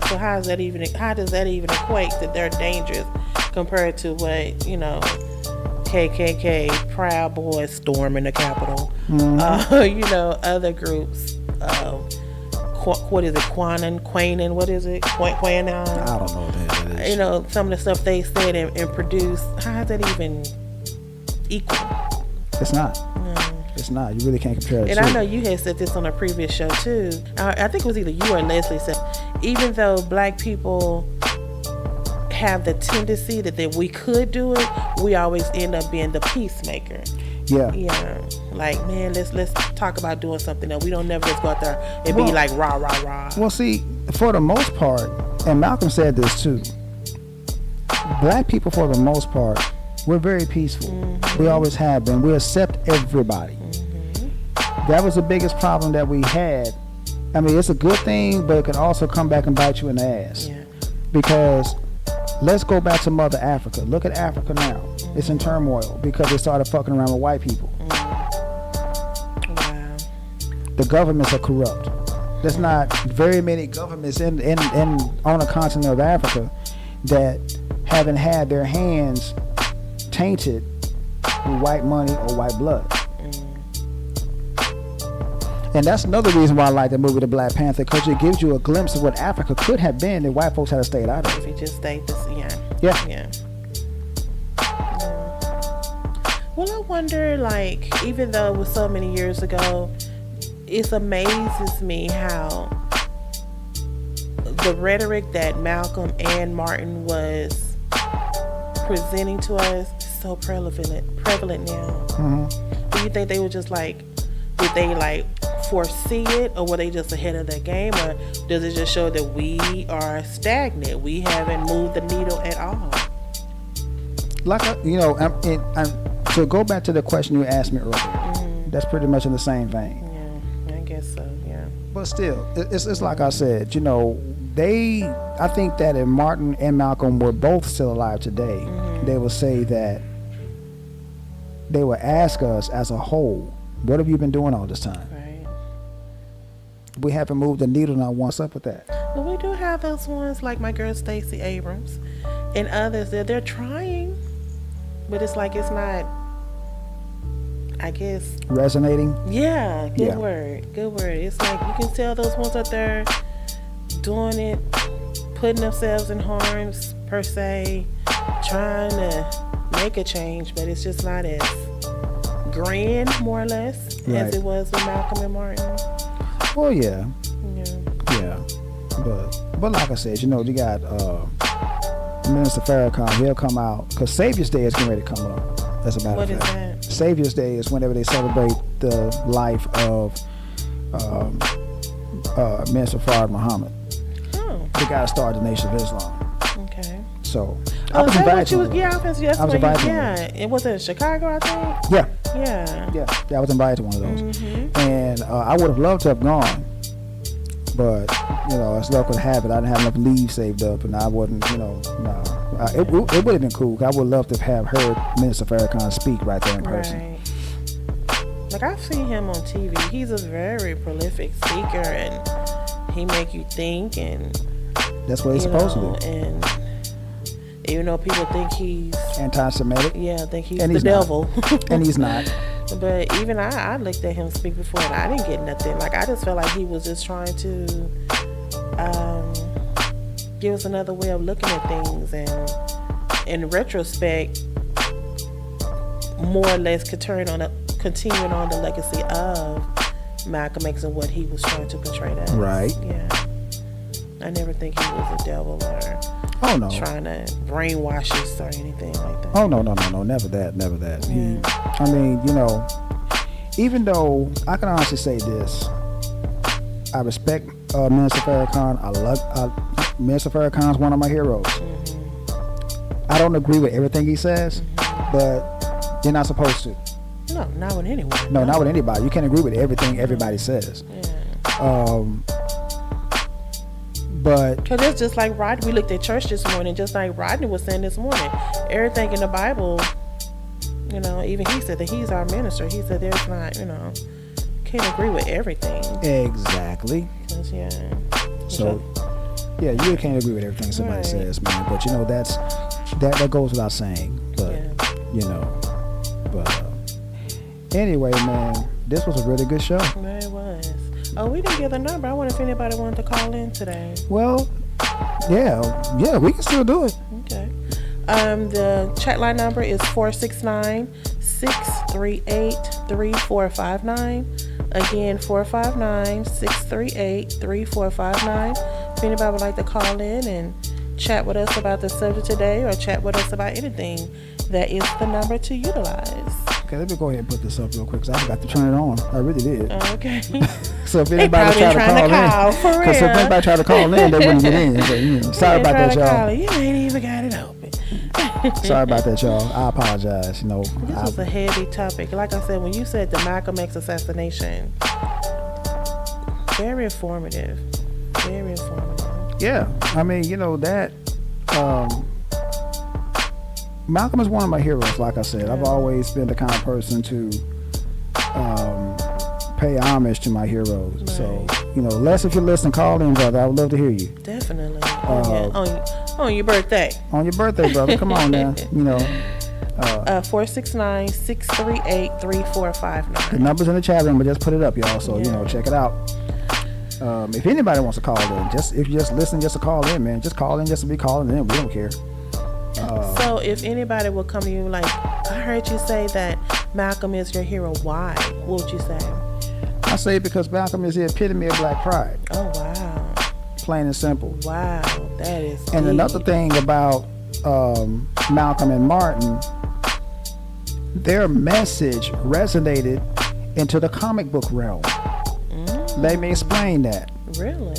So how does that even equate that they're dangerous compared to what, KKK, Proud Boys storming the Capitol, other groups, what is it, Quanon, what is it, Quanon? I don't know what that is. Some of the stuff they said and produced, how is that even equal? It's not. It's not. You really can't compare it. And I know you had said this on a previous show too. I think it was either you or Leslie said, even though black people have the tendency that we could do it, we always end up being the peacemaker. Yeah. Like, man, let's talk about doing something that we don't never just go out there and be like rah rah rah. Well, see, for the most part, and Malcolm said this too, black people for the most part, we're very peaceful. We always have been. We accept everybody. That was the biggest problem that we had. I mean, it's a good thing, but it can also come back and bite you in the ass. Yeah. Because let's go back to Mother Africa. Look at Africa now. It's in turmoil because they started fucking around with white people. Wow. The governments are corrupt. There's not very many governments on the continent of Africa that haven't had their hands tainted with white money or white blood. And that's another reason why I like the movie The Black Panther, because it gives you a glimpse of what Africa could have been that white folks had to stay out of. If you just stayed this, yeah. Well, I wonder, like, even though it was so many years ago, it amazes me how the rhetoric that Malcolm and Martin was presenting to us is so prevalent now. you think they were just like, did they like foresee it, or were they just ahead of their game, or does it just show that we are stagnant? We haven't moved the needle at all. Like, to go back to the question you asked me earlier, that's pretty much in the same vein. Yeah, I guess so, yeah. But still, it's like I said, I think that if Martin and Malcolm were both still alive today, they would say that they would ask us as a whole, what have you been doing all this time? Right. We haven't moved the needle, now what's up with that? Well, we do have those ones like my girl Stacey Abrams and others that they're trying, but it's like it's not, I guess, resonating. Yeah, good word. It's like you can tell those ones out there doing it, putting themselves in harms per se, trying to make a change, but it's just not as grand, more or less, as it was with Malcolm and Martin. Well, yeah. But like I said, you got Minister Farrakhan. He'll come out because Savior's Day is getting ready to come up. That's a matter of fact. What is that? Savior's Day is whenever they celebrate the life of Minister Farad Muhammad. Oh. The guy that started the Nation of Islam. Okay. So I was invited. It was in Chicago, I think. Yeah, I was invited to one of those, and I would have loved to have gone, but as luck would have it, I didn't have enough leave saved up, and I wouldn't, it would have been cool. I would love to have heard Minister Farrakhan speak right there in person. Right. Like I've seen him on TV. He's a very prolific speaker, and he make you think, and that's what he's supposed to do. And even though people think he's anti-Semitic, think he's the devil, and he's not. But even I looked at him speak before, and I didn't get nothing. Like I just felt like he was just trying to give us another way of looking at things, and in retrospect, more or less continuing on the legacy of Malcolm X and what he was trying to portray that. Right. Yeah. I never think he was a devil or trying to brainwash us or anything like that. Oh no, never that. Even though I can honestly say this, I respect Minister Farrakhan. I love Minister Farrakhan's one of my heroes. I don't agree with everything he says, but you're not supposed to. No, not with anyone. No, not with anybody. You can't agree with everything everybody says. Yeah. But because it's just like Rodney. We looked at church this morning, just like Rodney was saying this morning. Everything in the Bible, even he said that he's our minister. He said there's not, can't agree with everything. Exactly. So, you can't agree with everything somebody says, man. But that goes without saying. But anyway, man, this was a really good show. It was. Oh, we didn't give the number. I wonder if anybody wanted to call in today. Well, yeah, we can still do it. Okay. The chat line number is 469-638-3459. Again, 459-638-3459. If anybody would like to call in and chat with us about the subject today, or chat with us about anything, that is the number to utilize. Okay, let me go ahead and put this up real quick because I forgot to turn it on. I really did. Okay. So if anybody tried to call in, because if anybody tried to call in, they wouldn't get in. So, sorry about that, y'all. You ain't even got it open. Sorry about that, y'all. I apologize. This was a heavy topic. Like I said, when you said the Malcolm X assassination, very informative. Very informative. Yeah, I mean, that. Malcolm is one of my heroes. Like I said, I've always been the kind of person to pay homage to my heroes. Right. So, Les, if you're listening, call in, brother. I would love to hear you. Definitely. On your birthday. On your birthday, brother. Come on now. 469-638-3459. The number's in the chat room, but just put it up, y'all. So, check it out. If anybody wants to call in, if you just listen just to call in, man, just call in just to be calling in. We don't care. So if anybody will come to you like, I heard you say that Malcolm is your hero, why? What would you say? I say because Malcolm is the epitome of black pride. Oh, wow. Plain and simple. Wow, that is And deep. Another thing about Malcolm and Martin, their message resonated into the comic book realm. Let me explain that. Really?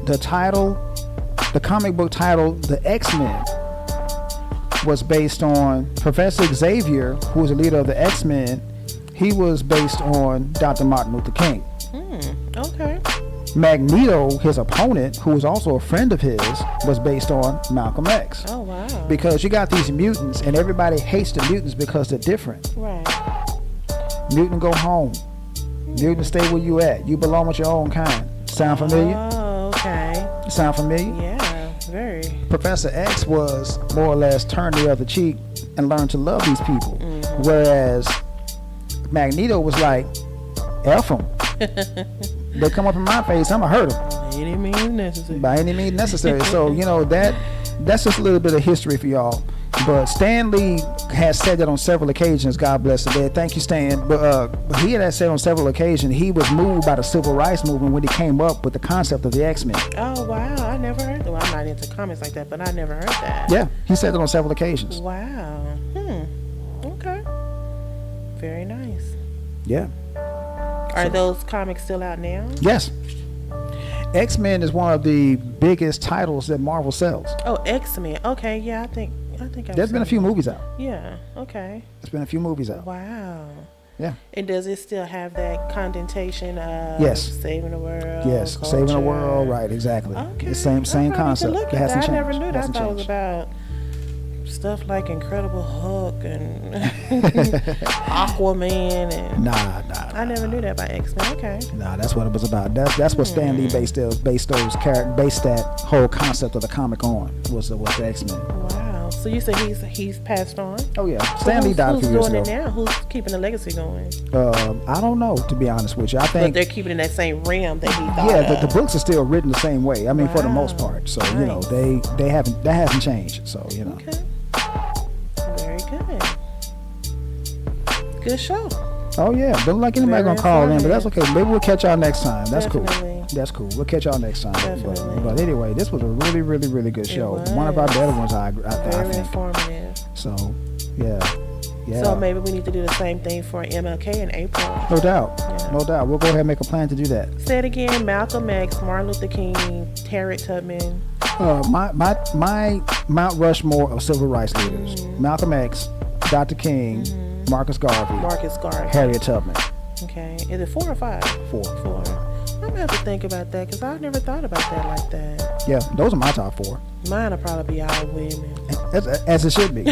The comic book title, The X-Men, was based on Professor Xavier, who was the leader of the X-Men. He was based on Dr. Martin Luther King. Okay. Magneto, his opponent, who was also a friend of his, was based on Malcolm X. Oh, wow. Because you got these mutants, and everybody hates the mutants because they're different. Right. Mutant, go home. Mutant, stay where you at. You belong with your own kind. Sound familiar? Oh, okay. Sound familiar? Yeah, very. Professor X was more or less turn the other cheek and learn to love these people. Whereas Magneto was like, F them. They come up in my face, I'm going to hurt them. By any means necessary. By any means necessary. So, that's just a little bit of history for y'all. But Stan Lee has said that on several occasions. God bless the dead. Thank you, Stan. But he had said on several occasions he was moved by the civil rights movement when he came up with the concept of the X-Men. Oh, wow. I never heard that. Well, I'm not into comics like that, but I never heard that. Yeah, he said it on several occasions. Wow. Okay. Very nice. Yeah. Are those comics still out now? Yes. X-Men is one of the biggest titles that Marvel sells. Oh, X-Men. Okay, yeah, I think There's been a few movies out. Yeah, okay. There's been a few movies out. Wow. Yeah. And does it still have that connotation of Yes. saving the world? Yes, culture? saving the world, right, exactly. Okay. The same concept. Look It at hasn't that. I changed. never knew that. I Hasn't thought it was changed. about stuff like Incredible Hulk and Aquaman and Nah. I never knew that about X-Men. Okay. Nah, that's what it was about. That's what Stan Lee based that whole concept of the comic on was the X-Men. Wow. So you said he's passed on? Oh yeah, Stan Lee died a few years Who's ago. doing it now? Who's keeping the legacy going? I don't know, to be honest with you. I But think they're keeping in that same realm that he thought. yeah, of. the books are still written the same way. I mean, for the most Wow. part. So Nice. they haven't that hasn't changed. So Okay. Very good. Good show. Oh yeah, don't like anybody Very gonna call in, but that's informative. okay. Maybe we'll catch y'all next time. That's Definitely. cool. That's cool. We'll catch y'all next time. Definitely. But anyway, this was a really, really, really good show. One of our was. better ones, I Very think. informative. So yeah. So maybe we need to do the same thing for MLK in April. No doubt. Yeah. No doubt. We'll go ahead and make a plan to do that. Say it again. Malcolm X, Martin Luther King, Harriet Tubman. My Mount Rushmore of civil rights leaders: Malcolm X, Dr. King, Marcus Garvey, Marcus Garvey. Harriet Tubman. Okay. Is it 4 or 5? 4. 4. I'm going to have to think about that because I never thought about that like that. Yeah, those are my top 4. Mine will probably be all women. As it should be.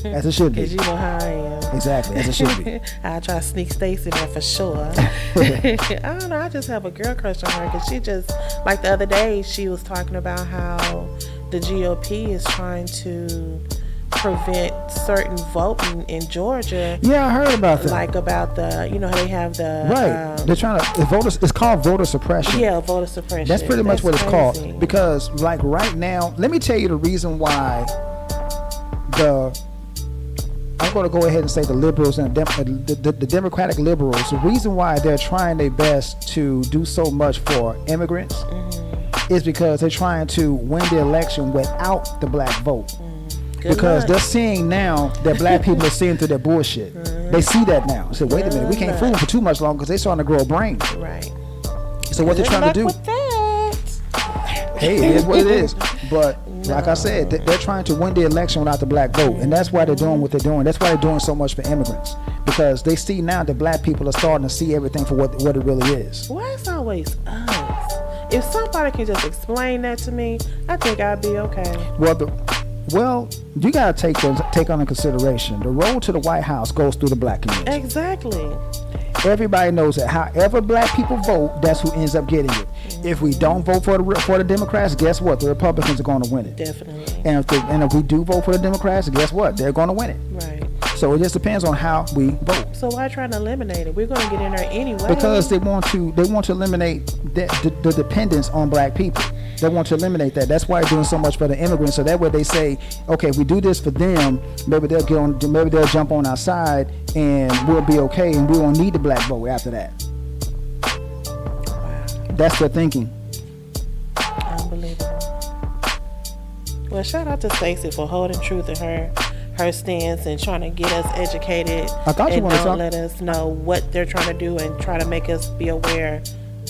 As it should Because be. you know how I am. Exactly, as it should be. I'll try to sneak Stacey in there for sure. I don't know. I just have a girl crush on her because she just, like the other day, she was talking about how the GOP is trying to prevent certain voting in Georgia. Yeah, I heard about that. Like about the, how they have the... Right. They're trying to, it's called voter suppression. Yeah, voter suppression. That's pretty much what it's crazy. called. Because like right now, let me tell you the reason why I'm going to go ahead and say the liberals and the Democratic liberals, the reason why they're trying their best to do so much for immigrants is because they're trying to win the election without the black vote. Because they're seeing now that black people are seeing through their bullshit. They see that now. So wait a minute, we can't fool them for too much longer because they're starting to grow a brain. Right. So what they're trying to do? With that. Hey, it is what it is. But like I said, they're trying to win the election without the black vote, and that's why they're doing what they're doing. That's why they're doing so much for immigrants, because they see now that black people are starting to see everything for what it really is. Why it's always us? If somebody can just explain that to me, I think I'd be okay. Well, you gotta take under consideration the road to the White House goes through the black community. Exactly. Everybody knows that however black people vote, that's who ends up getting it. If we don't vote for the Democrats, guess what? The Republicans are going to win it. Definitely. And if we do vote for the Democrats, guess what? They're going to win it. Right. So it just depends on how we vote. So why try to eliminate it? We're going to get in there anyway. Because they want to eliminate the dependence on black people. They want to eliminate that. That's why they're doing so much for the immigrants. So that way they say, okay, if we do this for them, maybe they'll jump on our side and we'll be okay, and we won't need the black vote after that. Wow. That's their thinking. Unbelievable. Well, shout out to Stacey for holding truth in her her stance and trying to get us educated. I thought you and wanted to don't let us know what they're trying to do and try to make us be aware.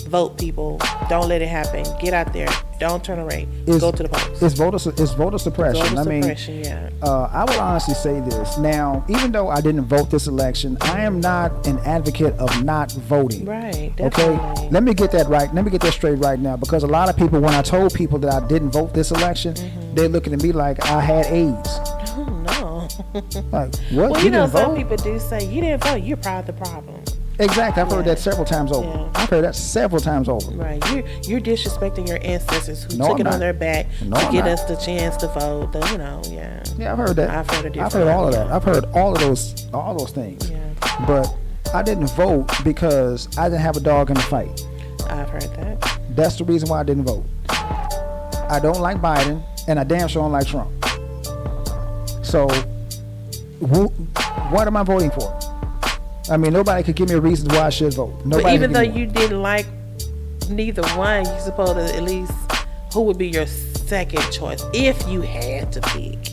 Vote, people. Don't let it happen. Get out there. Don't turn away. Go to the polls. It's voter suppression. Yeah. I would honestly say this. Now, even though I didn't vote this election, I am not an advocate of not voting. Right. Definitely. Okay. Let me get that right. Let me get that straight right now, because a lot of people, when I told people that I didn't vote this election, they're looking at me like I had AIDS. Oh no. Like, what? Well, you know, didn't some vote? people do say you didn't vote. You're part of the problem. Exactly. I've heard that several times over. Yeah. I've heard that several times over. Right. You're disrespecting your ancestors who No, took I'm it on not. their back No, to I'm get not. us the chance to vote. Yeah. Yeah, I've heard that. I've heard I've heard all of that. I've heard all those things. Yeah. But I didn't vote because I didn't have a dog in the fight. I've heard that. That's the reason why I didn't vote. I don't like Biden, and I damn sure don't like Trump. So, what am I voting for? I mean, nobody could give me a reason why I should vote. Nobody. But even though you didn't like neither one, you supposed to at least, who would be your second choice if you had to pick?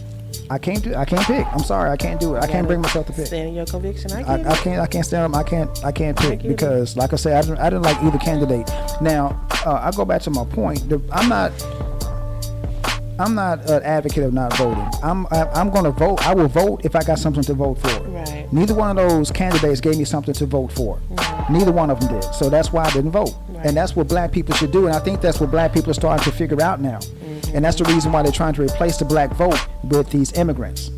I can't pick. I'm sorry, I can't do it. I can't bring myself to pick. Stand in your conviction. I can't stand up. I can't pick because, like I said, I didn't like either candidate. Now, I go back to my point. I'm not an advocate of not voting. I'm going to vote. I will vote if I got something to vote for. Right. Neither one of those candidates gave me something to vote for. Right. Neither one of them did. So that's why I didn't vote. Right. And that's what black people should do. And I think that's what black people are starting to figure out now. And that's the reason why they're trying to replace the black vote with these immigrants.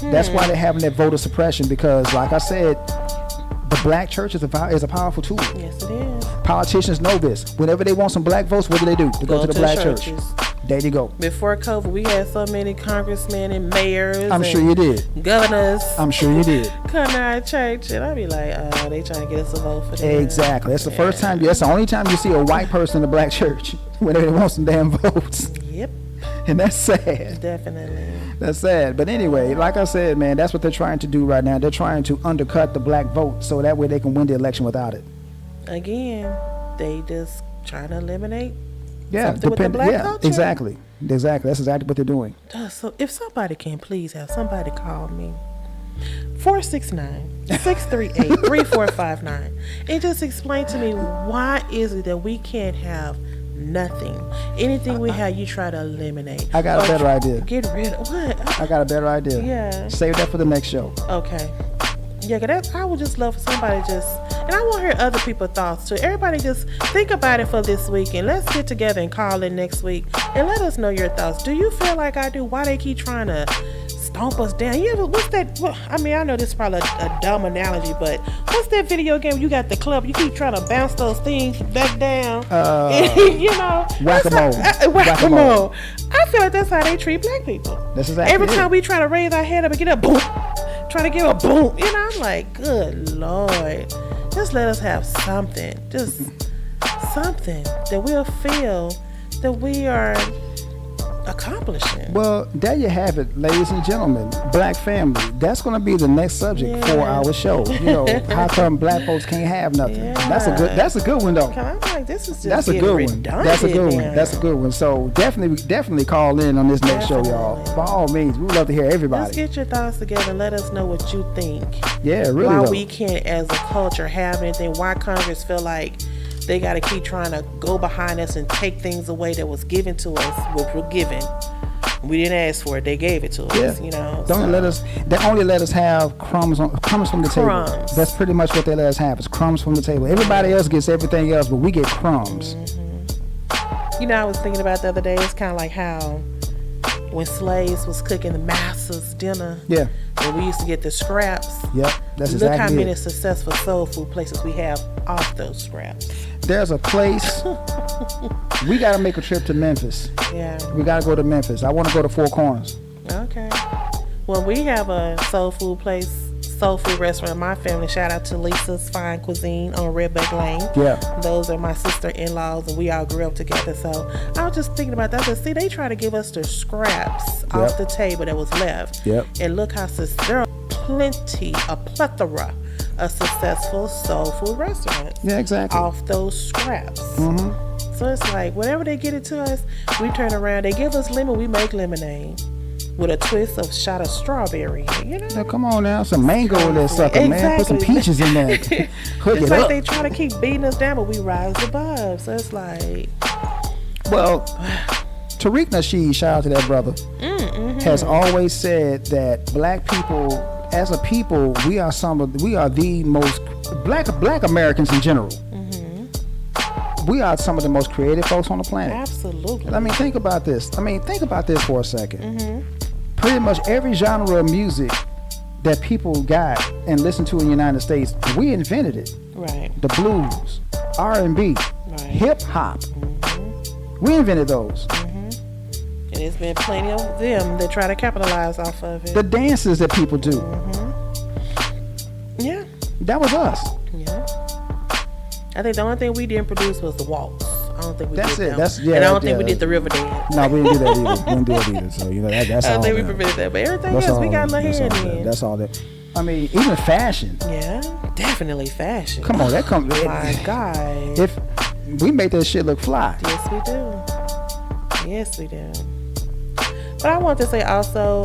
That's why they're having that voter suppression, because, like I said, the black church is a powerful tool. Yes, it is. Politicians know this. Whenever they want some black votes, what do? They go to the black church. There you go. Before COVID, we had so many congressmen and mayors. I'm sure you did. Governors. I'm sure you did. Come to our church, and I'd be like, oh, they trying to get us a vote for them. Exactly. That's the first time. That's the only time you see a white person in a black church whenever they want some damn votes. Yep. And that's sad. Definitely. That's sad. But anyway, like I said, man, that's what they're trying to do right now. They're trying to undercut the black vote so that way they can win the election without it. Again, they just trying to eliminate. Yeah, with the black culture? Exactly. That's exactly what they're doing. So if somebody can please have somebody call me, 469-638-3459, and just explain to me, why is it that we can't have nothing? Anything we have, you try to eliminate. I got a better idea. Get rid of what? I got a better idea. Yeah. Save that for the next show. Okay. Yeah, cause I would just love for somebody and I want to hear other people's thoughts too. Everybody just think about it for this week, and let's get together and call in next week and let us know your thoughts. Do you feel like I do? Why they keep trying to stomp us down? What's that? I mean, I know this is probably a dumb analogy, but what's that video game? You got the club, you keep trying to bounce those things back down. You know, whack-a-mole. Whack-a-mole. I feel like that's how they treat black people. That's exactly Every time we try to raise our head up and get up, boom. Trying to give a boom, you know, I'm like, good Lord, just let us have something, just something that we'll feel that we are accomplishing. Well, there you have it, ladies and gentlemen. Black family. That's going to be the next subject for our show. You know, how come black folks can't have nothing? Yeah. That's a good one though. I'm like, this is just That's a good one. That's a good one. That's a good one. So definitely call in on this next show, y'all. By all means, we would love to hear everybody. Let's get your thoughts together and let us know what you think. Yeah, really. Why we can't, as a culture, have anything? Why Congress feel like they got to keep trying to go behind us and take things away that was given to us, which were given. We didn't ask for it; they gave it to us. You know. They only let us have crumbs from the table. That's pretty much what they let us have. Is crumbs from the table. Everybody else gets everything else, but we get crumbs. Mm-hmm. You know, I was thinking about the other day. It's kind of like how when slaves was cooking the master's dinner. Yeah. And we used to get the scraps. Yep, that's exactly it. Look how many successful soul food places we have off those scraps. There's a place. We got to make a trip to Memphis. Yeah. We got to go to Memphis. I want to go to Four Corners. Okay. Well, we have a soul food restaurant in my family. Shout out to Lisa's Fine Cuisine on Redback Lane. Yeah. Those are my sister-in-laws, and we all grew up together. So I was just thinking about that. See, they try to give us the scraps off the table that was left. Yep. And look how there are a plethora of successful soul food restaurants. Yeah, exactly. Off those scraps. Mm-hmm. So it's like, whenever they get it to us, we turn around. They give us lemon, we make lemonade. with a twist of shot of strawberry. You know. Now, come on now, some mango in that sucker, man. Put some peaches in there. Hook it's it like up. they try to keep beating us down, but we rise above. So it's like, well, Tariq Nasheed, shout out to that brother, has always said that black people, as a people, we are the most black Americans in general. We are some of the most creative folks on the planet. Absolutely. I mean, think about this. Think about this for a second. Pretty much every genre of music that people got and listen to in the United States, we invented it. Right. The blues, R&B, hip hop. We invented those. And there's been plenty of them that try to capitalize off of it. The dances that people do. Yeah. That was us. Yeah. I think the only thing we didn't produce was the waltz. I don't think we did it. them. And I don't think we did the river dance. No, we didn't do that either. We didn't do it either. So, that's all. I don't think we prevented that. But everything else, we got a little hand in. That's all that. I mean, even fashion. Yeah, definitely fashion. Come on, that comes. Oh my God. If we make that shit look fly. Yes, we do. Yes, we do. But I want to say also,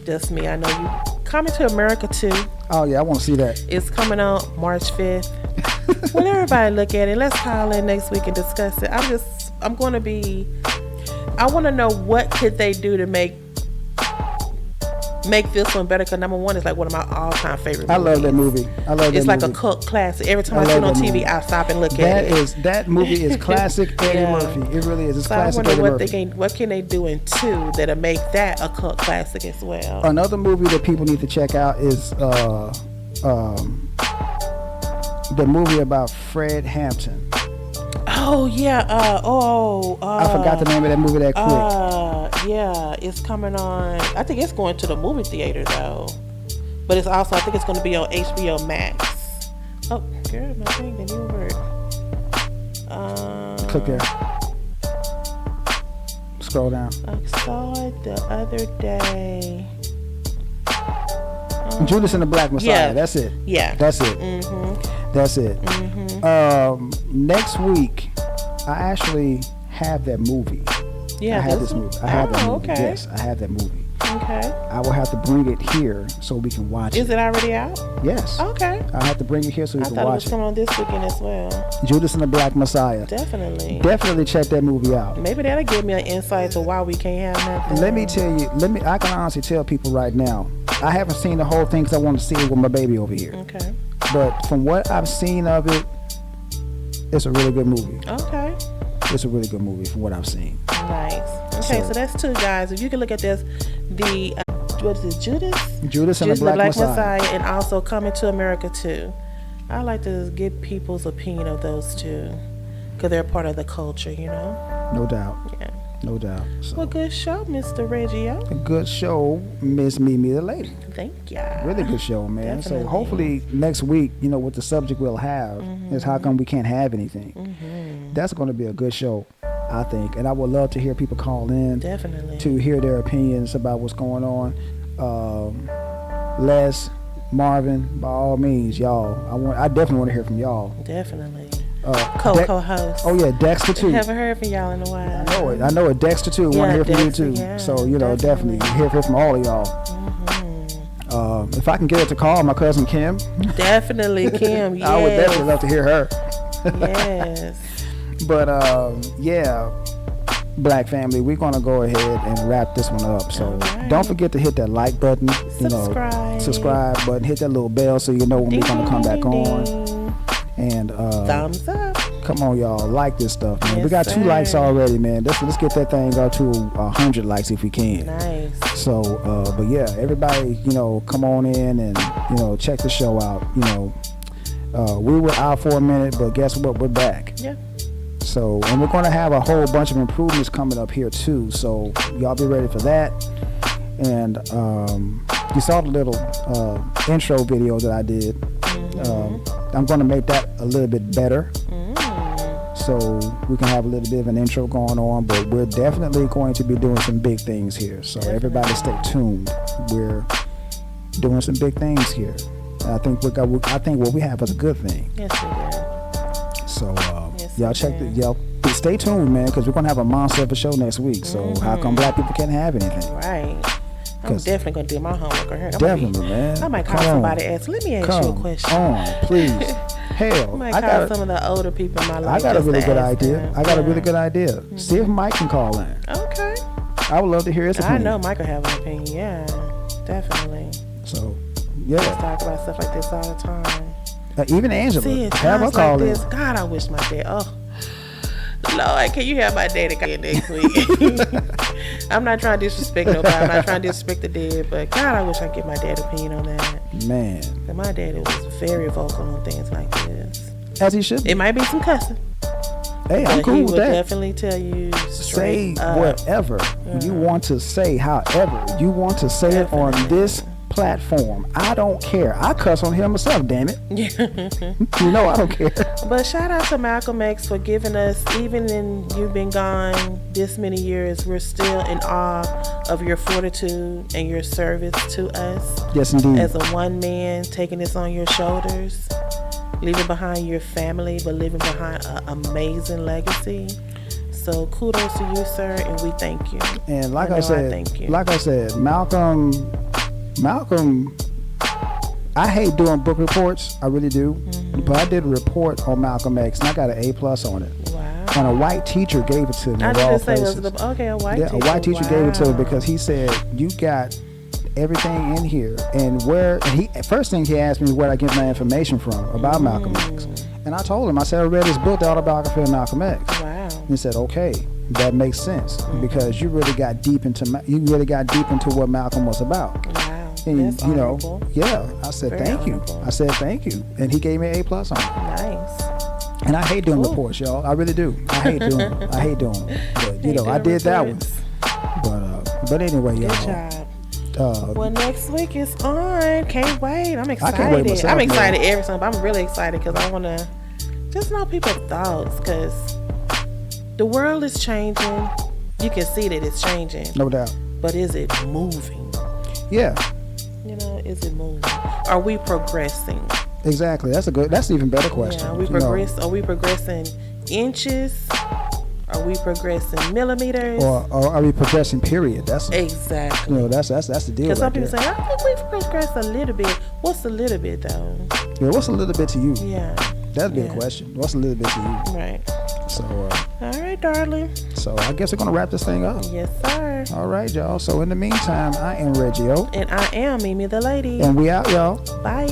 just me, I know you coming to America too. Oh yeah, I want to see that. It's coming out March 5th. When everybody look at it, let's call in next week and discuss it. I want to know what could they do to make this one better, because number one is like one of my all-time favorite movies. I love that movie. It's like a cult classic. Every time I see it on TV, I stop and look at it. That movie is classic Eddie Murphy. It really is. It's classic Eddie Murphy. What can they do in 2 that'll make that a cult classic as well? Another movie that people need to check out is the movie about Fred Hampton. Oh yeah. I forgot the name of that movie that quick. Yeah, it's coming on. I think it's going to the movie theater though, but it's also, I think it's going to be on HBO Max. Oh, girl, my thing didn't even work. Click there. Scroll down. I saw it the other day. Judas and the Black Messiah. Yeah. That's it. Yeah. That's it. That's it. Next week, I actually have that movie. Yeah, I have this movie. I have that movie. Okay. Yes, I have that movie. Okay. I will have to bring it here so we can watch it. Is it already out? Yes. Okay. I have to bring it here so we can watch it. I thought it was coming on this weekend as well. Judas and the Black Messiah. Definitely. Definitely check that movie out. Maybe that'll give me an insight to why we can't have nothing. Let me tell you. I can honestly tell people right now. I haven't seen the whole thing because I want to see it with my baby over here. Okay. But from what I've seen of it, it's a really good movie. Okay. It's a really good movie from what I've seen. Nice. Okay, so that's 2 guys. If you can look at this, the what is it, Judas and the Black Messiah, and also Coming to America too. I like to get people's opinion of those 2 because they're part of the culture, you know. No doubt. Yeah. No doubt. So, well, good show, Mr. Reggio. A good show, Miss Mimi the Lady. Thank you. Really good show, man. Definitely. So hopefully next week, what the subject we'll have is how come we can't have anything. That's going to be a good show, I think. And I would love to hear people call in. Definitely. To hear their opinions about what's going on. Les, Marvin, by all means, y'all. I definitely want to hear from y'all. Definitely. Co-host. Oh yeah, Dexter too. Haven't heard from y'all in a while. I know it. Dexter too. Want to hear from you too. Yeah, so definitely hear from all of y'all. If I can get her to call my cousin Kim. Definitely Kim. Yes. I would definitely love to hear her. Yes. But yeah, Black family, we're gonna go ahead and wrap this one up. So don't forget to hit that like button. Subscribe button. Hit that little bell so you know when we're gonna come back on. And thumbs up. Come on, y'all, like this stuff, man. Yes, we got 2 likes already, man. Let's get that thing up to 100 likes if we can. Nice. So, but yeah, everybody, come on in and check the show out. We were out for a minute, but guess what? We're back. Yeah. So, and we're gonna have a whole bunch of improvements coming up here too. So, y'all be ready for that. And you saw the little intro video that I did. I'm going to make that a little bit better so we can have a little bit of an intro going on, but we're definitely going to be doing some big things here, so everybody stay tuned. We're doing some big things here, and I think what we have is a good thing. Yes, we do. So y'all check y'all stay tuned, man, because we're gonna have a monster of a show next week. So how come black people can't have anything? Right. I'm definitely gonna do my homework on her. Definitely, man. I might call somebody and ask. Let me ask you a question. Please. Hell, I might call some of the older people in my life. I got a really good idea. Them. I got a really good idea. See if Mike can call in. Okay. I would love to hear his opinion. I know Mike will have an opinion. Yeah, definitely. So, yeah. Let's talk about stuff like this all the time. Even Angela. See, have her call like in. this. God, I wish my dad. Oh, Lord, can you have my daddy come in next week? I'm not trying to disrespect nobody. I'm not trying to disrespect the dead, but God, I wish I could get my dad's opinion on that. Man. And my daddy was very vocal on things like this. As he should be. It might be some cussing. Hey, I'm cool with that. He will definitely tell you straight say up. whatever you want to say, however you want to say it on this platform. I don't care. I cuss on him myself, damn it. You know I don't care. But shout out to Malcolm X for giving us, even in you've been gone this many years, we're still in awe of your fortitude and your service to us. Yes, indeed. As a one man taking this on your shoulders, leaving behind your family, but leaving behind an amazing legacy. So kudos to you, sir, and we thank you. And like I said, Malcolm, I hate doing book reports. I really do. But I did a report on Malcolm X, and I got an A+ on it. Wow. And a white teacher gave it to me. I didn't say it was a white teacher. A white teacher gave it to me because he said, you got everything in here. And first thing he asked me where I get my information from about Malcolm X. And I told him, I said, I read his book, The Autobiography of Malcolm X. Wow. And he said, okay, that makes sense because you really got deep into what Malcolm was about. Wow. And that's honorable. I said, Very thank honorable. you. I said, thank you. And he gave me an A+ on it. Nice. And I hate doing reports, y'all. I really do. I hate doing them. But, I did that one. But anyway, y'all. Good job. Well, next week is on. Can't wait. I'm excited. I can't wait myself, I'm excited every time. I'm really excited because I want to just know people's thoughts because the world is changing. You can see that it's changing. No doubt. But is it moving? Yeah. Is it moving? Are we progressing? Exactly. That's an even better question. Yeah, are we progressing inches? Are we progressing millimeters? Or are we progressing, period? That's exactly. That's the deal. Because some people say, I think we've progressed a little bit. What's a little bit though? Yeah, what's a little bit to you? Yeah. That'd be a question. What's a little bit to you? Right. So all right, darling. So I guess we're gonna wrap this thing up. Yes, sir. All right, y'all. So in the meantime, I am Reggio. And I am Mimi the Lady. And we out, y'all. Bye.